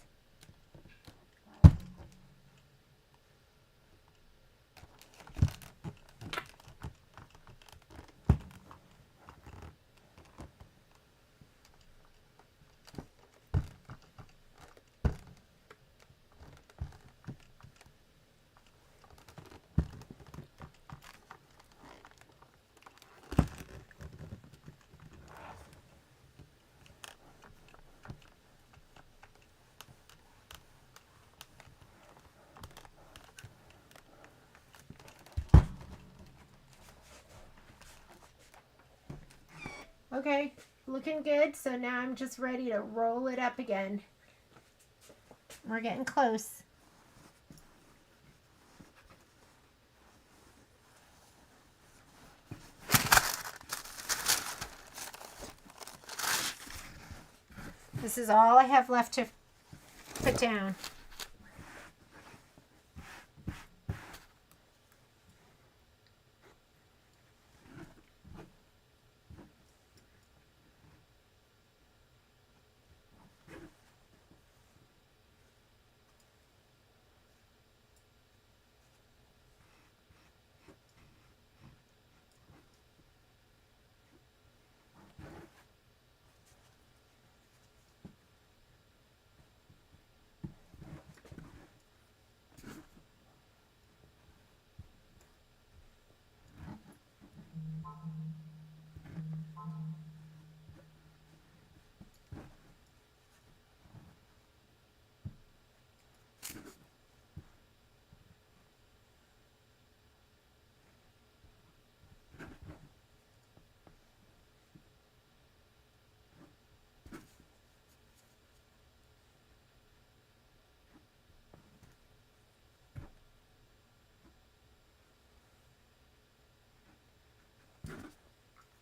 Okay, looking good. So now I'm just ready to roll it up again. We're getting close. This is all I have left to put down.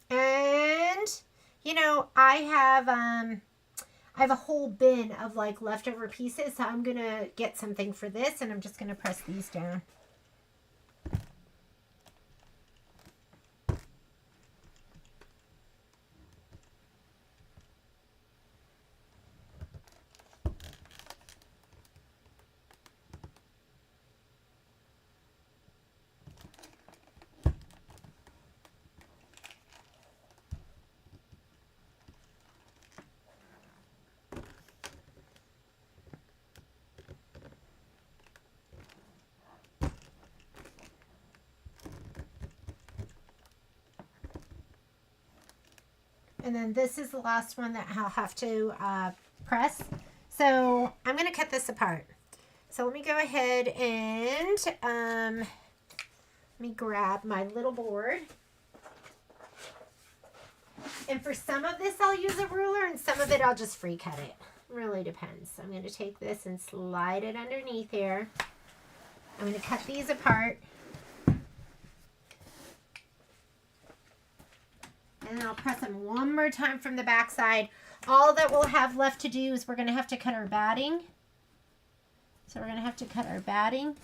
And you know, I have a whole bin of like leftover pieces, so I'm gonna get something for this, and I'm just gonna press these down. And then this is the last one that I'll have to press. So I'm going to cut this apart. So let me go ahead and let me grab my little board. And for some of this, I'll use a ruler, and some of it, I'll just free cut it. Really depends. So I'm going to take this and slide it underneath here. I'm going to cut these apart. And then I'll press them one more time from the back side. All that we'll have left to do is we're going to have to cut our batting. So we're going to have to cut our batting.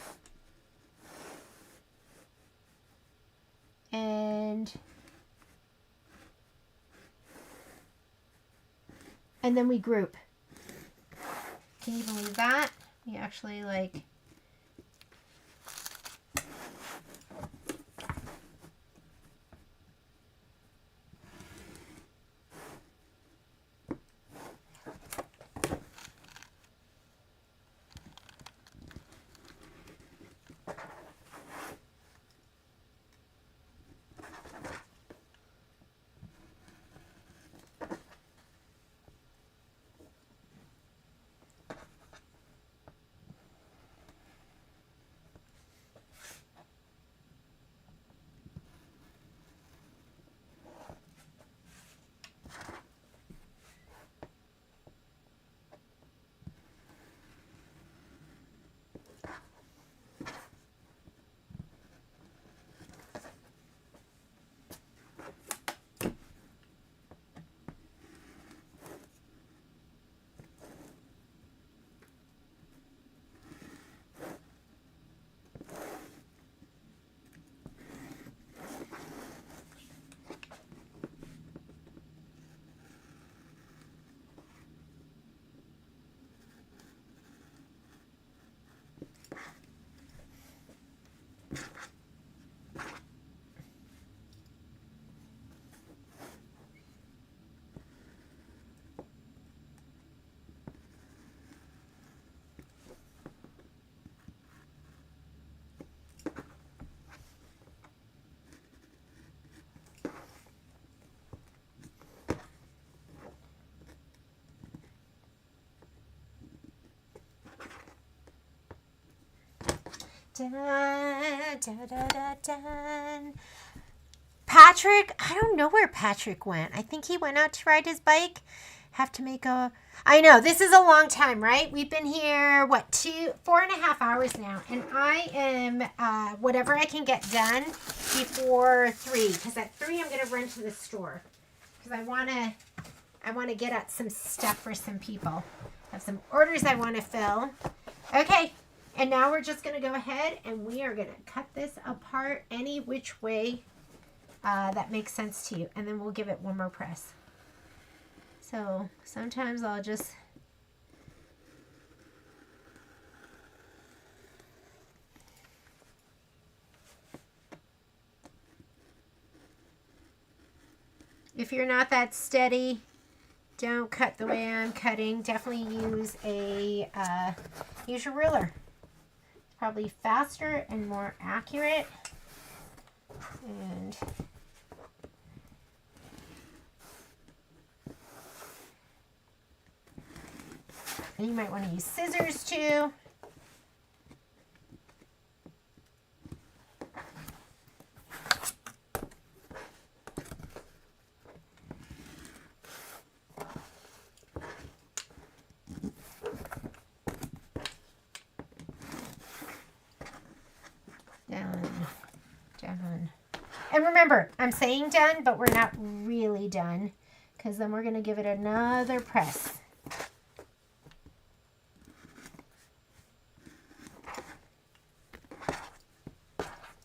And then we group. Can you believe that? We actually like... Dun, dun, dun, dun, dun. Patrick, I don't know where Patrick went. I think he went out to ride his bike. Have to make a... I know, this is a long time, right? We've been here, what, 4.5 hours now. And I am, whatever I can get done before 3. Because at 3, I'm going to run to the store. Because I want to get at some stuff for some people. I have some orders I want to fill. Okay. And now we're just going to go ahead and we are going to cut this apart any which way that makes sense to you. And then we'll give it one more press. So sometimes I'll just... If you're not that steady, don't cut the way I'm cutting. Definitely use use your ruler. Probably faster and more accurate. And you might want to use scissors too. Done. And remember, I'm saying done, but we're not really done because then we're going to give it another press.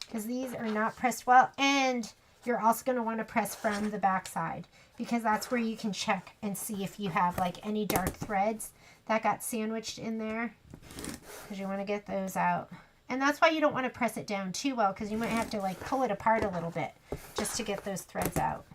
Because these are not pressed well, and you're also going to want to press from the back side because that's where you can check and see if you have like any dark threads that got sandwiched in there, because you want to get those out. And that's why you don't want to press it down too well, because you might have to like pull it apart a little bit just to get those threads out.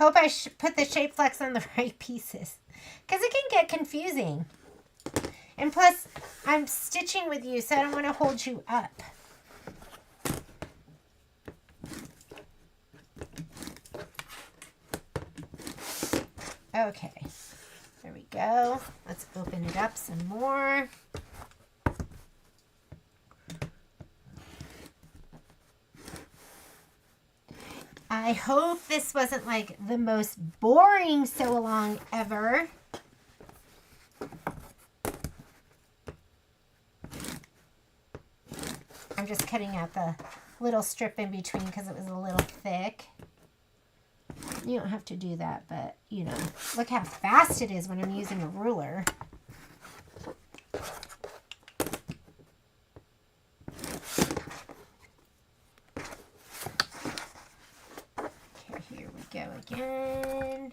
Hope I put the shape flex on the right pieces, because it can get confusing. And plus, I'm stitching with you, so I don't want to hold you up. Okay, there we go. Let's open it up some more. I hope this wasn't like the most boring sew-along ever. I'm just cutting out the little strip in between because it was a little thick. You don't have to do that, but you know, look how fast it is when I'm using a ruler. Okay, here we go again.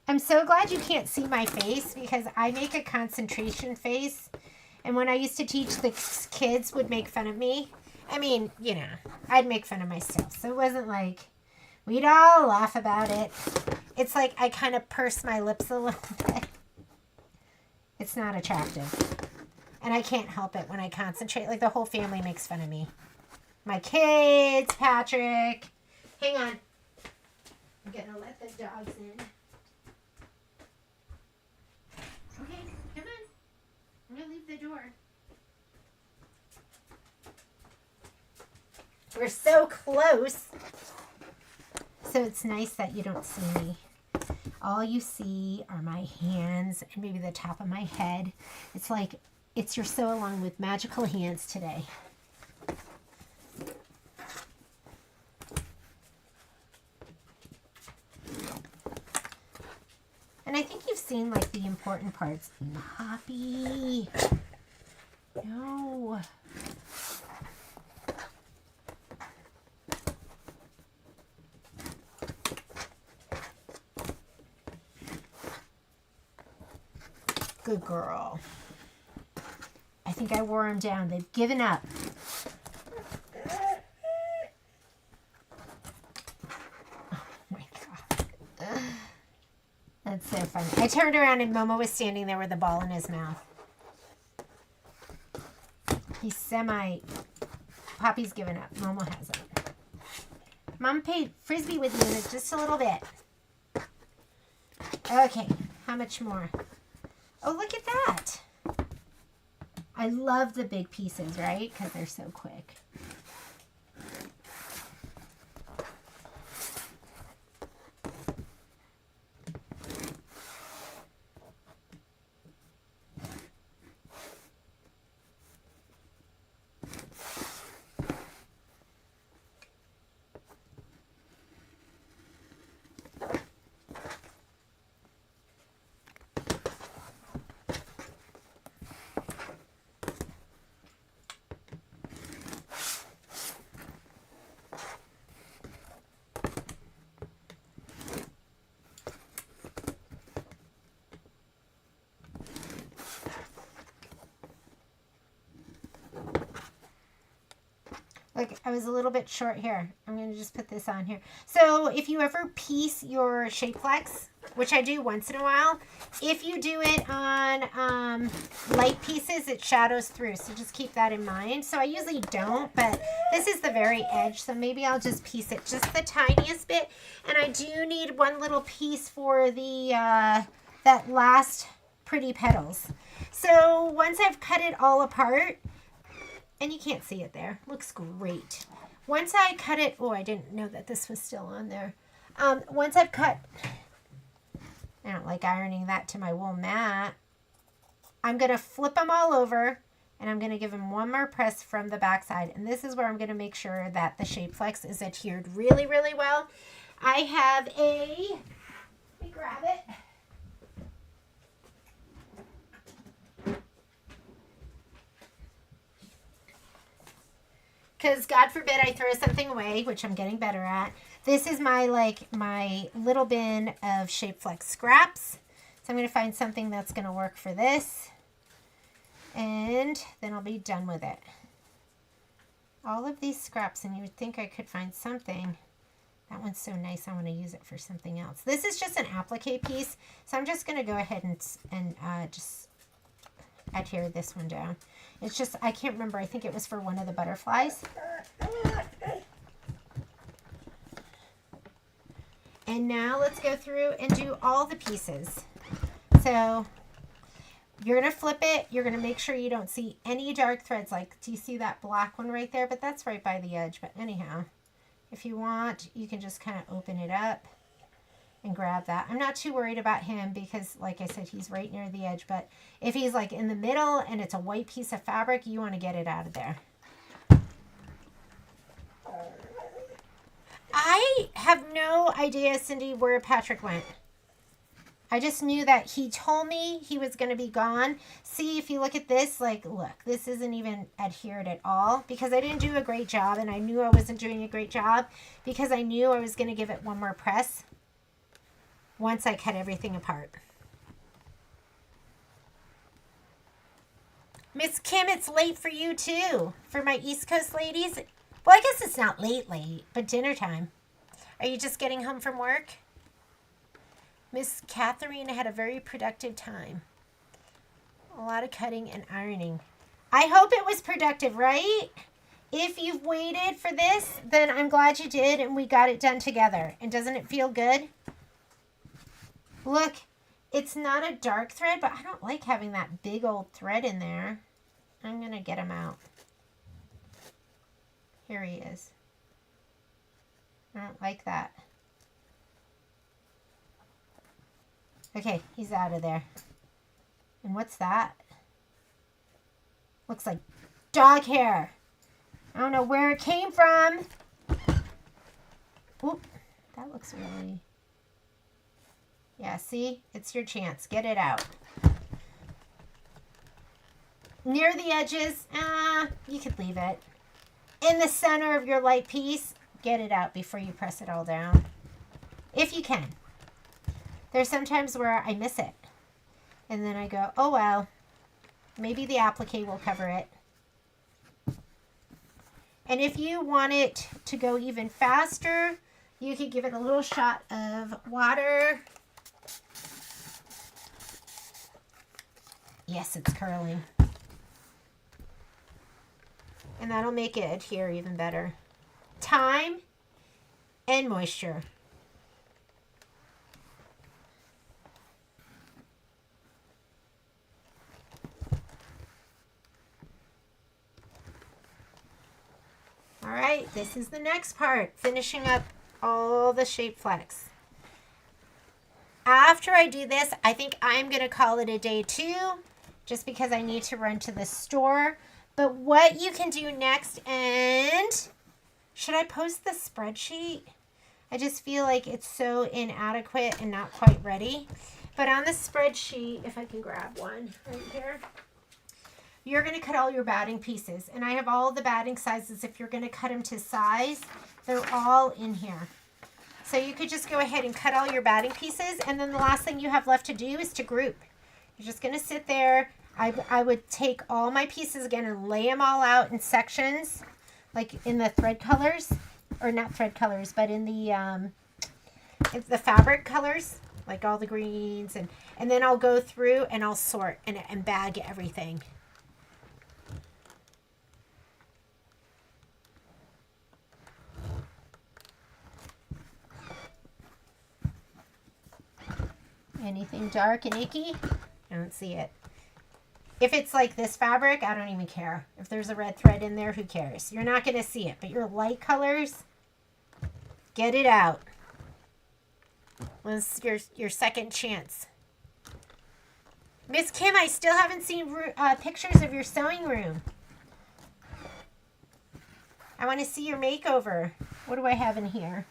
I'm so glad you can't see my face because I make a concentration face. And when I used to teach, the kids would make fun of me. I mean, you know, I'd make fun of myself. So it wasn't like, we'd all laugh about it. It's like I kind of purse my lips a little bit. It's not attractive. And I can't help it when I concentrate. Like the whole family makes fun of me. My kids, Patrick. Hang on. I'm going to let the dogs in. Okay, come on. I'm going to leave the door. We're so close. So it's nice that you don't see me. All you see are my hands and maybe the top of my head. It's like it's your sew along with magical hands today. And I think you've seen like the important parts. Poppy. No. Good girl. I think I wore them down. They've given up. Oh my God. That's so funny. I turned around and Momo was standing there with a ball in his mouth. He's Poppy's given up. Momo hasn't. Mom played Frisbee with you in just a little bit. Okay, how much more? Oh, look at that. I love the big pieces, right? Because they're so quick. Like, I was a little bit short here. I'm going to just put this on here. So, if you ever piece your shape flex, which I do once in a while, if you do it on light pieces, it shadows through. So, just keep that in mind. So, I usually don't, but this is the very edge. So, maybe I'll just piece it just the tiniest bit. And I do need one little piece for the that last pretty petals. So, once I've cut it all apart, and you can't see it there. Looks great. Once I cut it, oh, I didn't know that this was still on there. Once I've cut, I don't like ironing that to my wool mat. I'm going to flip them all over, and I'm going to give them one more press from the back side. And this is where I'm going to make sure that the shape flex is adhered really, really well. I have let me grab it. Because God forbid I throw something away, which I'm getting better at. This is my little bin of Shape Flex scraps. So I'm going to find something that's going to work for this. And then I'll be done with it. All of these scraps, and you would think I could find something. That one's so nice, I want to use it for something else. This is just an applique piece, so I'm just going to go ahead and just adhere this one down. It's just, I can't remember, I think it was for one of the butterflies. And now let's go through and do all the pieces. So you're going to flip it. You're going to make sure you don't see any dark threads. Like, do you see that black one right there? But that's right by the edge. But anyhow, if you want, you can just kind of open it up and grab that. I'm not too worried about him because, like I said, he's right near the edge. But if he's like in the middle and it's a white piece of fabric, you want to get it out of there. I have no idea, Cindy, where Patrick went. I just knew that he told me he was going to be gone. See, if you look at this, like, look, this isn't even adhered at all because I didn't do a great job, and I knew I wasn't doing a great job because I knew I was going to give it one more press once I cut everything apart. Miss Kim, it's late for you too. For my East Coast ladies. Well, I guess it's not late, but dinner time. Are you just getting home from work? Miss Catherine had a very productive time. A lot of cutting and ironing. I hope it was productive, right? If you've waited for this, then I'm glad you did and we got it done together. And doesn't it feel good? Look, it's not a dark thread, but I don't like having that big old thread in there. I'm going to get him out. Here he is. I don't like that. Okay, he's out of there. And what's that? Looks like dog hair. I don't know where it came from. Oop, that looks really... Yeah, see? It's your chance. Get it out. Near the edges, you could leave it. In the center of your light piece, get it out before you press it all down. If you can. There's sometimes where I miss it. And then I go, oh well, maybe the applique will cover it. And if you want it to go even faster, you could give it a little shot of water. Yes, it's curling. And that'll make it adhere even better. Time and moisture. All right, this is the next part, finishing up all the Shape Flex. After I do this, I think I'm going to call it a day too, just because I need to run to the store. But what you can do next, and should I post the spreadsheet? I just feel like it's so inadequate and not quite ready. But on the spreadsheet, if I can grab one right here, you're going to cut all your batting pieces. And I have all the batting sizes. If you're going to cut them to size, they're all in here. So you could just go ahead and cut all your batting pieces. And then the last thing you have left to do is to group. You're just going to sit there. I would take all my pieces again and lay them all out in sections, like in the thread colors, or not thread colors, but in the fabric colors, like all the greens, and then I'll go through and I'll sort and bag everything. Anything dark and icky? I don't see it. If it's like this fabric, I don't even care. If there's a red thread in there, who cares? You're not going to see it. But your light colors, get it out. This is your second chance. Miss Kim, I still haven't seen pictures of your sewing room. I want to see your makeover. What do I have in here?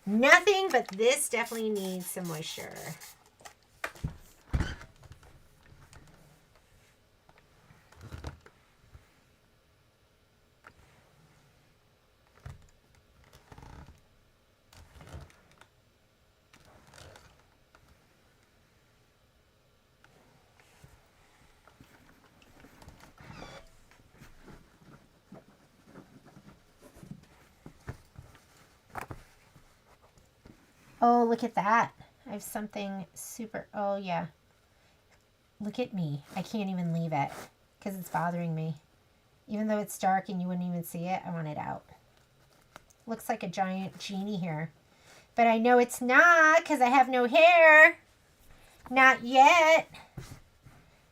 Nothing, but this definitely needs some moisture. Oh, look at that. I have something super, oh yeah. Look at me. I can't even leave it because it's bothering me. Even though it's dark and you wouldn't even see it, I want it out. Looks like a giant genie here. But I know it's not because I have no hair. Not yet.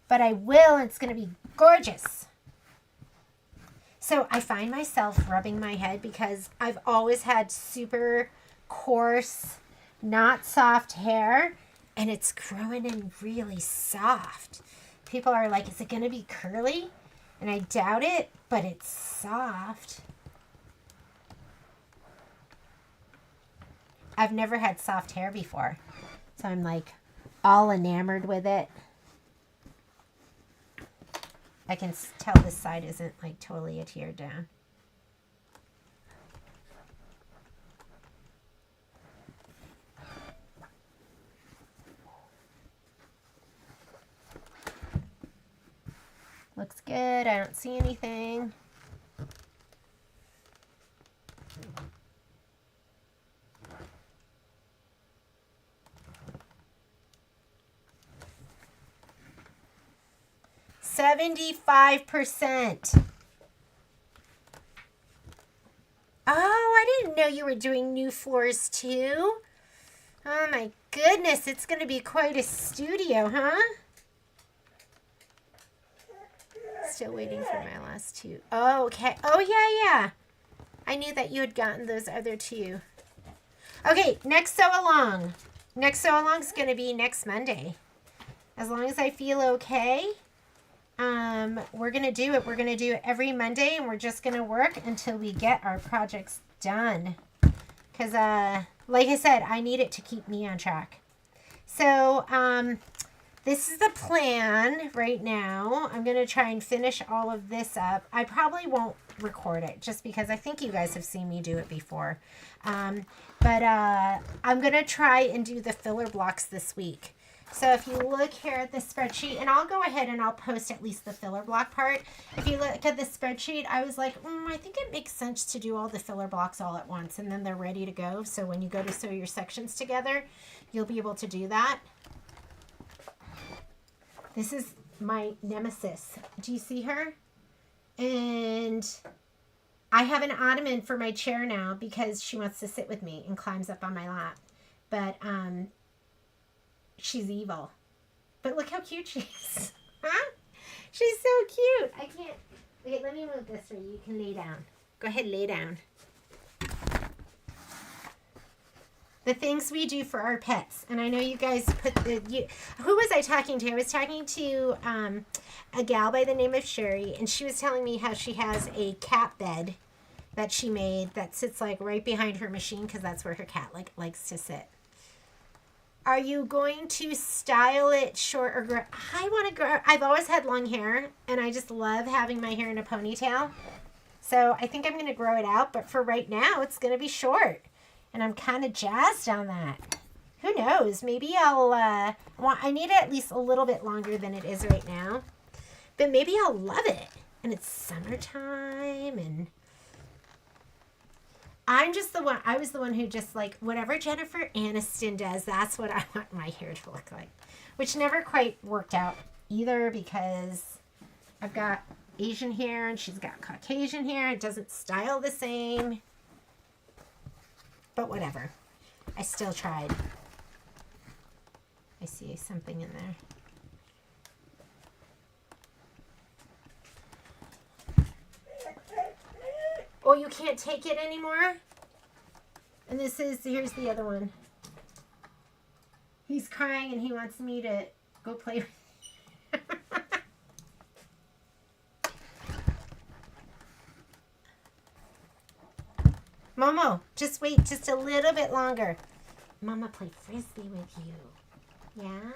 But I will, and it's going to be gorgeous. So I find myself rubbing my head because I've always had super coarse, not soft hair. And it's growing in really soft. People are like, is it going to be curly? And I doubt it, but it's soft. I've never had soft hair before. So I'm like all enamored with it. I can tell this side isn't like totally a tear down. Looks good. I don't see anything. $75%. Oh, I didn't know you were doing new floors too. Oh my goodness, it's going to be quite a studio, huh? Still waiting for my last two. Oh, okay. Oh, yeah. I knew that you had gotten those other two. Okay, next sew along. Next sew along is going to be next Monday. As long as I feel okay, we're going to do it. We're going to do it every Monday, and we're just going to work until we get our projects done. Because, like I said, I need it to keep me on track. So, this is the plan right now. I'm going to try and finish all of this up. I probably won't record it just because I think you guys have seen me do it before. But I'm going to try and do the filler blocks this week. So if you look here at the spreadsheet, and I'll go ahead and I'll post at least the filler block part. If you look at the spreadsheet, I was like, I think it makes sense to do all the filler blocks all at once, and then they're ready to go. So when you go to sew your sections together, you'll be able to do that. This is my nemesis. Do you see her? And I have an ottoman for my chair now because she wants to sit with me and climbs up on my lap. But she's evil. But look how cute she is. Huh? She's so cute. I can't. Wait, let me move this so you can lay down. Go ahead, lay down. The things we do for our pets. And I know you guys put the... who was I talking to? I was talking to a gal by the name of Sherry, and she was telling me how she has a cat bed that she made that sits like right behind her machine because that's where her cat likes to sit. Are you going to style it short or grow? I want to grow. I've always had long hair, and I just love having my hair in a ponytail. So I think I'm going to grow it out, but for right now, it's going to be short. And I'm kind of jazzed on that. Who knows? Maybe I need it at least a little bit longer than it is right now. But maybe I'll love it. And it's summertime, and I was the one who just like, whatever Jennifer Aniston does, that's what I want my hair to look like. Which never quite worked out either because I've got Asian hair and she's got Caucasian hair. It doesn't style the same. But whatever. I still tried. I see something in there. Oh, you can't take it anymore? And here's the other one. He's crying and he wants me to go play with him. Momo, just wait just a little bit longer. Mama play frisbee with you. Yeah?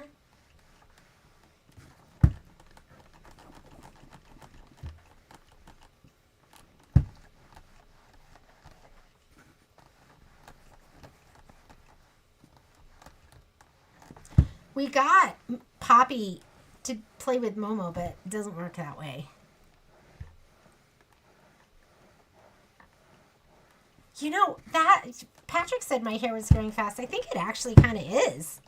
We got Poppy to play with Momo, but it doesn't work that way. You know, that Patrick said my hair was growing fast. I think it actually kind of is.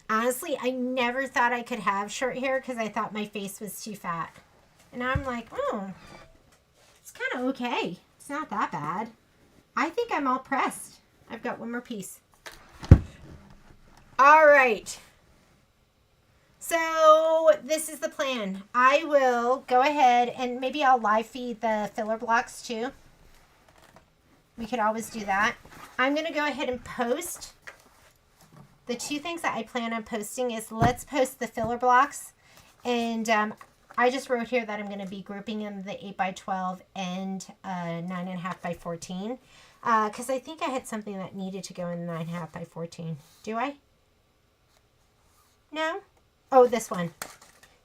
Honestly, I never thought I could have short hair because I thought my face was too fat. And now I'm like, oh, it's kind of okay. It's not that bad. I think I'm all pressed. I've got one more piece. All right. So this is the plan. I will go ahead and maybe I'll live feed the filler blocks too. We could always do that. I'm going to go ahead and post. The two things that I plan on posting is let's post the filler blocks. And I just wrote here that I'm going to be grouping in the 8x12 and 9.5x14. Because I think I had something that needed to go in the 9.5x14. Do I? No? Oh, this one.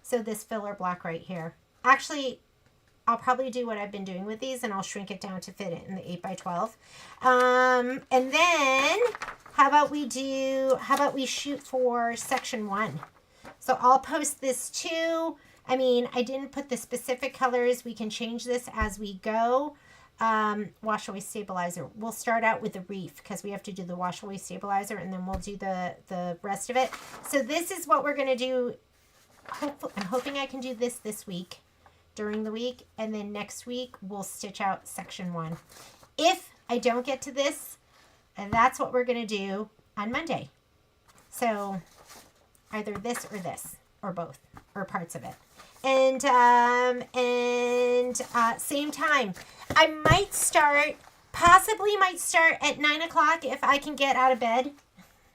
So this filler block right here. Actually, I'll probably do what I've been doing with these and I'll shrink it down to fit it in the 8x12. And then how about we shoot for section 1? So I'll post this too. I mean, I didn't put the specific colors. We can change this as we go. Wash away stabilizer. We'll start out with the reef because we have to do the wash away stabilizer and then we'll do the rest of it. So this is what we're going to do. I'm hoping I can do this week, during the week, and then next week we'll stitch out section 1. If I don't get to this, that's what we're going to do on Monday. So either this or both or parts of it. And same time. I possibly might start at 9 o'clock if I can get out of bed.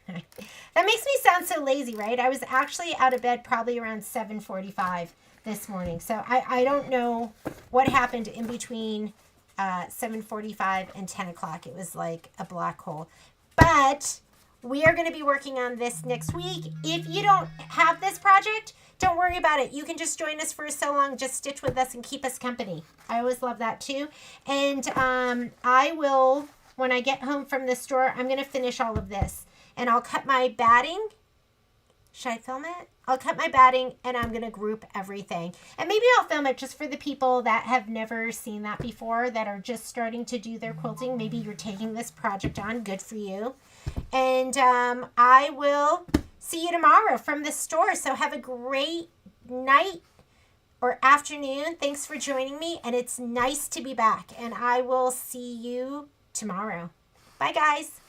That makes me sound so lazy, right? I was actually out of bed probably around 7:45 this morning. So I don't know what happened in between 7:45 and 10 o'clock. It was like a black hole. But we are going to be working on this next week. If you don't have this project, don't worry about it. You can just join us for so long. Just stitch with us and keep us company. I always love that too. And I will, when I get home from the store, I'm going to finish all of this. And I'll cut my batting. Should I film it? I'll cut my batting and I'm going to group everything. And maybe I'll film it just for the people that have never seen that before, that are just starting to do their quilting. Maybe you're taking this project on. Good for you. And I will see you tomorrow from the store. So have a great night or afternoon. Thanks for joining me. And it's nice to be back. And I will see you tomorrow. Bye, guys.